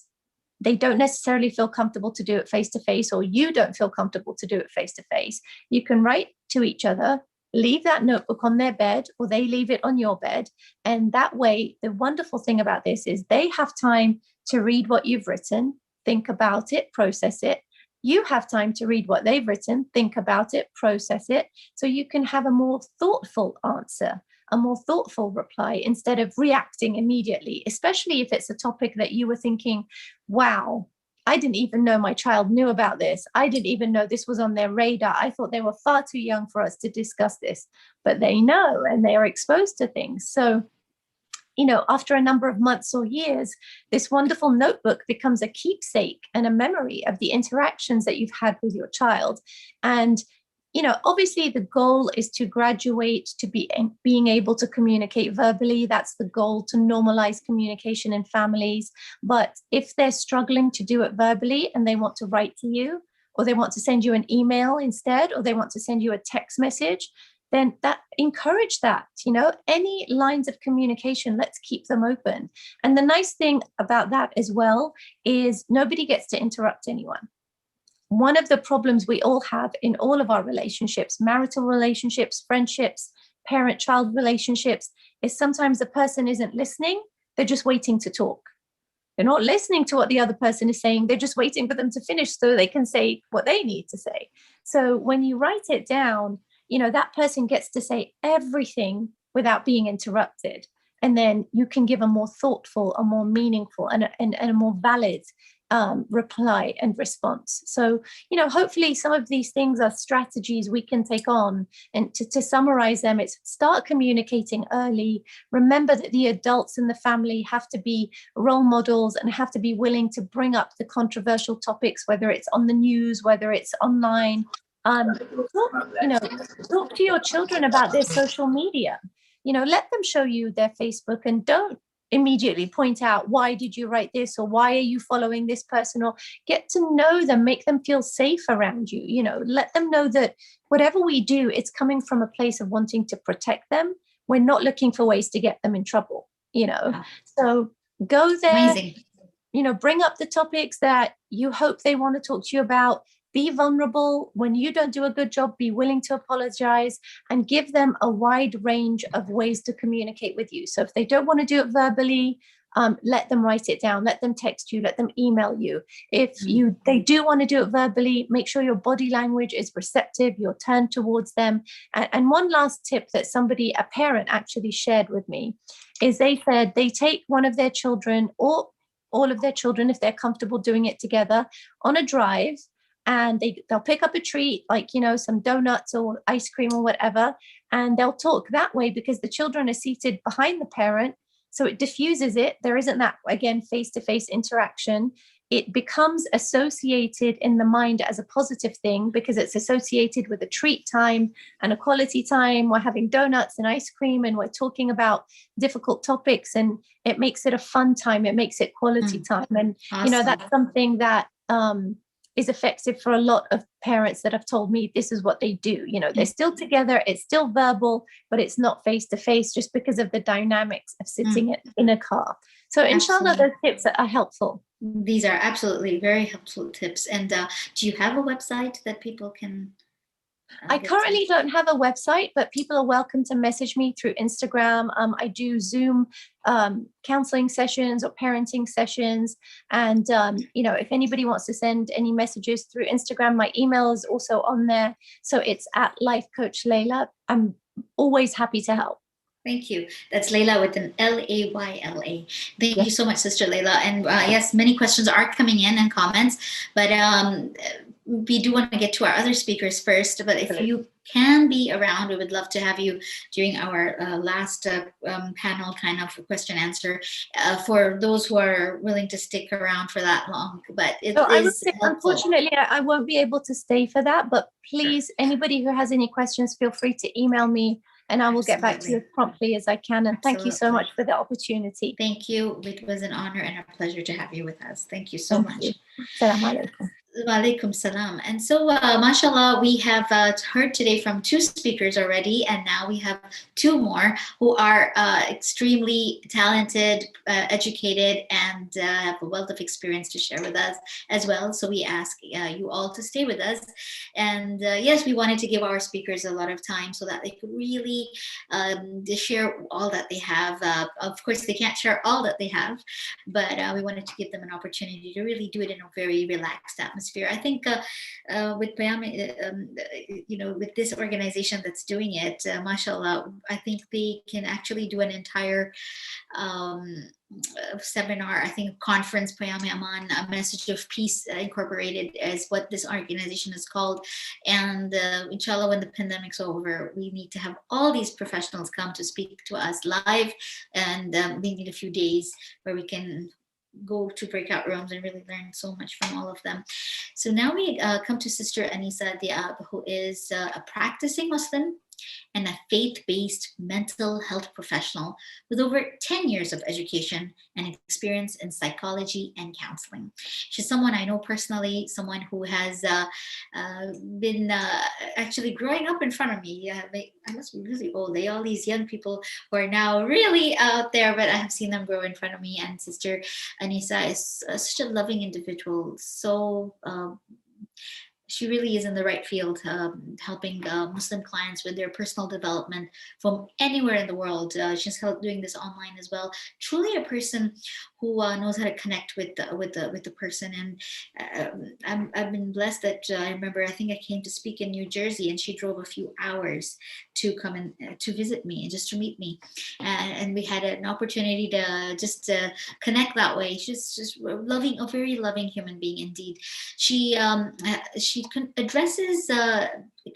they don't necessarily feel comfortable to do it face to face, or you don't feel comfortable to do it face to face, you can write to each other, leave that notebook on their bed, or they leave it on your bed. And that way, the wonderful thing about this is they have time to read what you've written, think about it, process it. You have time to read what they've written, think about it, process it. So you can have a more thoughtful answer, a more thoughtful reply, instead of reacting immediately, especially if it's a topic that you were thinking, wow, I didn't even know my child knew about this. I didn't even know this was on their radar. I thought they were far too young for us to discuss this, but they know and they are exposed to things. So, you know, after a number of months or years, this wonderful notebook becomes a keepsake and a memory of the interactions that you've had with your child. And you know, obviously the goal is to graduate to being able to communicate verbally. That's the goal, to normalize communication in families. But if they're struggling to do it verbally and they want to write to you, or they want to send you an email instead, or they want to send you a text message, then encourage that, you know, any lines of communication, let's keep them open. And the nice thing about that as well is nobody gets to interrupt anyone. One of the problems we all have in all of our relationships, marital relationships, friendships, parent-child relationships, is sometimes the person isn't listening, they're just waiting to talk. They're not listening to what the other person is saying, they're just waiting for them to finish so they can say what they need to say. So when you write it down, you know, that person gets to say everything without being interrupted. And then you can give a more thoughtful, a more meaningful, and a more valid reply and response. So, you know, hopefully some of these things are strategies we can take on. And to summarize them, it's start communicating early. Remember that the adults in the family have to be role models and have to be willing to bring up the controversial topics, whether it's on the news, whether it's online. Talk to your children about their social media. You know, let them show you their Facebook, and don't immediately point out, why did you write this, or why are you following this person, or get to know them, make them feel safe around you. You know, let them know that whatever we do, it's coming from a place of wanting to protect them. We're not looking for ways to get them in trouble, you know. So go there. Amazing. bring up the topics that you hope they want to talk to you about. Be vulnerable. When you don't do a good job, be willing to apologize, and give them a wide range of ways to communicate with you. So if they don't want to do it verbally, let them write it down, let them text you, let them email you. If they do want to do it verbally, make sure your body language is receptive, you're turned towards them. And one last tip that a parent actually shared with me, is they said they take one of their children, or all of their children, if they're comfortable doing it together, on a drive, and they'll pick up a treat, like, some donuts or ice cream or whatever, and they'll talk that way because the children are seated behind the parent. So it diffuses it. There isn't that, again, face-to-face interaction. It becomes associated in the mind as a positive thing because it's associated with a treat time and a quality time. We're having donuts and ice cream, and we're talking about difficult topics, and it makes it a fun time. It makes it quality time. And, Awesome. that's something that is effective for a lot of parents that have told me this is what they do. They're still together, it's still verbal, but it's not face-to-face, just because of the dynamics of sitting in a car. So inshallah, those tips are helpful. These are absolutely very helpful tips. And do you have a website that people can? I currently don't have a website, but people are welcome to message me through Instagram. I do Zoom counseling sessions or parenting sessions. And, if anybody wants to send any messages through Instagram, my email is also on there. So it's at Life Coach Layla. I'm always happy to help. Thank you. That's Layla with an Layla. Thank you so much, Sister Layla. And yes, many questions are coming in and comments, but we do want to get to our other speakers first. But if you can be around, we would love to have you during our last panel kind of question answer for those who are willing to stick around for that long. But I would say, unfortunately, I won't be able to stay for that. But please, anybody who has any questions, feel free to email me, and I will get back to you as promptly as I can. And thank you so much for the opportunity. Thank you. It was an honor and a pleasure to have you with us. Thank you so much. Assalamu alaikum. Walaikum salam. And so, mashallah, we have heard today from 2 speakers already, and now we have 2 more who are extremely talented, educated, and have a wealth of experience to share with us as well. So we ask you all to stay with us. And yes, we wanted to give our speakers a lot of time so that they could really share all that they have. Of course, they can't share all that they have, but we wanted to give them an opportunity to really do it in a very relaxed atmosphere. I think with with this organization that's doing it, mashallah, I think they can actually do an entire seminar, I think conference, Payam Aman, a message of peace incorporated as what this organization is called. And inshallah, when the pandemic's over, we need to have all these professionals come to speak to us live, and we need a few days where we can go to breakout rooms and really learn so much from all of them. So now we come to Sister Anisa Diab, who is a practicing Muslim and a faith-based mental health professional with over 10 years of education and experience in psychology and counseling. She's someone I know personally, someone who has been actually growing up in front of me. I must be really old. All these young people who are now really out there, but I have seen them grow in front of me. And Sister Anisa is such a loving individual. So she really is in the right field, helping Muslim clients with their personal development from anywhere in the world. She's doing this online as well. Truly a person who knows how to connect with the person. And I've been blessed that I remember, I think I came to speak in New Jersey, and she drove a few hours to come and to visit me and just to meet me. And we had an opportunity to just connect that way. She's just loving, a very loving human being indeed. She addresses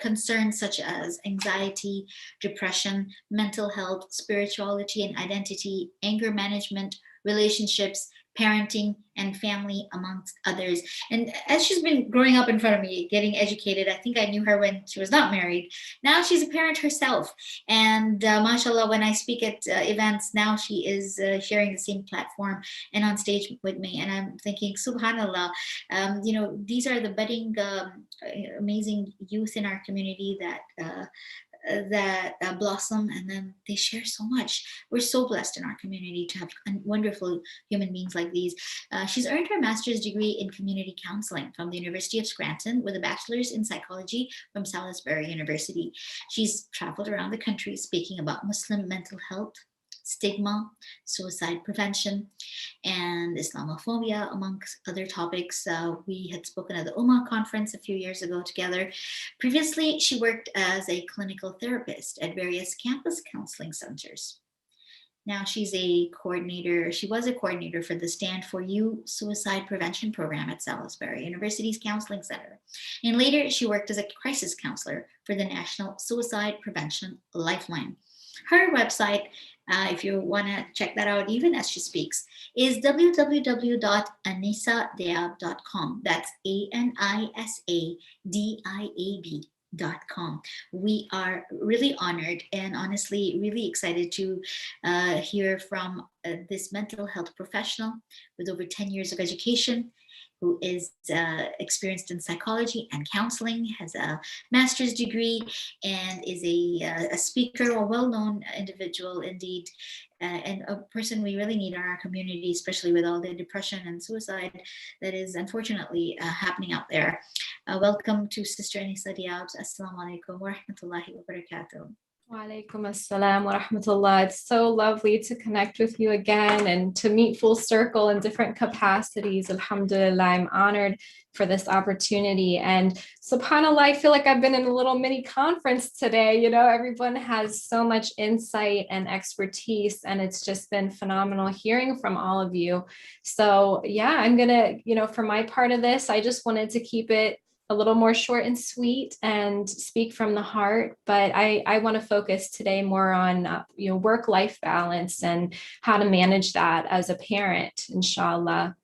concerns such as anxiety, depression, mental health, spirituality and identity, anger management, relationships, parenting, and family, amongst others. And as she's been growing up in front of me, getting educated, I think I knew her when she was not married. Now she's a parent herself. And mashallah, when I speak at events, now she is sharing the same platform and on stage with me. And I'm thinking, subhanallah, these are the budding, amazing youth in our community that that blossom, and then they share so much. We're so blessed in our community to have wonderful human beings like these. She's earned her master's degree in community counseling from the University of Scranton with a bachelor's in psychology from Salisbury University. She's traveled around the country speaking about Muslim mental health, stigma, suicide prevention, and Islamophobia, amongst other topics. We had spoken at the Ummah conference a few years ago together. Previously, she worked as a clinical therapist at various campus counseling centers. Now she's a coordinator. She was a coordinator for the Stand For You suicide prevention program at Salisbury University's Counseling Center. And later, she worked as a crisis counselor for the National Suicide Prevention Lifeline. Her website, if you want to check that out even as she speaks, is www.anisadeab.com. That's ANISADIAB.com. We are really honored and honestly really excited to hear from this mental health professional with over 10 years of education, who is experienced in psychology and counseling, has a master's degree, and is a speaker, a well-known individual indeed, and a person we really need in our community, especially with all the depression and suicide that is unfortunately happening out there. Welcome to Sister Anisa Diab. Assalamu alaikum wa rahmatullahi wa barakatuh. Wa alaikum assalam wa rahmatullah. It's so lovely to connect with you again and to meet full circle in different capacities. Alhamdulillah, I'm honored for this opportunity. And subhanAllah, I feel like I've been in a little mini conference today. You know, everyone has so much insight and expertise, and it's just been phenomenal hearing from all of you. So yeah, I'm gonna, for my part of this, I just wanted to keep it a little more short and sweet and speak from the heart. But I want to focus today more on work-life balance and how to manage that as a parent, inshallah.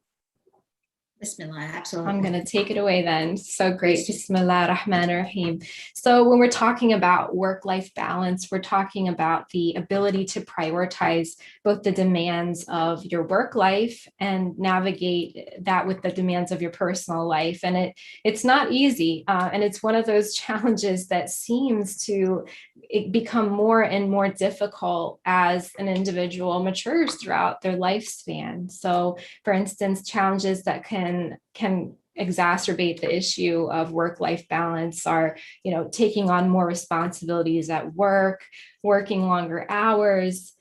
Bismillah, absolutely. I'm going to take it away then. So great. Bismillah ar-Rahman ar-Rahim. So when we're talking about work-life balance, we're talking about the ability to prioritize both the demands of your work life and navigate that with the demands of your personal life. And it's not easy. And it's one of those challenges that seems to become more and more difficult as an individual matures throughout their lifespan. So for instance, challenges that can exacerbate the issue of work-life balance are, taking on more responsibilities at work, working longer hours,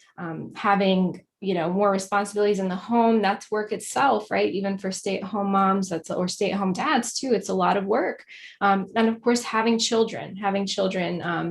having more responsibilities in the home. That's work itself, right? Even for stay-at-home moms, or stay-at-home dads too, it's a lot of work. And of course, having children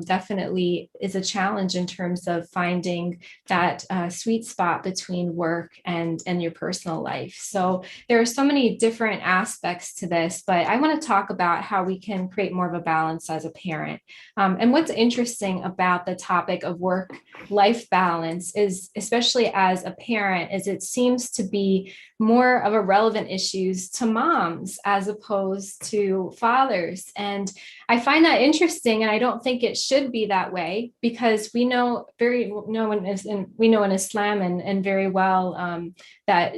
definitely is a challenge in terms of finding that sweet spot between work and your personal life. So there are so many different aspects to this, but I want to talk about how we can create more of a balance as a parent. And what's interesting about the topic of work-life balance is, especially as a parent, is it seems to be more of a relevant issues to moms as opposed to fathers. And I find that interesting, and I don't think it should be that way, because we know in Islam and very well that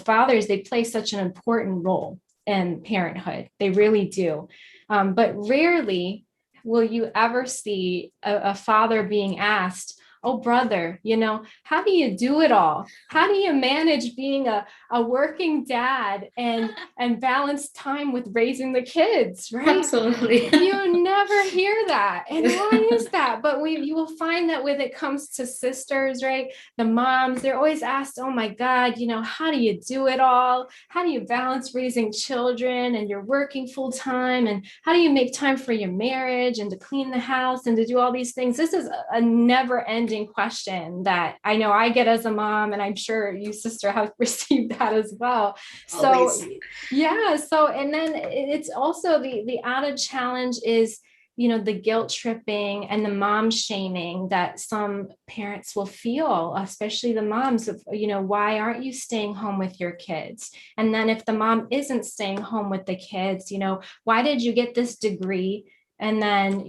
fathers, they play such an important role in parenthood. They really do. But rarely will you ever see a father being asked, "Oh, brother, how do you do it all? How do you manage being a working dad and balance time with raising the kids?" Right? Absolutely. You never hear that. And why is that? But you will find that when it comes to sisters, right? The moms, they're always asked, "Oh my God, how do you do it all? How do you balance raising children and you're working full time? And how do you make time for your marriage and to clean the house and to do all these things?" This is a never ending question that I know I get as a mom, and I'm sure you, sister, have received that as well. Always. So yeah, and then it's also the added challenge is the guilt tripping and the mom shaming that some parents will feel, especially the moms of, why aren't you staying home with your kids? And then if the mom isn't staying home with the kids, why did you get this degree? And then,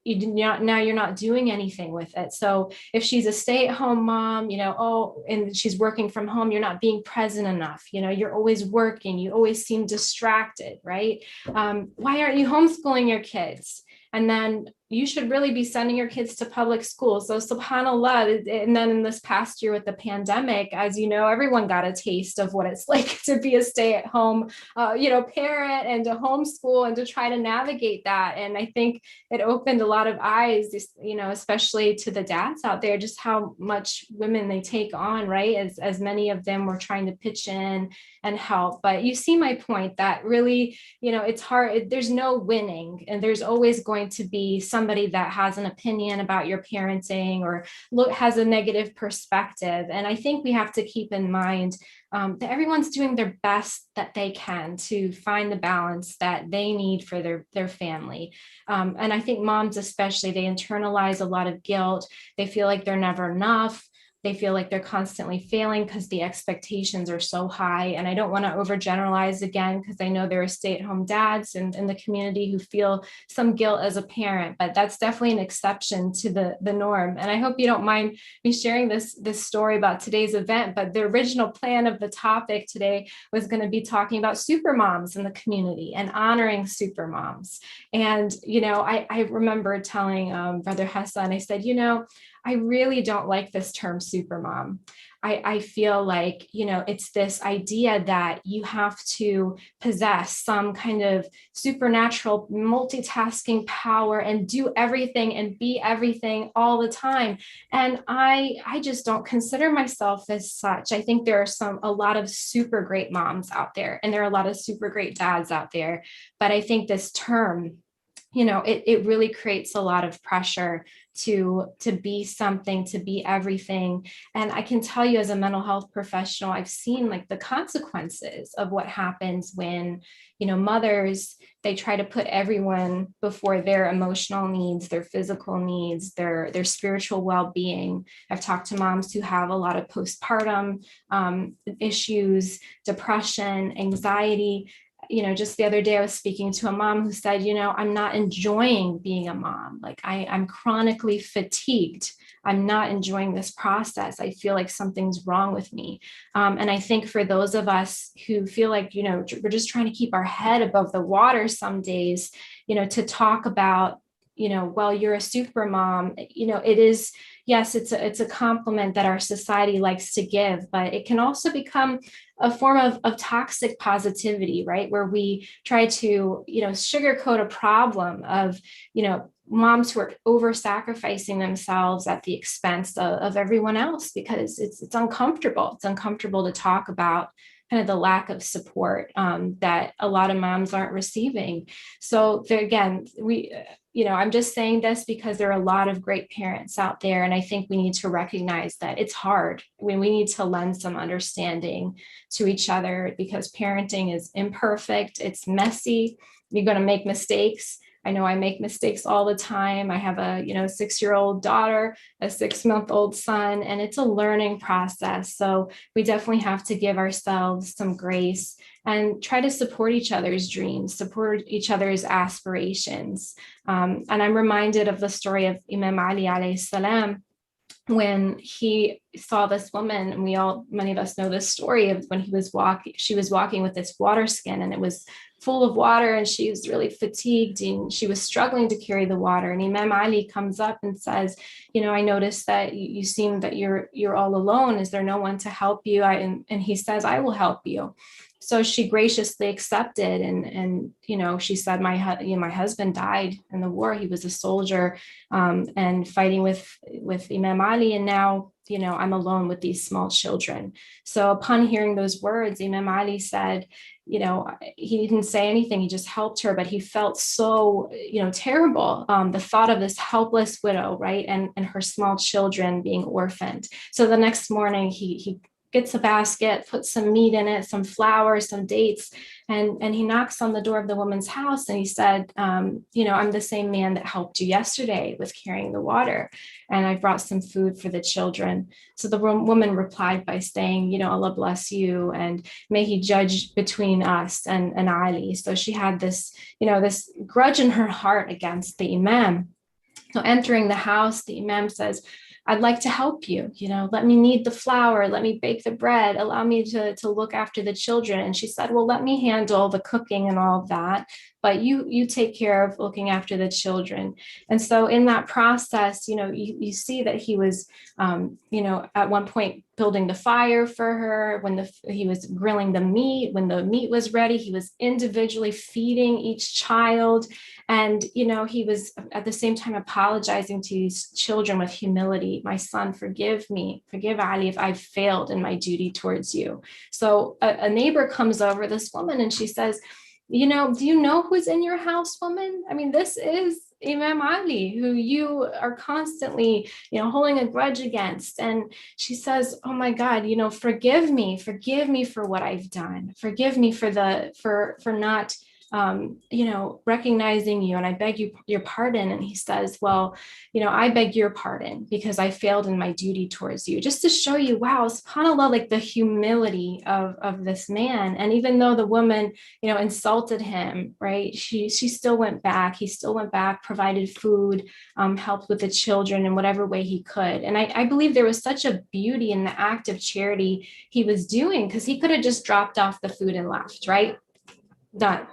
now you're not doing anything with it. So if she's a stay-at-home mom, and she's working from home, you're not being present enough. You're always working. You always seem distracted, right? Why aren't you homeschooling your kids? And then you should really be sending your kids to public school. So subhanallah. And then in this past year with the pandemic, as you know, everyone got a taste of what it's like to be a stay-at-home parent and to homeschool and to try to navigate that. And I think it opened a lot of eyes, especially to the dads out there, just how much women they take on, right? As many of them were trying to pitch in and help. But you see my point that really, it's hard. There's no winning, and there's always going to be somebody that has an opinion about your parenting or has a negative perspective. And I think we have to keep in mind that everyone's doing their best that they can to find the balance that they need for their family. And I think moms especially, they internalize a lot of guilt. They feel like they're never enough. They feel like they're constantly failing because the expectations are so high. And I don't want to overgeneralize again, because I know there are stay-at-home dads in the community who feel some guilt as a parent, but that's definitely an exception to the norm. And I hope you don't mind me sharing this story about today's event, but the original plan of the topic today was going to be talking about super moms in the community and honoring super moms. And, I remember telling Brother Hassan, I said, I really don't like this term super mom. I feel like, it's this idea that you have to possess some kind of supernatural multitasking power and do everything and be everything all the time. And I just don't consider myself as such. I think there are a lot of super great moms out there, and there are a lot of super great dads out there. But I think this term, it really creates a lot of pressure to be something, to be everything. And I can tell you, as a mental health professional, I've seen like the consequences of what happens when, mothers, they try to put everyone before their emotional needs, their physical needs, their spiritual well-being. I've talked to moms who have a lot of postpartum issues, depression, anxiety. Just the other day I was speaking to a mom who said, I'm not enjoying being a mom. Like I'm chronically fatigued. I'm not enjoying this process. I feel like something's wrong with me. And I think for those of us who feel like, we're just trying to keep our head above the water some days, to talk about, well, you're a super mom, it is, yes, it's a compliment that our society likes to give, but it can also become a form of toxic positivity, right? Where we try to, sugarcoat a problem of, moms who are over sacrificing themselves at the expense of everyone else, because it's uncomfortable. It's uncomfortable to talk about kind of the lack of support that a lot of moms aren't receiving. So there, again, I'm just saying this because there are a lot of great parents out there. And I think we need to recognize that it's hard when we need to lend some understanding to each other, because parenting is imperfect. It's messy. You're going to make mistakes. I know I make mistakes all the time. I have a 6-year-old daughter, a 6-month-old son, and it's a learning process. So we definitely have to give ourselves some grace and try to support each other's dreams, support each other's aspirations. And I'm reminded of the story of Imam Ali alayhi salam, when he saw this woman, and many of us know this story of when she was walking with this water skin, and it was full of water, and she was really fatigued and she was struggling to carry the water. And Imam Ali comes up and says, I noticed that you seem that you're all alone. Is there no one to help you? And he says, I will help you. So she graciously accepted, and she said, my husband died in the war. He was a soldier and fighting with Imam Ali, and now I'm alone with these small children. So upon hearing those words, Imam Ali said, he didn't say anything. He just helped her, but he felt so terrible. The thought of this helpless widow, right, and her small children being orphaned. So the next morning, he gets a basket, puts some meat in it, some flowers, some dates, and he knocks on the door of the woman's house, and he said, I'm the same man that helped you yesterday with carrying the water, and I brought some food for the children. So the woman replied by saying, Allah bless you, and may he judge between us and Ali. So she had this, this grudge in her heart against the Imam. So entering the house, the Imam says, I'd like to help you, let me knead the flour, let me bake the bread, allow me to look after the children. And she said, well, let me handle the cooking and all of that, but you take care of looking after the children. And so in that process, you see that he was, at one point building the fire for her, when he was grilling the meat, when the meat was ready, he was individually feeding each child. And, he was at the same time apologizing to these children with humility. My son, forgive me, forgive Ali if I've failed in my duty towards you. So a neighbor comes over, this woman, and she says, do you know who's in your house, woman? I mean, this is Imam Ali, who you are constantly, holding a grudge against. And she says, oh my God, forgive me for what I've done. Forgive me for not, recognizing you. And I beg your pardon. And he says, well, I beg your pardon because I failed in my duty towards you, just to show you, wow, subhanAllah, like the humility of this man. And even though the woman, insulted him, right, she still went back. He still went back, provided food, helped with the children in whatever way he could. And I believe there was such a beauty in the act of charity he was doing, because he could have just dropped off the food and left, right? Done.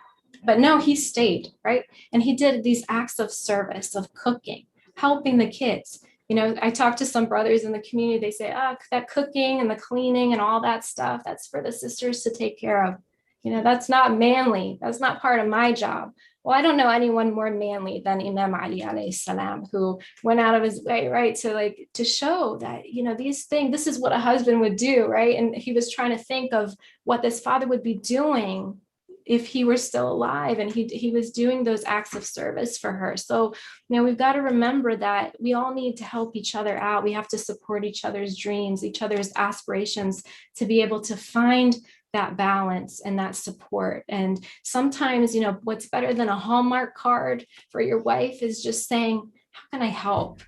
But no, he stayed, right? And he did these acts of service, of cooking, helping the kids. I talked to some brothers in the community, they say, that cooking and the cleaning and all that stuff, that's for the sisters to take care of. That's not manly. That's not part of my job. Well, I don't know anyone more manly than Imam Ali alayhi salam, who went out of his way, right, to show that, these things, this is what a husband would do, right? And he was trying to think of what this father would be doing if he were still alive, and he was doing those acts of service for her. So, we've got to remember that we all need to help each other out. We have to support each other's dreams, each other's aspirations, to be able to find that balance and that support. And sometimes, what's better than a Hallmark card for your wife is just saying, how can I help?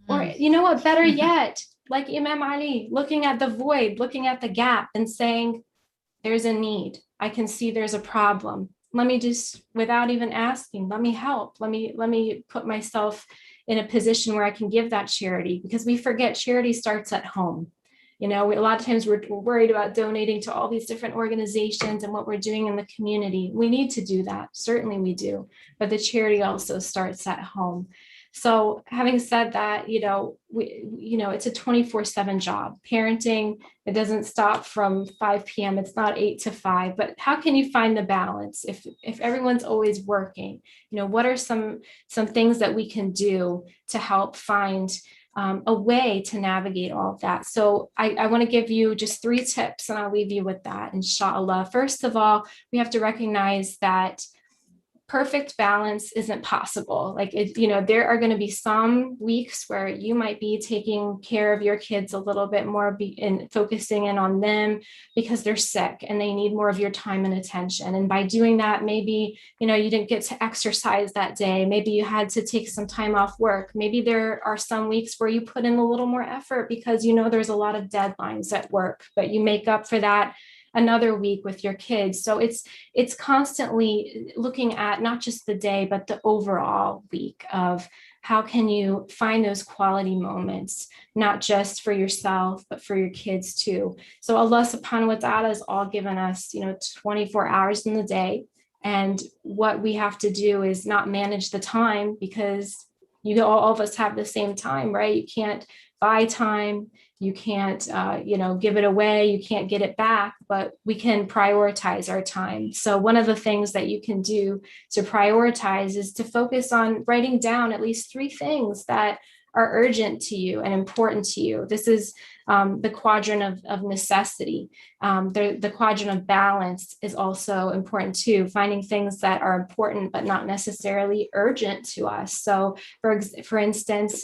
Or, what, better yet, like Imam Ali, looking at the void, looking at the gap and saying, there's a need. I can see there's a problem. Let me just, without even asking, let me help. Let me put myself in a position where I can give that charity, because we forget charity starts at home. A lot of times we're worried about donating to all these different organizations and what we're doing in the community. We need to do that. Certainly we do. But the charity also starts at home. So having said that, it's a 24/7 job. Parenting, it doesn't stop from 5 p.m. It's not 8 to 5, but how can you find the balance if everyone's always working? What are some things that we can do to help find a way to navigate all of that? So I want to give you just 3 tips, and I'll leave you with that, inshallah. First of all, we have to recognize that perfect balance isn't possible. There are going to be some weeks where you might be taking care of your kids a little bit more and focusing in on them because they're sick and they need more of your time and attention. And by doing that, maybe, you didn't get to exercise that day. Maybe you had to take some time off work. Maybe there are some weeks where you put in a little more effort because, there's a lot of deadlines at work, but you make up for that another week with your kids. So it's constantly looking at not just the day, but the overall week of how can you find those quality moments, not just for yourself, but for your kids too. So Allah subhanahu wa ta'ala has all given us, 24 hours in the day. And what we have to do is not manage the time, because all of us have the same time, right? You can't buy time. You can't, give it away. You can't get it back, but we can prioritize our time. So one of the things that you can do to prioritize is to focus on writing down at least 3 things that are urgent to you and important to you. This is the quadrant of necessity. The quadrant of balance is also important too, finding things that are important but not necessarily urgent to us. So for instance,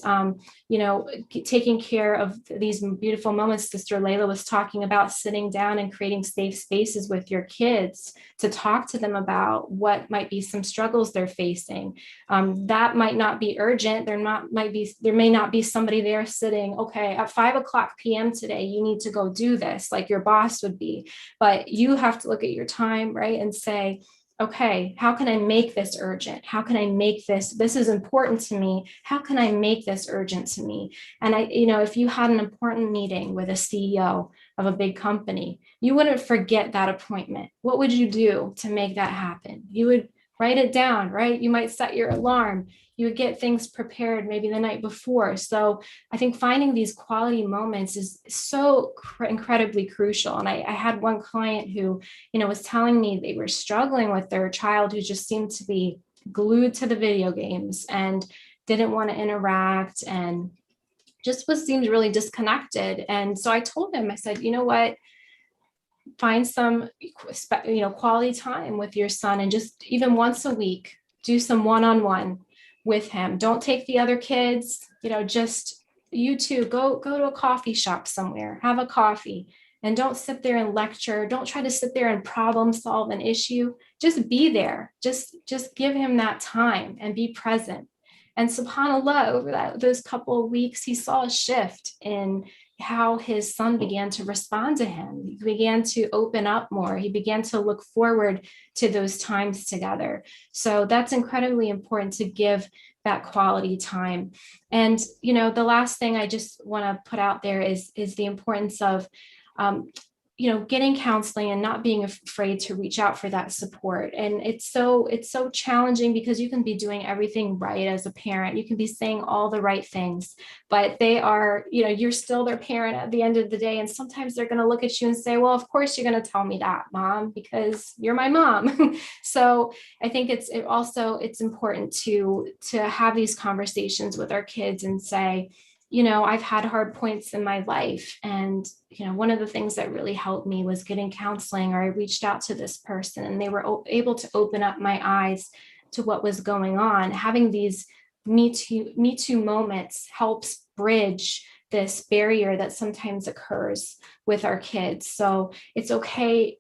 taking care of these beautiful moments Sister Layla was talking about, sitting down and creating safe spaces with your kids to talk to them about what might be some struggles they're facing. That might not be urgent. There may not be somebody there sitting, okay, at 5:00 p.m. today, you need to go do this, like your boss would be. But you have to look at your time, right, and say, okay, how can I make this urgent? How can I make this is important to me. How can I make this urgent to me? And if you had an important meeting with a CEO of a big company, you wouldn't forget that appointment. What would you do to make that happen? You would write it down, right? You might set your alarm. You would get things prepared maybe the night before. So I think finding these quality moments is so incredibly crucial. And I had one client who, was telling me they were struggling with their child who just seemed to be glued to the video games and didn't want to interact and just seemed really disconnected. And so I told him, I said, you know what? Find some quality time with your son, and just even once a week do some one-on-one with him. Don't take the other kids, just you two go to a coffee shop somewhere, have a coffee, and don't sit there and lecture. Don't try to sit there and problem solve an issue. Just be there. Just give him that time and be present. And subhanAllah, over those couple of weeks, he saw a shift in how his son began to respond to him. He began to open up more. He began to look forward to those times together. So that's incredibly important, to give that quality time. And, the last thing I just want to put out there is the importance of, getting counseling and not being afraid to reach out for that support. And it's so challenging because you can be doing everything right as a parent. You can be saying all the right things, but they are, you're still their parent at the end of the day. And sometimes they're going to look at you and say, well, of course you're going to tell me that, Mom, because you're my mom. So I think it's important to have these conversations with our kids and say, I've had hard points in my life. And, one of the things that really helped me was getting counseling, or I reached out to this person and they were able to open up my eyes to what was going on. Having these Me Too moments helps bridge this barrier that sometimes occurs with our kids. So it's okay,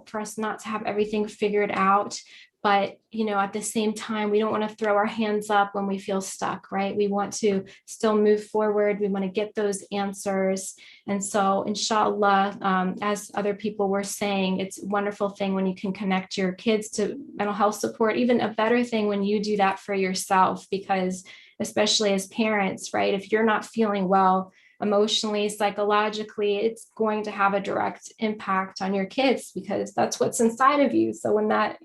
for us not to have everything figured out. But, at the same time, we don't want to throw our hands up when we feel stuck, right? We want to still move forward. We want to get those answers. And so, inshallah, as other people were saying, it's a wonderful thing when you can connect your kids to mental health support, even a better thing when you do that for yourself, because especially as parents, right? If you're not feeling well, emotionally, psychologically, it's going to have a direct impact on your kids because that's what's inside of you. So when that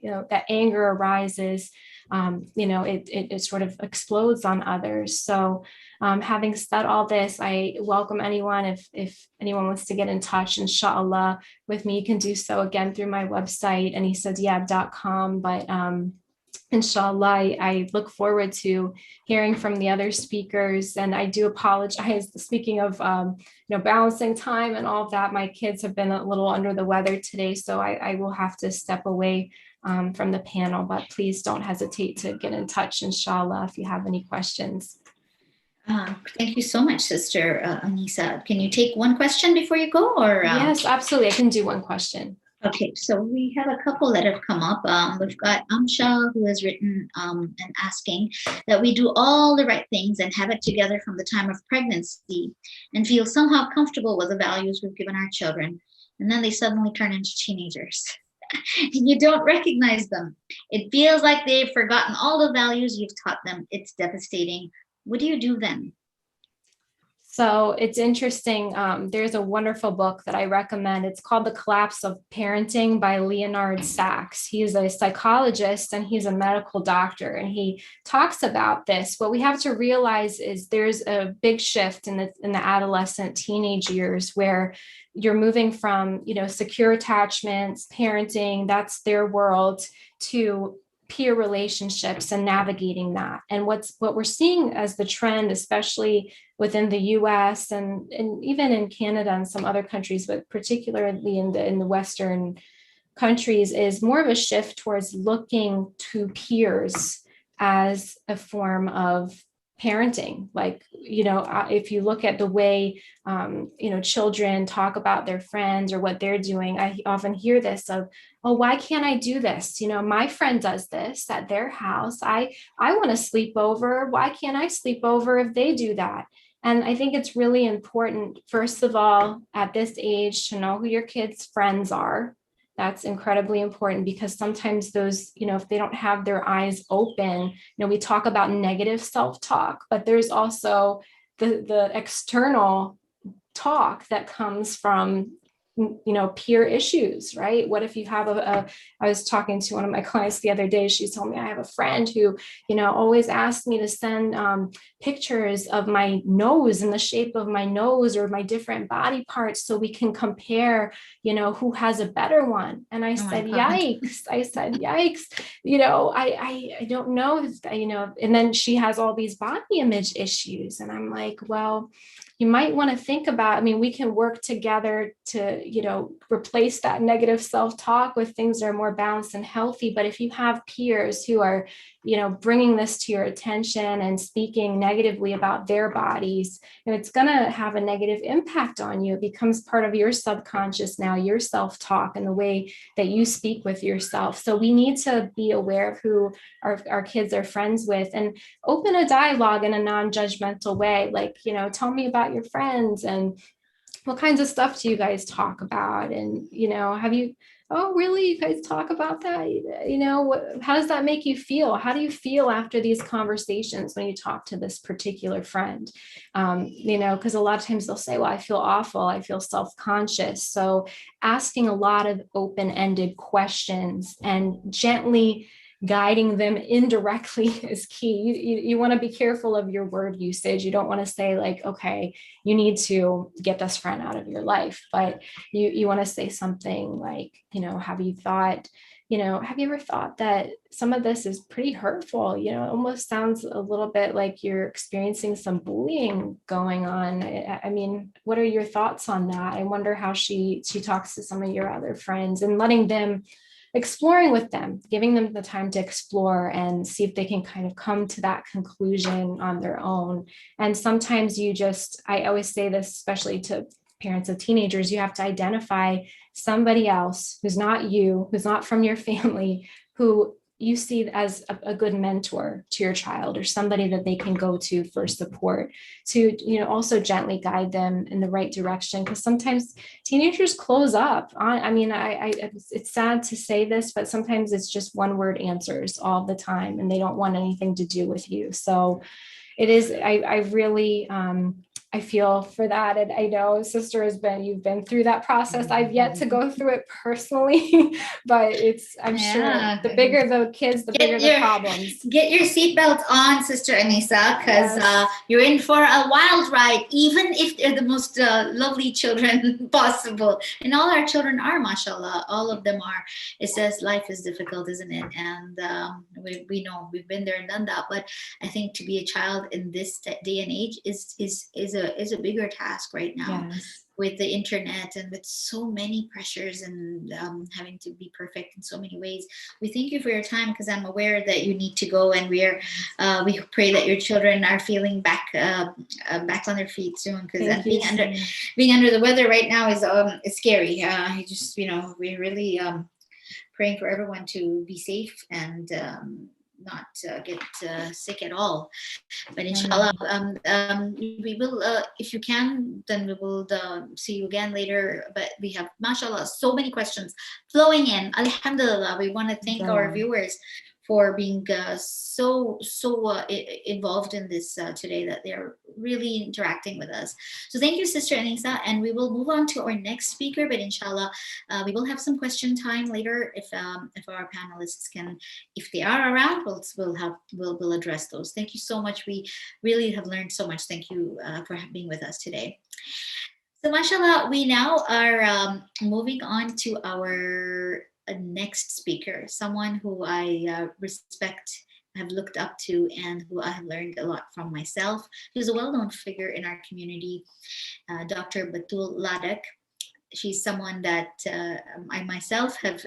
anger arises, it sort of explodes on others. So having said all this, I welcome anyone, if anyone wants to get in touch, inshallah, with me, you can do so again through my website, anisadyab.com. But inshallah, I look forward to hearing from the other speakers. And I do apologize. Speaking of, balancing time and all of that, my kids have been a little under the weather today, so I will have to step away from the panel. But please don't hesitate to get in touch, inshallah, if you have any questions. Thank you so much, Sister Anisa. Can you take one question before you go? Or Yes, absolutely. I can do one question. Okay, so we have a couple that have come up. We've got Amsha, who has written and asking that we do all the right things and have it together from the time of pregnancy and feel somehow comfortable with the values we've given our children. And then they suddenly turn into teenagers. And you don't recognize them. It feels like they've forgotten all the values you've taught them. It's devastating. What do you do then? So it's interesting. There's a wonderful book that I recommend. It's called The Collapse of Parenting by Leonard Sachs. He's a psychologist and he's a medical doctor, and he talks about this. What we have to realize is there's a big shift in the adolescent teenage years where you're moving from, secure attachments, parenting, that's their world, to peer relationships and navigating that. And what we're seeing as the trend, especially within the US and even in Canada and some other countries, but particularly in the Western countries, is more of a shift towards looking to peers as a form of parenting. Like, if you look at the way, children talk about their friends or what they're doing, I often hear this of, oh, why can't I do this? My friend does this at their house. I want to sleep over. Why can't I sleep over if they do that? And I think it's really important, first of all, at this age, to know who your kids' friends are That's incredibly important, because sometimes those, if they don't have their eyes open, we talk about negative self-talk, but there's also the external talk that comes from peer issues, right? What if you have I was talking to one of my clients the other day. She told me, I have a friend who, always asks me to send pictures of my nose and the shape of my nose or my different body parts so we can compare, who has a better one. And I said, yikes. I said, yikes. I don't know, and then she has all these body image issues. And I'm like, well, you might want to think about, we can work together to, replace that negative self-talk with things that are more balanced and healthy. But if you have peers who are, bringing this to your attention and speaking negatively about their bodies, it's going to have a negative impact on you. It becomes part of your subconscious now, your self-talk and the way that you speak with yourself. So we need to be aware of who our kids are friends with and open a dialogue in a non-judgmental way. Like, tell me about your friends and what kinds of stuff do you guys talk about? And, have you, oh, really? You guys talk about that? How does that make you feel? How do you feel after these conversations when you talk to this particular friend? Because a lot of times they'll say, well, I feel awful. I feel self-conscious. So asking a lot of open-ended questions and gently guiding them indirectly is key. You want to be careful of your word usage. You don't want to say like, okay, you need to get this friend out of your life, but you want to say something like, have you ever thought that some of this is pretty hurtful? It almost sounds a little bit like you're experiencing some bullying going on. What are your thoughts on that? I wonder how she talks to some of your other friends and letting them, exploring with them, giving them the time to explore and see if they can kind of come to that conclusion on their own. And sometimes I always say this, especially to parents of teenagers, you have to identify somebody else who's not you, who's not from your family, who you see as a good mentor to your child or somebody that they can go to for support, to also gently guide them in the right direction. Because sometimes teenagers close up on, it's sad to say this, but sometimes it's just one word answers all the time and they don't want anything to do with you. So it is, I really, I feel for that. And I know, sister, you've been through that process. I've yet to go through it personally, but I'm sure the bigger the kids, the bigger the problems. Get your seatbelt on, Sister Anisa, because you're in for a wild ride, even if they're the most lovely children possible. And all our children are, mashallah, all of them are. It says life is difficult, isn't it? And we know, we've been there and done that. But I think to be a child in this day and age is a bigger task right now. Yes. With the internet and with so many pressures and having to be perfect in so many ways. We thank you for your time, because I'm aware that you need to go, and we pray that your children are feeling back on their feet soon, because being under the weather right now is scary. We're really praying for everyone to be safe and not get sick at all. But inshallah, we will, if you can, then we will see you again later. But we have, mashallah, so many questions flowing in. Alhamdulillah, we want to thank our viewers for being so involved in this today, that they're really interacting with us. So thank you, Sister Anisa, and we will move on to our next speaker. But inshallah, we will have some question time later if our panelists can, if they are around, we'll address those. Thank you so much. We really have learned so much. Thank you for being with us today. So mashallah, we now are moving on to our next speaker, someone who I respect, have looked up to, and who I have learned a lot from myself. She's a well-known figure in our community, Dr. Batul Ladek. She's someone that I myself have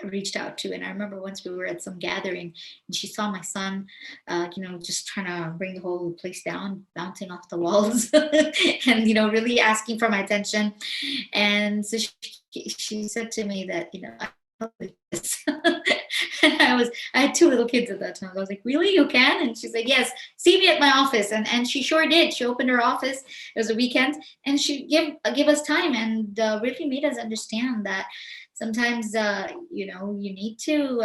reached out to. And I remember once we were at some gathering and she saw my son, just trying to bring the whole place down, bouncing off the walls and, really asking for my attention. And so she said to me that, I love this. And I had 2 little kids at that time. I was like, really, you can? And she's like, yes, see me at my office. And she sure did. She opened her office. It was a weekend, and she give us time, and really made us understand that sometimes, you need to,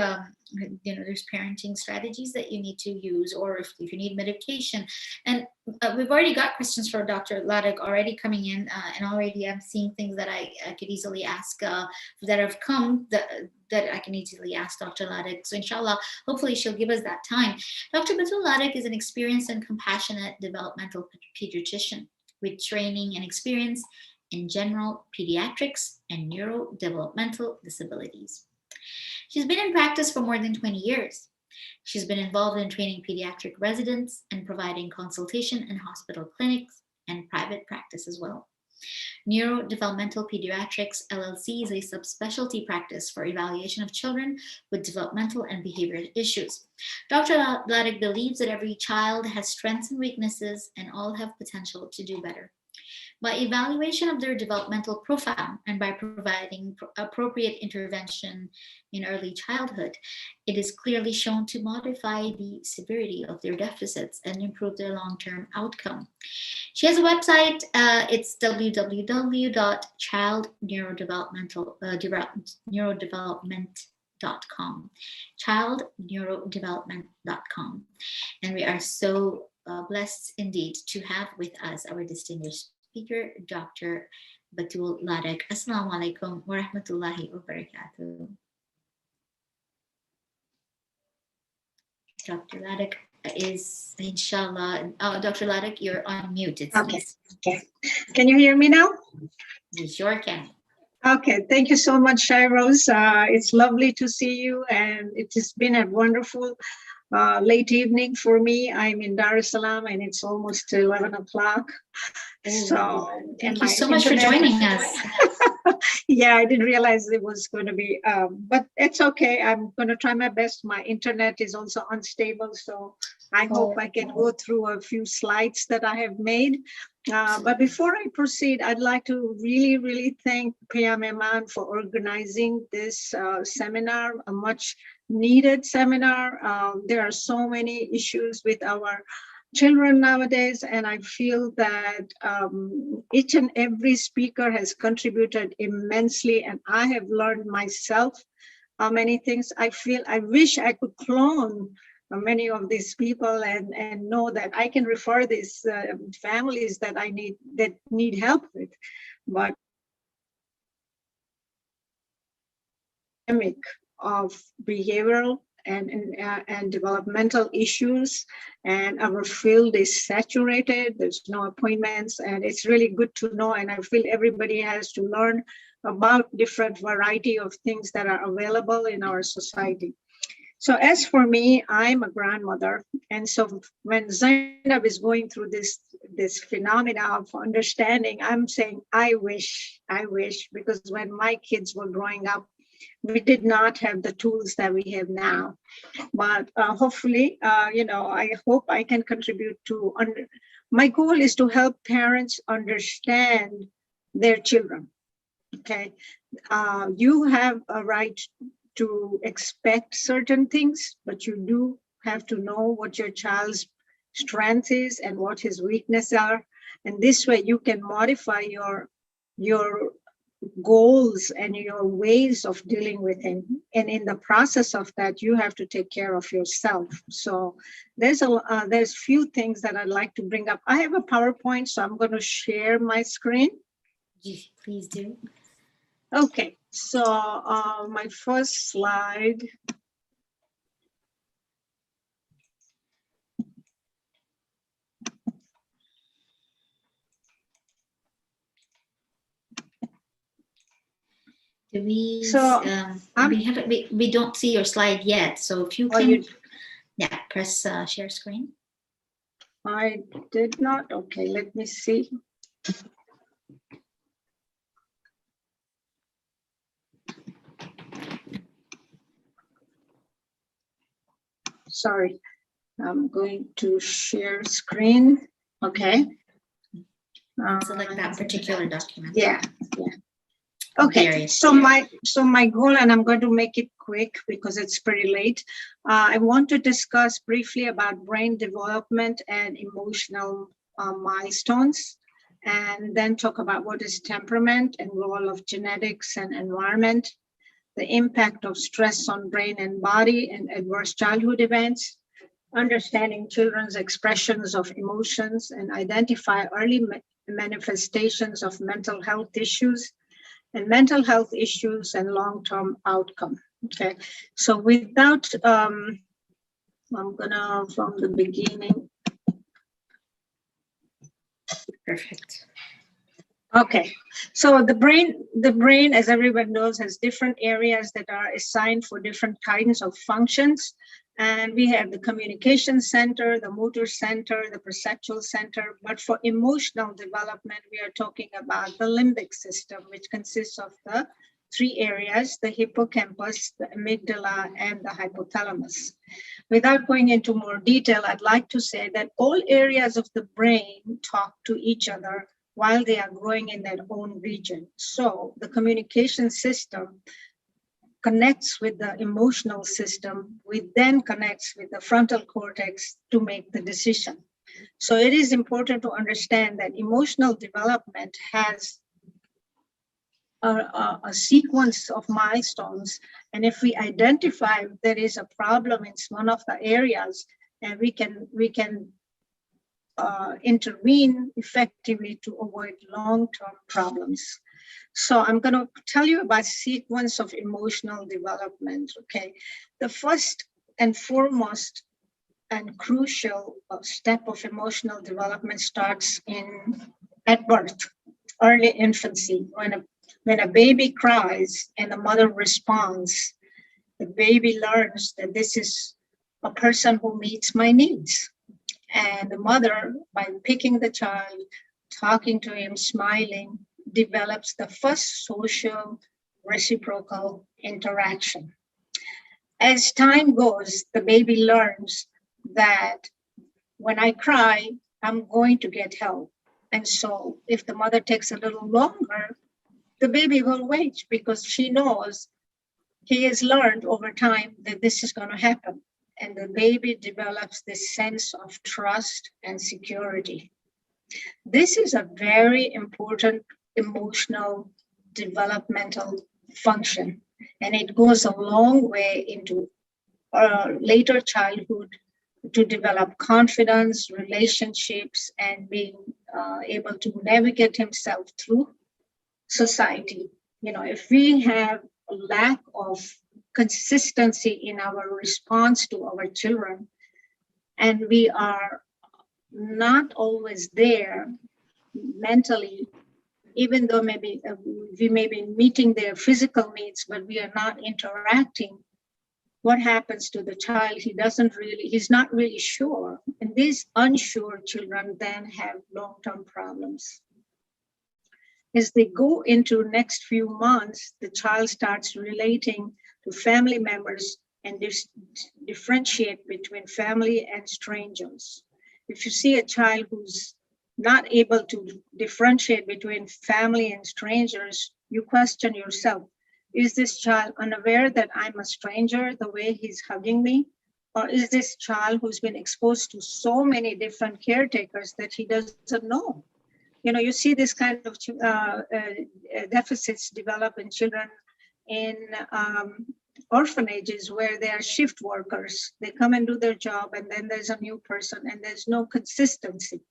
there's parenting strategies that you need to use, or if you need medication. And we've already got questions for Dr. Ladek already coming in, and already I'm seeing things that I could easily ask that have come that I can easily ask Dr. Ladek. So inshallah, hopefully she'll give us that time. Dr. Batul Ladek is an experienced and compassionate developmental pediatrician with training and experience in general pediatrics and neurodevelopmental disabilities. She's been in practice for more than 20 years. She's been involved in training pediatric residents and providing consultation in hospital clinics and private practice as well. Neurodevelopmental Pediatrics LLC is a subspecialty practice for evaluation of children with developmental and behavioral issues. Dr. Ladek believes that every child has strengths and weaknesses, and all have potential to do better. By evaluation of their developmental profile and by providing appropriate intervention in early childhood, it is clearly shown to modify the severity of their deficits and improve their long-term outcome. She has a website. It's www.childneurodevelopment.com. childneurodevelopment.com. And we are so blessed indeed to have with us our distinguished speaker, Dr. Batul Ladek. Assalamu alaikum wa rahmatullahi wa barakatuh. Dr. Ladek is, inshallah, Dr. Ladek, you're on mute. Okay. Can you hear me now? You sure can. Okay, thank you so much, Shyrose. It's lovely to see you, and it has been a wonderful late evening for me. I'm in Dar es Salaam, and it's almost 11 o'clock. So thank you so much for joining us. Yeah, I didn't realize it was going to be, but it's okay. I'm going to try my best. My internet is also unstable, so I hope I can go through a few slides that I have made. But before I proceed, I'd like to really, really thank Piyam Eman for organizing this seminar, a much needed seminar. There are so many issues with our children nowadays, and I feel that each and every speaker has contributed immensely, and I have learned myself many things. I wish I could clone many of these people and know that I can refer these families that need help with. But of behavioral and developmental issues, and our field is saturated. There's no appointments, and it's really good to know. And I feel everybody has to learn about different variety of things that are available in our society. So as for me, I'm a grandmother, and so when Zainab is going through this phenomena of understanding, I'm saying, I wish, because when my kids were growing up, we did not have the tools that we have now. But hopefully, I hope I can contribute to, my goal is to help parents understand their children, okay? You have a right to expect certain things, but you do have to know what your child's strength is and what his weaknesses are. And this way you can modify your goals and your ways of dealing with him. And in the process of that, you have to take care of yourself. So there's few things that I'd like to bring up. I have a PowerPoint, so I'm going to share my screen. Please do. Okay, so my first slide. Do we? So we don't see your slide yet. So if you can, press share screen. I did not. Okay, let me see. Sorry, I'm going to share screen. Okay. Select that particular document. Yeah. Okay, so my goal, and I'm going to make it quick because it's pretty late. I want to discuss briefly about brain development and emotional milestones, and then talk about what is temperament and role of genetics and environment, the impact of stress on brain and body and adverse childhood events, understanding children's expressions of emotions, and identify early manifestations of mental health issues and mental health issues and long-term outcome. Okay, so without, I'm gonna, from the beginning. Perfect. Okay, so the brain, as everyone knows, has different areas that are assigned for different kinds of functions. And we have the communication center, the motor center, the perceptual center. But for emotional development, we are talking about the limbic system, which consists of the three areas: the hippocampus, the amygdala, and the hypothalamus. Without going into more detail, I'd like to say that all areas of the brain talk to each other while they are growing in their own region. So the communication system connects with the emotional system, which then connects with the frontal cortex to make the decision. So it is important to understand that emotional development has a sequence of milestones. And if we identify there is a problem in one of the areas, and we can intervene effectively to avoid long-term problems. So I'm going to tell you about sequence of emotional development. Okay, the first and foremost and crucial step of emotional development starts at birth, early infancy. When a baby cries and the mother responds, the baby learns that this is a person who meets my needs. And the mother, by picking the child, talking to him, smiling, develops the first social reciprocal interaction. As time goes, the baby learns that when I cry, I'm going to get help. And so if the mother takes a little longer, the baby will wait because she knows he has learned over time that this is going to happen. And the baby develops this sense of trust and security. This is a very important emotional developmental function, and it goes a long way into later childhood to develop confidence, relationships, and being able to navigate himself through society. You know, if we have a lack of consistency in our response to our children, and we are not always there mentally, even though maybe we may be meeting their physical needs, but we are not interacting, what happens to the child? He's not really sure. And these unsure children then have long-term problems. As they go into next few months, the child starts relating to family members and differentiate between family and strangers. If you see a child who's not able to differentiate between family and strangers, you question yourself. Is this child unaware that I'm a stranger the way he's hugging me? Or is this child who's been exposed to so many different caretakers that he doesn't know? You know, you see this kind of deficits develop in children in orphanages where they are shift workers. They come and do their job, and then there's a new person, and there's no consistency.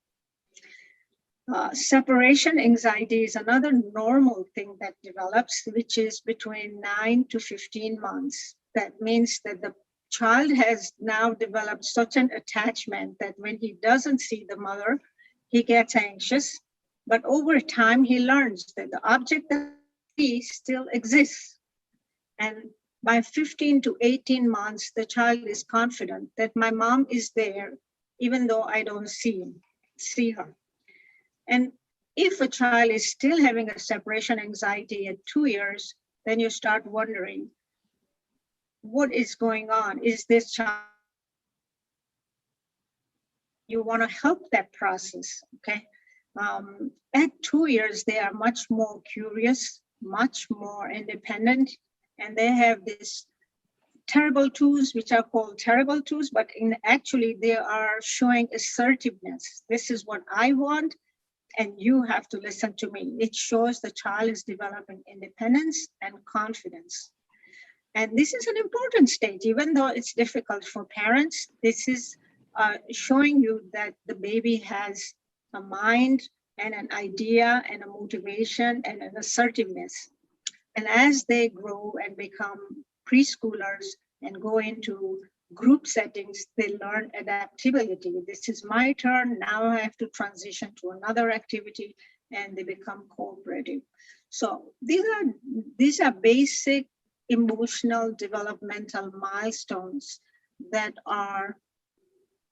Separation anxiety is another normal thing that develops, which is between 9 to 15 months. That means that the child has now developed such an attachment that when he doesn't see the mother, he gets anxious. But over time, he learns that the object that he still exists. And by 15 to 18 months, the child is confident that my mom is there, even though I don't see her. And if a child is still having a separation anxiety at 2 years, then you start wondering, what is going on? Is this child? You want to help that process, okay? At 2 years, they are much more curious. much more independent, and they have this terrible tools, which are called terrible tools, but actually they are showing assertiveness. This is what I want, and you have to listen to me. It shows the child is developing independence and confidence. And this is an important stage, even though it's difficult for parents. This is showing you that the baby has a mind and an idea and a motivation and an assertiveness. And as they grow and become preschoolers and go into group settings, they learn adaptability. This is my turn. Now I have to transition to another activity, and they become cooperative. So these are basic emotional developmental milestones that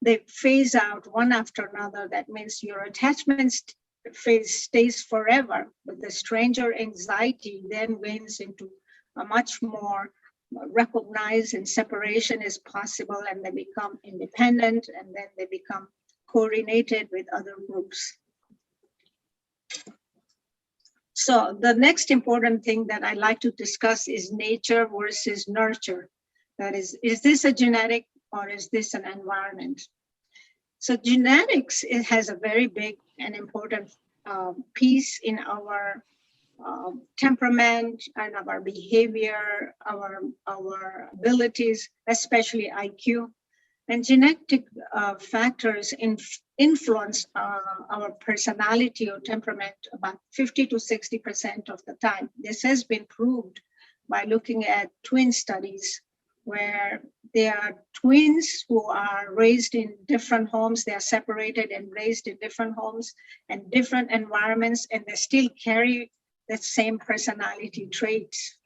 they phase out one after another. That means your attachment phase stays forever, but the stranger anxiety then wins into a much more recognized, and separation is possible, and they become independent, and then they become coordinated with other groups. So the next important thing that I like to discuss is nature versus nurture. That is this a genetic or is this an environment? So genetics, it has a very big and important piece in our temperament and our behavior, our abilities, especially IQ. And genetic factors influence our personality or temperament about 50 to 60% of the time. This has been proved by looking at twin studies where there are twins who are raised in different homes. They are separated and raised in different homes and different environments, and they still carry the same personality traits.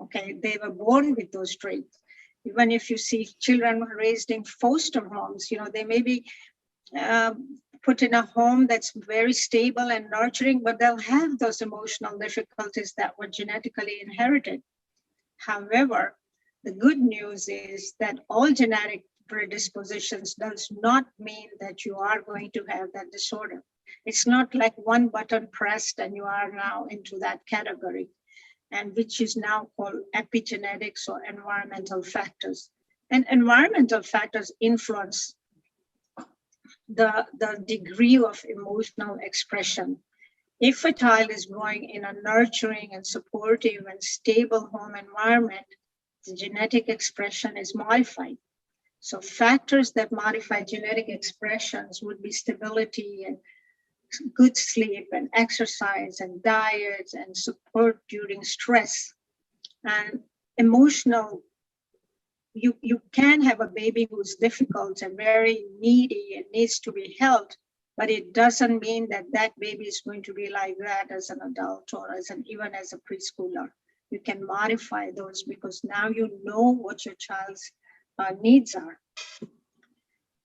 Okay, they were born with those traits. Even if you see children raised in foster homes, they may be put in a home that's very stable and nurturing, but they'll have those emotional difficulties that were genetically inherited. However, the good news is that all genetic predispositions does not mean that you are going to have that disorder. It's not like one button pressed and you are now into that category, and which is now called epigenetics or environmental factors. And environmental factors influence the degree of emotional expression. If a child is growing in a nurturing and supportive and stable home environment, the genetic expression is modified. So factors that modify genetic expressions would be stability and good sleep and exercise and diet and support during stress. And emotional, you can have a baby who's difficult and very needy and needs to be held, but it doesn't mean that that baby is going to be like that as an adult or even as a preschooler. You can modify those because now you know what your child's needs are.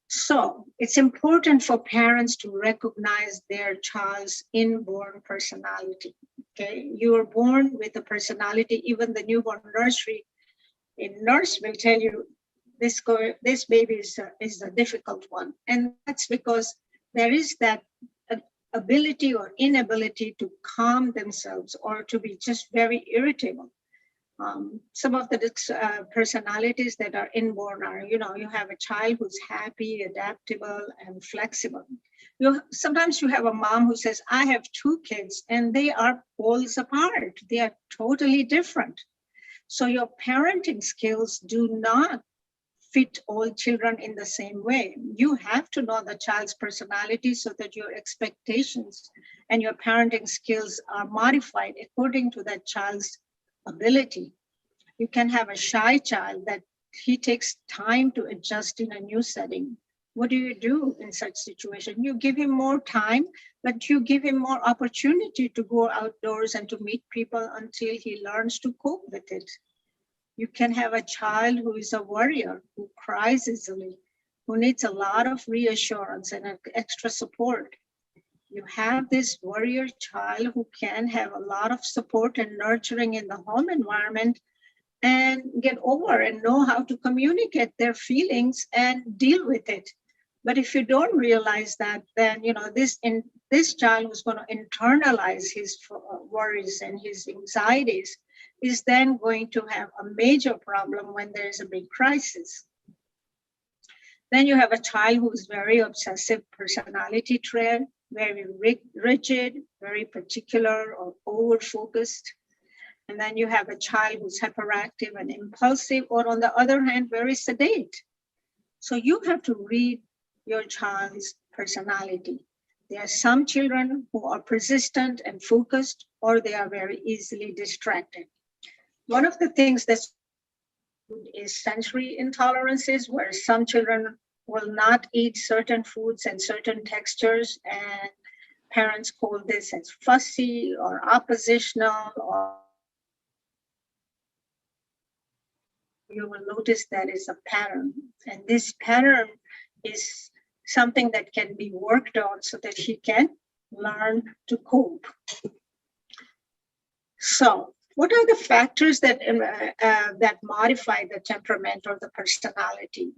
So it's important for parents to recognize their child's inborn personality. Okay, you are born with a personality. Even the newborn nurse will tell you this baby is a difficult one, and that's because there is that ability or inability to calm themselves or to be just very irritable. Some of the personalities that are inborn are, you have a child who's happy, adaptable, and flexible. Sometimes you have a mom who says, I have 2 kids, and they are poles apart. They are totally different. So your parenting skills do not fit all children in the same way. You have to know the child's personality so that your expectations and your parenting skills are modified according to that child's ability. You can have a shy child that he takes time to adjust in a new setting. What do you do in such situation? You give him more time, but you give him more opportunity to go outdoors and to meet people until he learns to cope with it. You can have a child who is a worrier, who cries easily, who needs a lot of reassurance and extra support. You have this warrior child who can have a lot of support and nurturing in the home environment and get over and know how to communicate their feelings and deal with it. But if you don't realize that, then this child who's going to internalize his worries and his anxieties is then going to have a major problem when there is a big crisis. Then you have a child who's very obsessive personality trait, very rigid, very particular or over-focused. And then you have a child who's hyperactive and impulsive, or on the other hand, very sedate. So you have to read your child's personality. There are some children who are persistent and focused, or they are very easily distracted. One of the things that's is sensory intolerances, where some children will not eat certain foods and certain textures, and parents call this as fussy or oppositional, or you will notice that is a pattern. And this pattern is something that can be worked on so that he can learn to cope. So what are the factors that modify the temperament or the personality?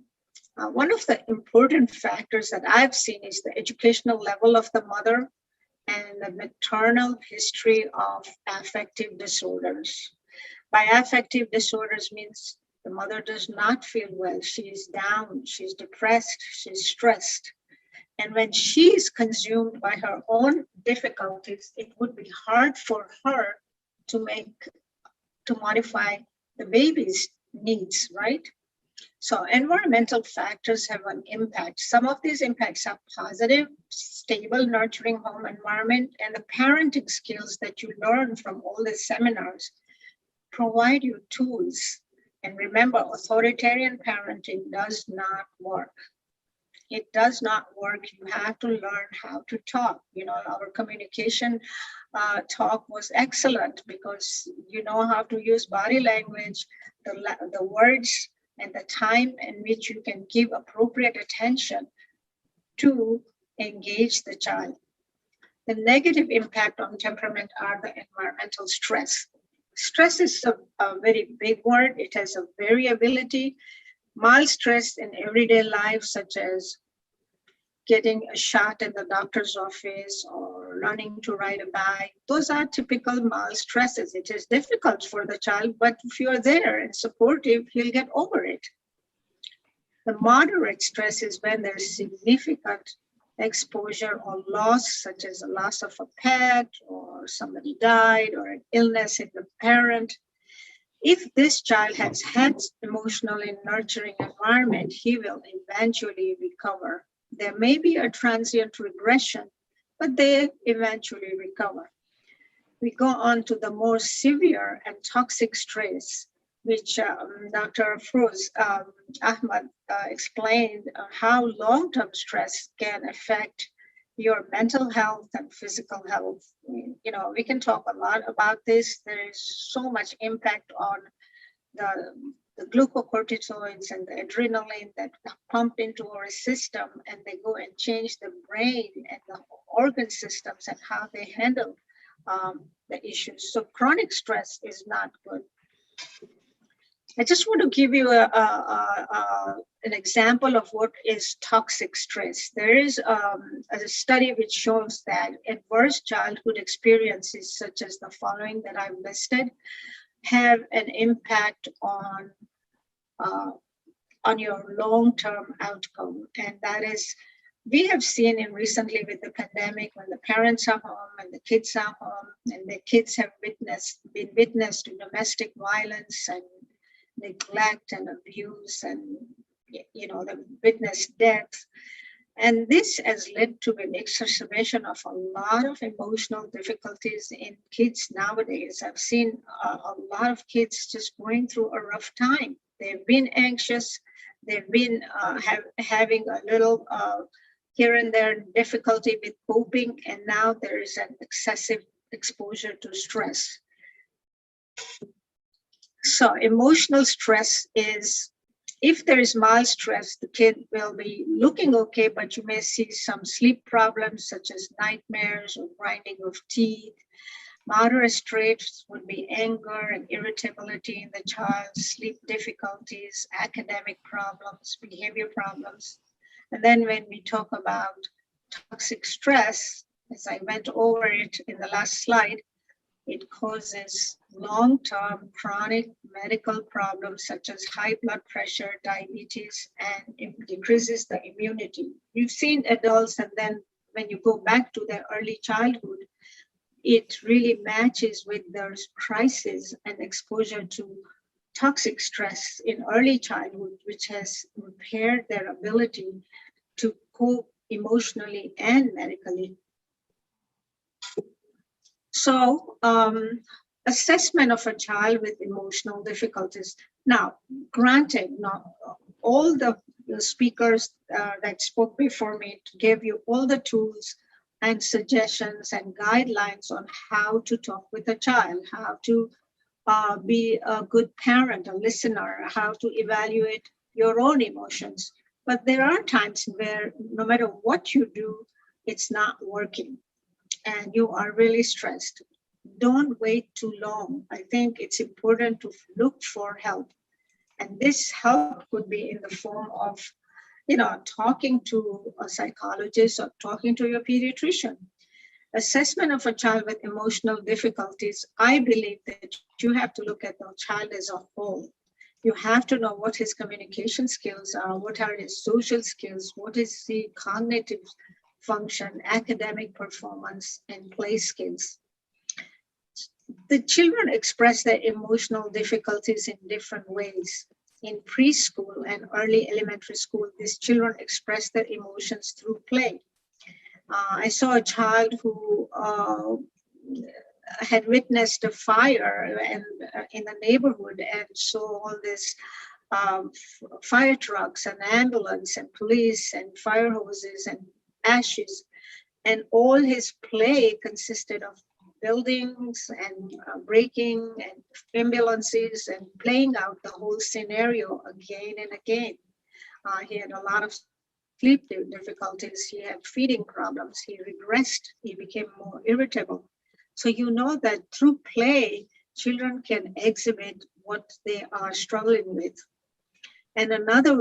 One of the important factors that I've seen is the educational level of the mother and the maternal history of affective disorders. By affective disorders means the mother does not feel well. She is down, she's depressed, she's stressed. And when she is consumed by her own difficulties, it would be hard for her to modify the baby's needs, right? So environmental factors have an impact. Some of these impacts are positive, stable, nurturing home environment, and the parenting skills that you learn from all the seminars provide you tools. And remember, authoritarian parenting does not work. It does not work. You have to learn how to talk. Our communication talk was excellent because you know how to use body language, the words, and the time in which you can give appropriate attention to engage the child. The negative impact on temperament are the environmental stress. Stress is a very big word. It has a variability. Mild stress in everyday life, such as getting a shot in the doctor's office or learning to ride a bike, those are typical mild stresses. It is difficult for the child, but if you're there and supportive, he'll get over it. The moderate stress is when there's significant exposure or loss, such as a loss of a pet, or somebody died, or an illness in the parent. If this child has had emotionally nurturing environment, he will eventually recover. There may be a transient regression, but they eventually recover. We go on to the more severe and toxic stress, which Dr. Afroz Ahmad explained how long-term stress can affect your mental health and physical health. We can talk a lot about this. There is so much impact on the glucocorticoids and the adrenaline that pump into our system, and they go and change the brain and the organ systems and how they handle the issues. So chronic stress is not good. I just want to give you an example of what is toxic stress. There is a study which shows that adverse childhood experiences, such as the following that I've listed, have an impact on your long-term outcome. And that is, we have seen it recently with the pandemic, when the parents are home and the kids are home, and the kids have been witness to domestic violence and neglect and abuse, and the witness death. And this has led to an exacerbation of a lot of emotional difficulties in kids nowadays. I've seen a lot of kids just going through a rough time. They've been anxious. They've been having a little here and there difficulty with coping, and now there is an excessive exposure to stress. So emotional stress is, if there is mild stress, the kid will be looking okay, but you may see some sleep problems such as nightmares or grinding of teeth. Moderate stress would be anger and irritability in the child, sleep difficulties, academic problems, behavior problems. And then when we talk about toxic stress, as I went over it in the last slide, it causes long-term chronic medical problems such as high blood pressure, diabetes, and it decreases the immunity. You've seen adults, and then when you go back to their early childhood, it really matches with their crisis and exposure to toxic stress in early childhood, which has impaired their ability to cope emotionally and medically. So, assessment of a child with emotional difficulties. Now, granted, not all the speakers that spoke before me gave you all the tools and suggestions and guidelines on how to talk with a child, how to be a good parent, a listener, how to evaluate your own emotions. But there are times where no matter what you do, it's not working and you are really stressed. Don't wait too long. I think it's important to look for help. And this help could be in the form of, talking to a psychologist or talking to your pediatrician. Assessment of a child with emotional difficulties, I believe that you have to look at the child as a whole. You have to know what his communication skills are, what are his social skills, what is the cognitive function, academic performance, and play skills. The children express their emotional difficulties in different ways. In preschool and early elementary school, these children express their emotions through play. I saw a child who had witnessed a fire in the neighborhood and saw all this fire trucks and ambulance and police and fire hoses and ashes. And all his play consisted of buildings and breaking and ambulances and playing out the whole scenario again and again. He had a lot of sleep difficulties, he had feeding problems, he regressed, he became more irritable. So you know that through play, children can exhibit what they are struggling with. And another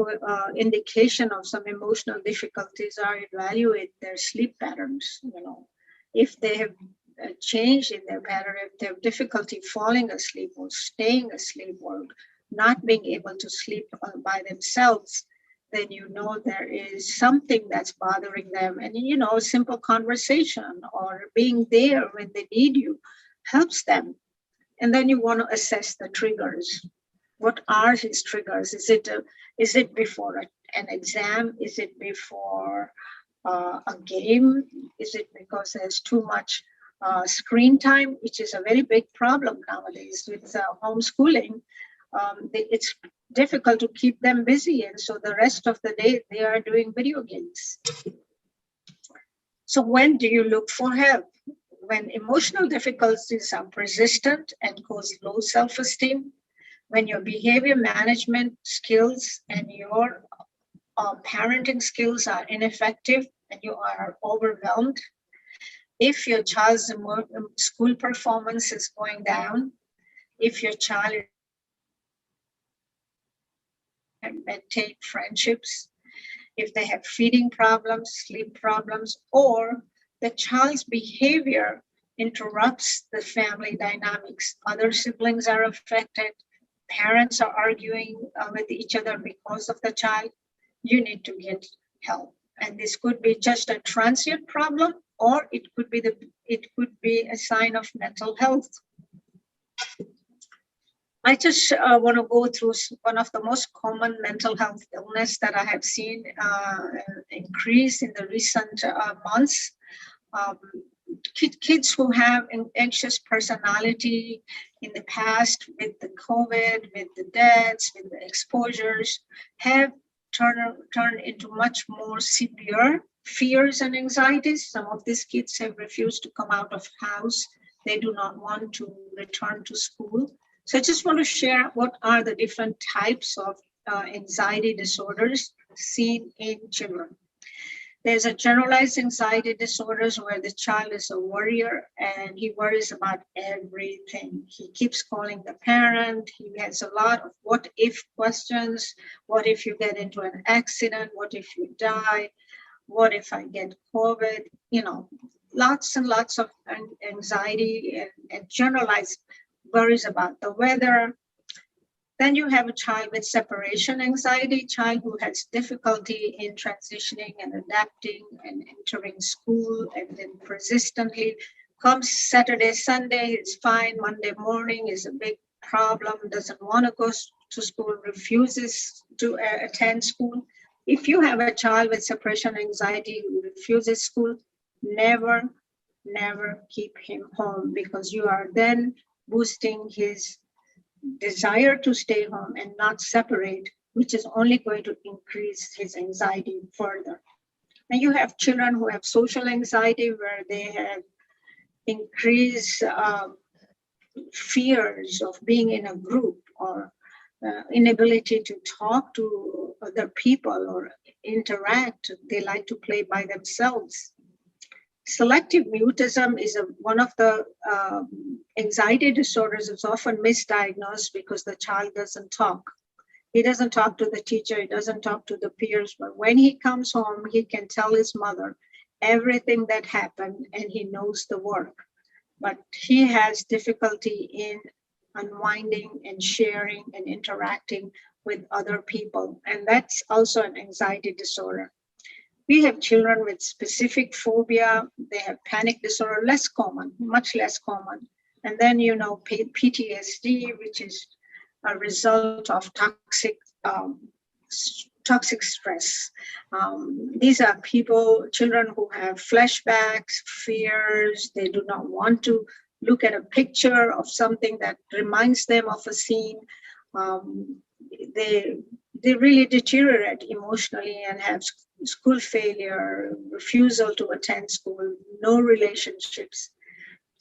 indication of some emotional difficulties are evaluate their sleep patterns. If they have a change in their pattern, if they have difficulty falling asleep or staying asleep or not being able to sleep by themselves, then you know there is something that's bothering them. And a simple conversation or being there when they need you helps them. And then you want to assess the triggers. What are his triggers? Is it before an exam? Is it before a game? Is it because there's too much screen time, which is a very big problem nowadays with homeschooling? It's difficult to keep them busy, and so the rest of the day they are doing video games. So when do you look for help? When emotional difficulties are persistent and cause low self-esteem, when your behavior management skills and your parenting skills are ineffective and you are overwhelmed, if your child's school performance is going down, if your child maintain friendships, if they have feeding problems, sleep problems, or the child's behavior interrupts the family dynamics. Other siblings are affected, parents are arguing with each other because of the child, you need to get help. And this could be just a transient problem, or it could be a sign of mental health. I just want to go through one of the most common mental health illness that I have seen increase in the recent months. Kids who have an anxious personality in the past with the COVID, with the deaths, with the exposures, have turned into much more severe fears and anxieties. Some of these kids have refused to come out of house. They do not want to return to school. So I just want to share what are the different types of anxiety disorders seen in children. There's a generalized anxiety disorders where the child is a worrier and he worries about everything. He keeps calling the parent. He has a lot of what if questions. What if you get into an accident? What if you die? What if I get COVID? You know, lots and lots of anxiety and generalized worries about the weather. Then you have a child with separation anxiety, child who has difficulty in transitioning and adapting and entering school, and then persistently comes Saturday, Sunday, it's fine. Monday morning is a big problem, doesn't want to go to school, refuses to attend school. If you have a child with separation anxiety who refuses school, never keep him home, because you are then boosting his desire to stay home and not separate, which is only going to increase his anxiety further. And you have children who have social anxiety, where they have increased fears of being in a group, or inability to talk to other people or interact. They like to play by themselves. Selective mutism is one of the anxiety disorders. It's often misdiagnosed because the child doesn't talk. He doesn't talk to the teacher, he doesn't talk to the peers, but when he comes home, he can tell his mother everything that happened and he knows the work. But he has difficulty in unwinding and sharing and interacting with other people. And that's also an anxiety disorder. We have children with specific phobia. They have panic disorder, less common, much less common. And then, PTSD, which is a result of toxic stress. These are children who have flashbacks, fears. They do not want to look at a picture of something that reminds them of a scene. They really deteriorate emotionally and have school failure, refusal to attend school, no relationships.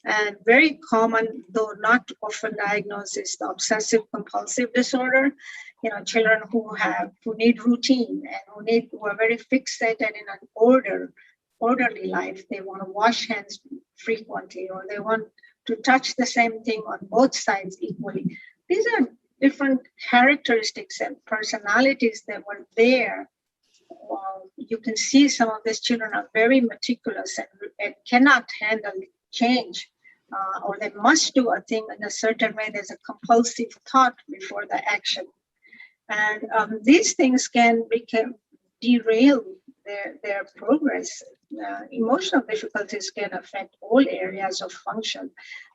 And very common, though not often diagnosed, is the obsessive compulsive disorder. Children who need routine and who are very fixated in an orderly life. They want to wash hands frequently, or they want to touch the same thing on both sides equally. These are different characteristics and personalities that were there. You can see some of these children are very meticulous and cannot handle change, or they must do a thing in a certain way. There's a compulsive thought before the action. And these things can derail their progress. Emotional difficulties can affect all areas of function,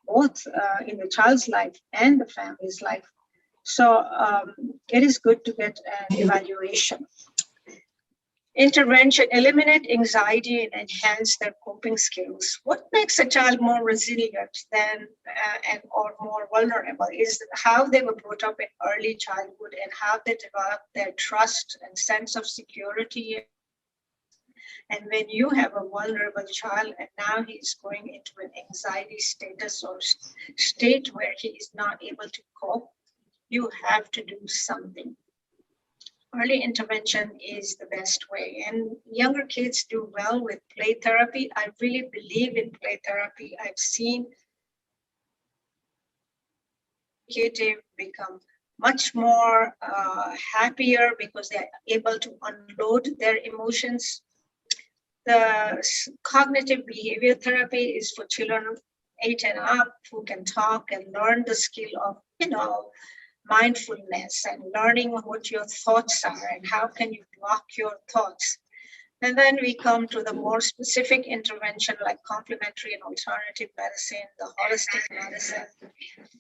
both in the child's life and the family's life. So it is good to get an evaluation. Intervention, eliminate anxiety and enhance their coping skills. What makes a child more resilient or more vulnerable is how they were brought up in early childhood and how they develop their trust and sense of security. And when you have a vulnerable child and now he's going into an anxiety status or state where he is not able to cope, you have to do something. Early intervention is the best way, and younger kids do well with play therapy. I really believe in play therapy. I've seen kids become much more happier because they're able to unload their emotions. The cognitive behavior therapy is for children 8 and up who can talk and learn the skill of, mindfulness and learning what your thoughts are and how can you block your thoughts. And then we come to the more specific intervention like complementary and alternative medicine, the holistic medicine,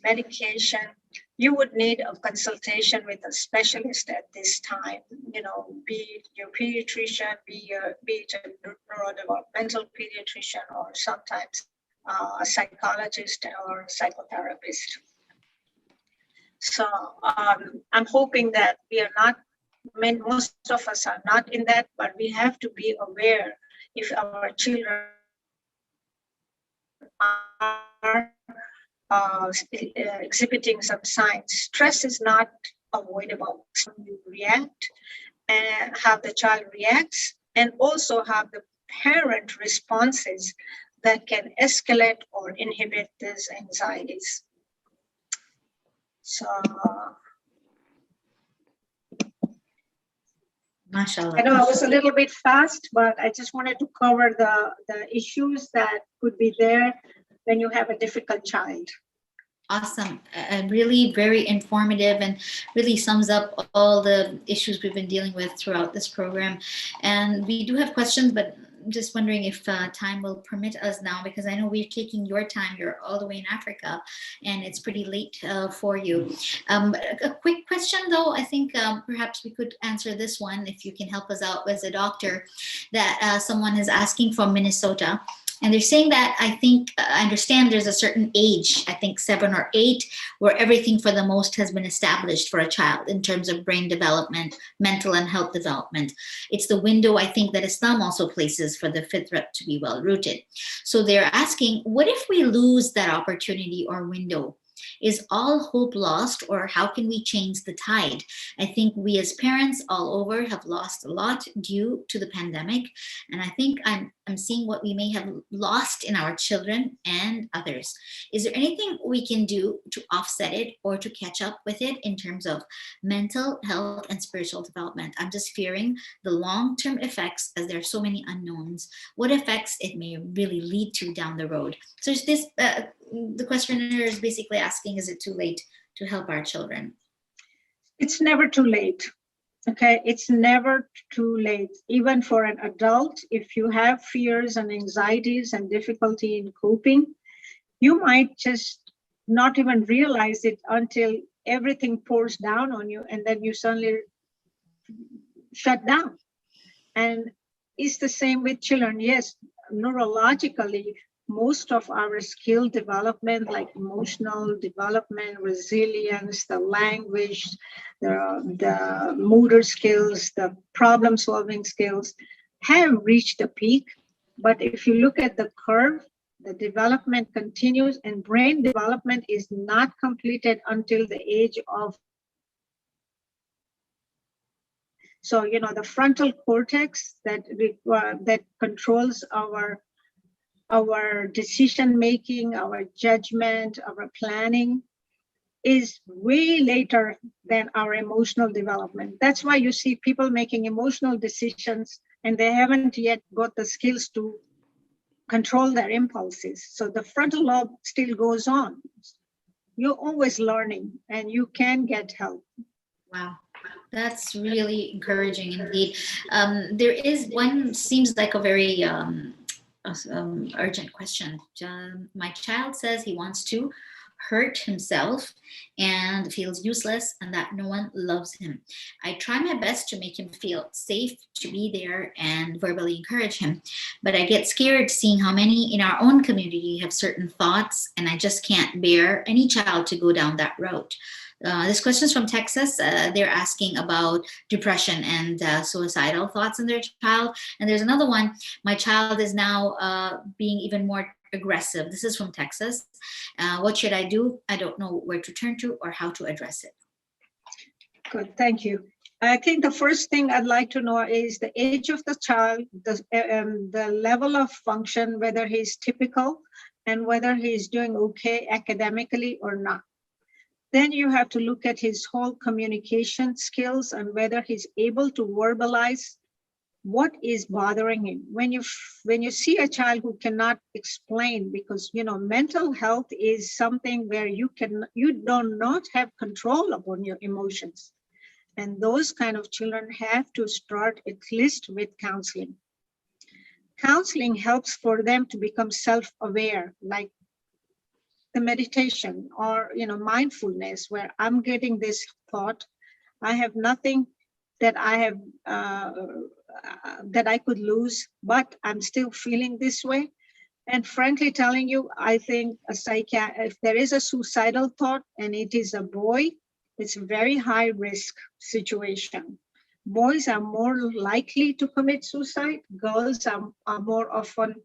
medication. You would need a consultation with a specialist at this time, be it your pediatrician, be it a neurodevelopmental pediatrician, or sometimes a psychologist or psychotherapist. So I'm hoping that we are not, most of us are not in that, but we have to be aware if our children are exhibiting some signs. Stress is not avoidable. So you react and how the child reacts and also have the parent responses that can escalate or inhibit these anxieties. So MashaAllah. I know I was a little bit fast, but I just wanted to cover the issues that could be there when you have a difficult child. Awesome. And really very informative and really sums up all the issues we've been dealing with throughout this program. And we do have questions, but I'm just wondering if time will permit us now, because I know we're taking your time. You're all the way in Africa and it's pretty late for you. A quick question though, I think perhaps we could answer this one if you can help us out as a doctor, that someone is asking from Minnesota. And they're saying that I understand there's a certain age, I think 7 or 8, where everything for the most has been established for a child in terms of brain development, mental and health development. It's the window, I think, that Islam also places for the fitra to be well rooted. So they're asking, what if we lose that opportunity or window? Is all hope lost, or how can we change the tide? I think we as parents all over have lost a lot due to the pandemic. And I think I'm seeing what we may have lost in our children and others. Is there anything we can do to offset it or to catch up with it in terms of mental health and spiritual development? I'm just fearing the long-term effects, as there are so many unknowns, what effects it may really lead to down the road. So is this, the questioner is basically asking, is it too late to help our children? It's never too late. Okay, it's never too late. Even for an adult, if you have fears and anxieties and difficulty in coping, you might just not even realize it until everything pours down on you and then you suddenly shut down. And it's the same with children. Yes, neurologically, most of our skill development, like emotional development, resilience, the language, the motor skills, the problem solving skills have reached a peak. But if you look at the curve, the development continues, and brain development is not completed until the age of. So, you know, the frontal cortex that controls our decision making, our judgment, our planning is way later than our emotional development. That's why you see people making emotional decisions and they haven't yet got the skills to control their impulses. So the frontal lobe still goes on. You're always learning and you can get help. Wow. That's really encouraging indeed. There is one, seems like a very urgent question. My child says he wants to hurt himself and feels useless and that no one loves him. I try my best to make him feel safe, to be there and verbally encourage him, but I get scared seeing how many in our own community have certain thoughts, and I just can't bear any child to go down that route. This question is from Texas. They're asking about depression and suicidal thoughts in their child. And there's another one. My child is now being even more aggressive. This is from Texas. What should I do? I don't know where to turn to or how to address it. Good, thank you. I think the first thing I'd like to know is the age of the child, the level of function, whether he's typical and whether he's doing okay academically or not. Then you have to look at his whole communication skills and whether he's able to verbalize what is bothering him. When you see a child who cannot explain, because you know mental health is something where you do not have control upon your emotions, and those kind of children have to start at least with counseling. Counseling helps for them to become self-aware, like the meditation or mindfulness, where I'm getting this thought, I have nothing that I have that I could lose, but I'm still feeling this way. And frankly telling you, I think if there is a suicidal thought and it is a boy, it's a very high risk situation. Boys are more likely to commit suicide. Girls are more often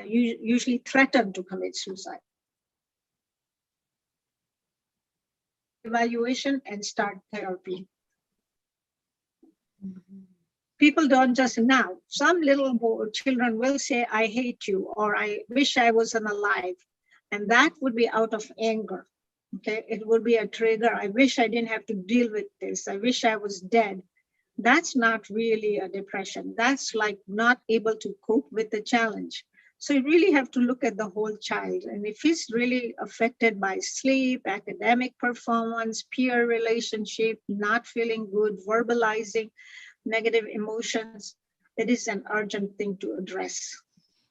usually threatened to commit suicide. Evaluation and start therapy. people don't just now. Some little children will say, I hate you, or I wish I wasn't alive. And that would be out of anger. Okay, it would be a trigger. I wish I didn't have to deal with this. I wish I was dead. That's not really a depression. That's like not able to cope with the challenge. So you really have to look at the whole child. And if he's really affected by sleep, academic performance, peer relationship, not feeling good, verbalizing negative emotions, it is an urgent thing to address.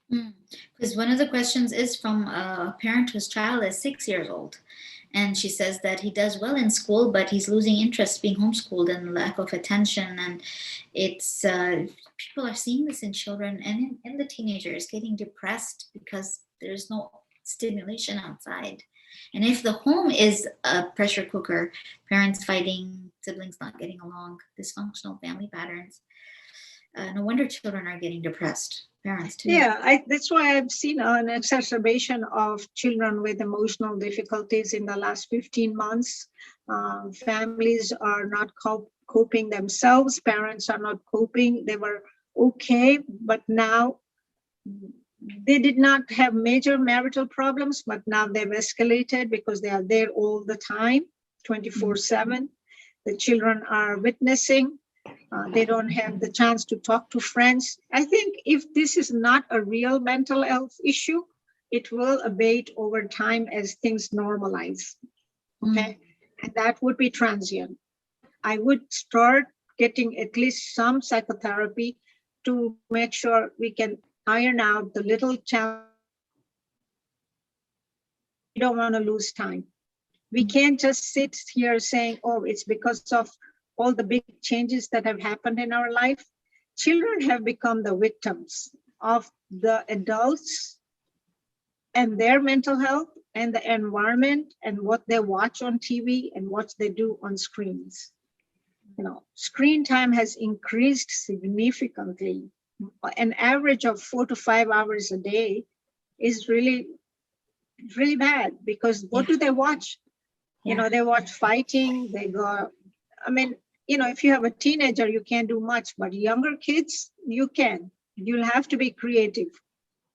Because one of the questions is from a parent whose child is 6 years old. And she says that he does well in school, but he's losing interest being homeschooled and lack of attention. And it's people are seeing this in children and in the teenagers, getting depressed because there's no stimulation outside. And if the home is a pressure cooker, parents fighting, siblings not getting along, dysfunctional family patterns, no wonder children are getting depressed. Parents too. Yeah, that's why I've seen an exacerbation of children with emotional difficulties in the last 15 months. Families are not coping themselves. Parents are not coping. They were okay, but now they did not have major marital problems, but now they've escalated because they are there all the time, 24/7. The children are witnessing. They don't have the chance to talk to friends. I think if this is not a real mental health issue, it will abate over time as things normalize. Okay, and that would be transient. I would start getting at least some psychotherapy to make sure we can iron out the little challenge. We don't want to lose time. We can't just sit here saying, oh, it's because of all the big changes that have happened in our life. Children have become the victims of the adults and their mental health and the environment and what they watch on TV and what they do on screens. You know, screen time has increased significantly. An average of 4 to 5 hours a day is really, really bad because what do they watch? You know, they watch fighting, they go, I mean, you know, if you have a teenager, you can't do much, but younger kids, you can. You'll have to be creative.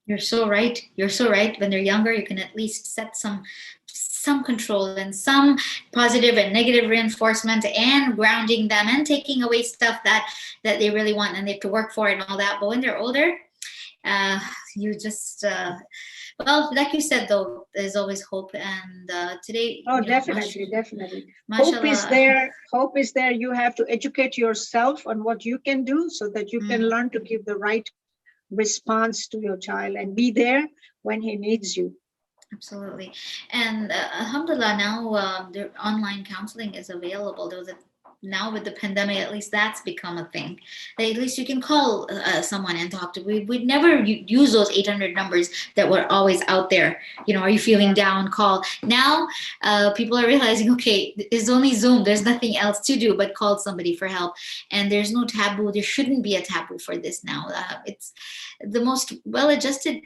You're so right. You're so right. When they're younger, you can at least set some control and some positive and negative reinforcement and grounding them and taking away stuff that they really want and they have to work for and all that. But when they're older, you just well, like you said, though, there's always hope. And today, definitely. Hope is there. Hope is there. You have to educate yourself on what you can do so that you can learn to give the right response to your child and be there when he needs you. Absolutely. And alhamdulillah, now the online counseling is available. Now with the pandemic, at least that's become a thing. At least you can call someone and talk to. We'd never use those 800 numbers that were always out there. You know, are you feeling down? Call. Now people are realizing, okay, it's only Zoom. There's nothing else to do but call somebody for help. And there's no taboo. There shouldn't be a taboo for this now. It's the most well-adjusted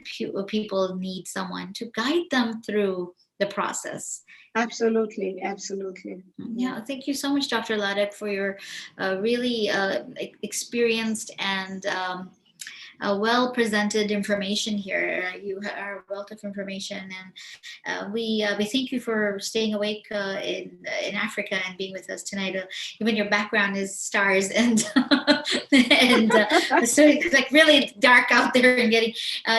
people need someone to guide them through the process. Absolutely. Yeah, thank you so much, Dr. Ladek, for your really experienced and well-presented information here. You are a wealth of information, and we thank you for staying awake in Africa and being with us tonight. Even your background is stars, and and so it's like really dark out there. And getting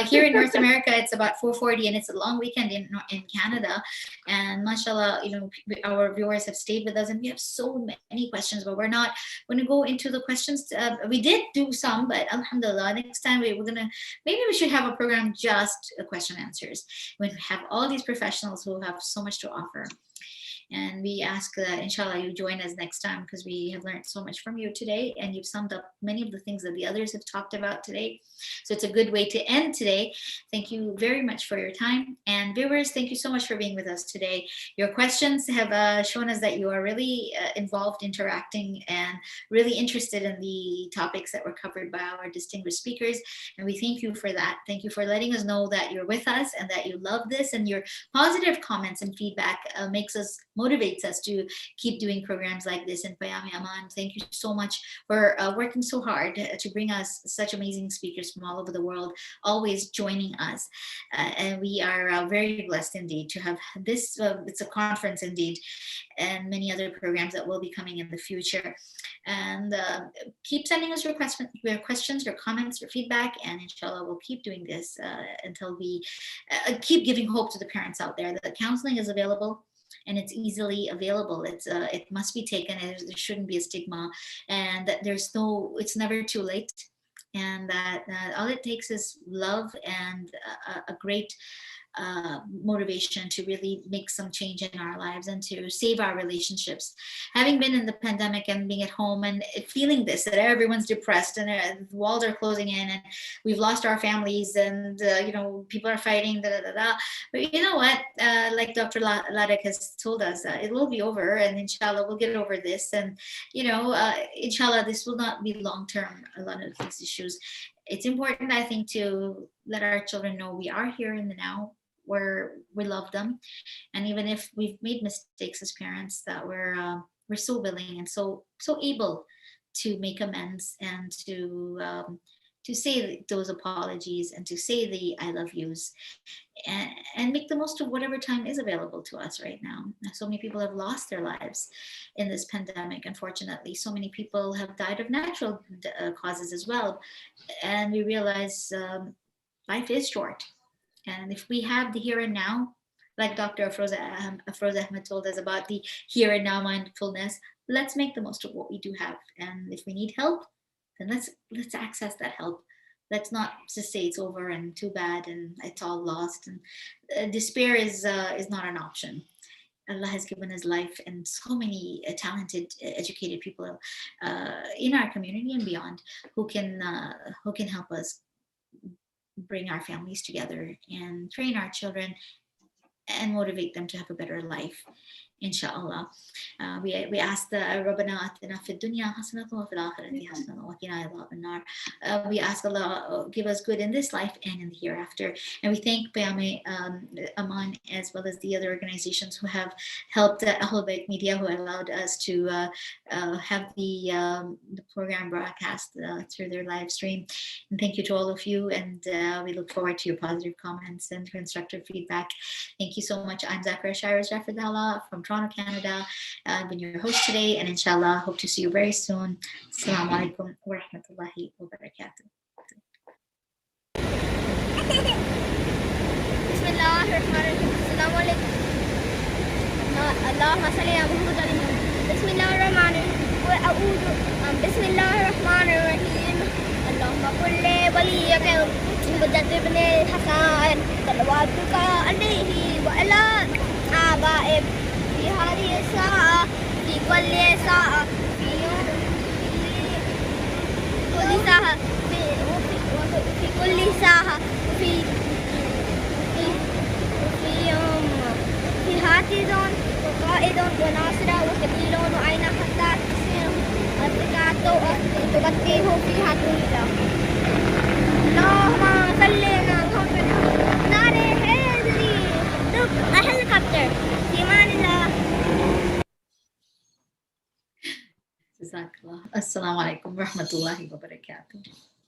here in North America, it's about 4:40, and it's a long weekend in Canada. And mashallah, you know, our viewers have stayed with us, and we have so many questions, but we're not going to go into the questions. We did do some, but alhamdulillah, next time we're gonna, maybe we should have a program just question answers when we have all these professionals who have so much to offer. And we ask that inshallah you join us next time, because we have learned so much from you today, and you've summed up many of the things that the others have talked about today. So it's a good way to end today. Thank you very much for your time. And viewers, thank you so much for being with us today. Your questions have shown us that you are really involved, interacting, and really interested in the topics that were covered by our distinguished speakers. And we thank you for that. Thank you for letting us know that you're with us and that you love this, and your positive comments and feedback makes us motivates us to keep doing programs like this. And Payami Aman, thank you so much for working so hard to bring us such amazing speakers from all over the world, always joining us. And we are very blessed indeed to have this. It's a conference indeed, and many other programs that will be coming in the future. And keep sending us your questions, your comments, your feedback, and inshallah we'll keep doing this until we keep giving hope to the parents out there that counseling is available and it's easily available. It must be taken, and there shouldn't be a stigma, and that it's never too late, and that all it takes is love and a great motivation to really make some change in our lives and to save our relationships. Having been in the pandemic and being at home and feeling this, that everyone's depressed and the walls are closing in and we've lost our families and people are fighting, but you know what, like Dr. Ladek has told us, it will be over, and inshallah we'll get over this, and inshallah this will not be long term. A lot of these issues, it's important, I think, to let our children know we are here in the now, where we love them, and even if we've made mistakes as parents, that we're so willing and so able to make amends and to say those apologies and to say the I love yous, and make the most of whatever time is available to us right now. So many people have lost their lives in this pandemic, unfortunately. So many people have died of natural causes as well, and we realize life is short. And if we have the here and now, like Dr. Afroza Ahmed told us about the here and now mindfulness, let's make the most of what we do have. And if we need help, then let's access that help. Let's not just say it's over and too bad and it's all lost. And despair is not an option. Allah has given us life and so many talented, educated people in our community and beyond who can help us bring our families together and train our children and motivate them to have a better life, inshallah. We ask the Rabbana atina fid dunya hasanatan wa fil akhirati hasanatan wa qina adhaban nar. We ask Allah give us good in this life and in the hereafter. And we thank Payami Aman as well as the other organizations who have helped Ahlul Bayt Media, who allowed us to have the program broadcast through their live stream. And thank you to all of you, and we look forward to your positive comments and constructive feedback. Thank you so much. I'm Zakra Shires Rafidallah from Toronto, Canada. I've been your host today, and inshallah, hope to see you very soon. Assalamu alaikum wa rahmatullahi wa barakatuh. Bismillahirrahmanirrahim. Assalamu alaikum. Allahumma salli ala Muhammad. Bismillahirrahmanirrahim. Wa a'udhu. Bismillahirrahmanirrahim. Allahumma kulli waliyaka مجدد بن الحسن صلواتك عليه وعلى آبائه في هذه الساعة في كل ساعة في يوم كل ساعة في كل ساعة في يوم في حافظ وقائد وناصر وكبير وعين حتى تصير الزكاة تغطيه فيها كلها. اللهم صل على محمد. نار حيدري look a helicopter. في امان الله. Jazakallah. Assalamu alaikum wa rahmatullahi wa barakatuh.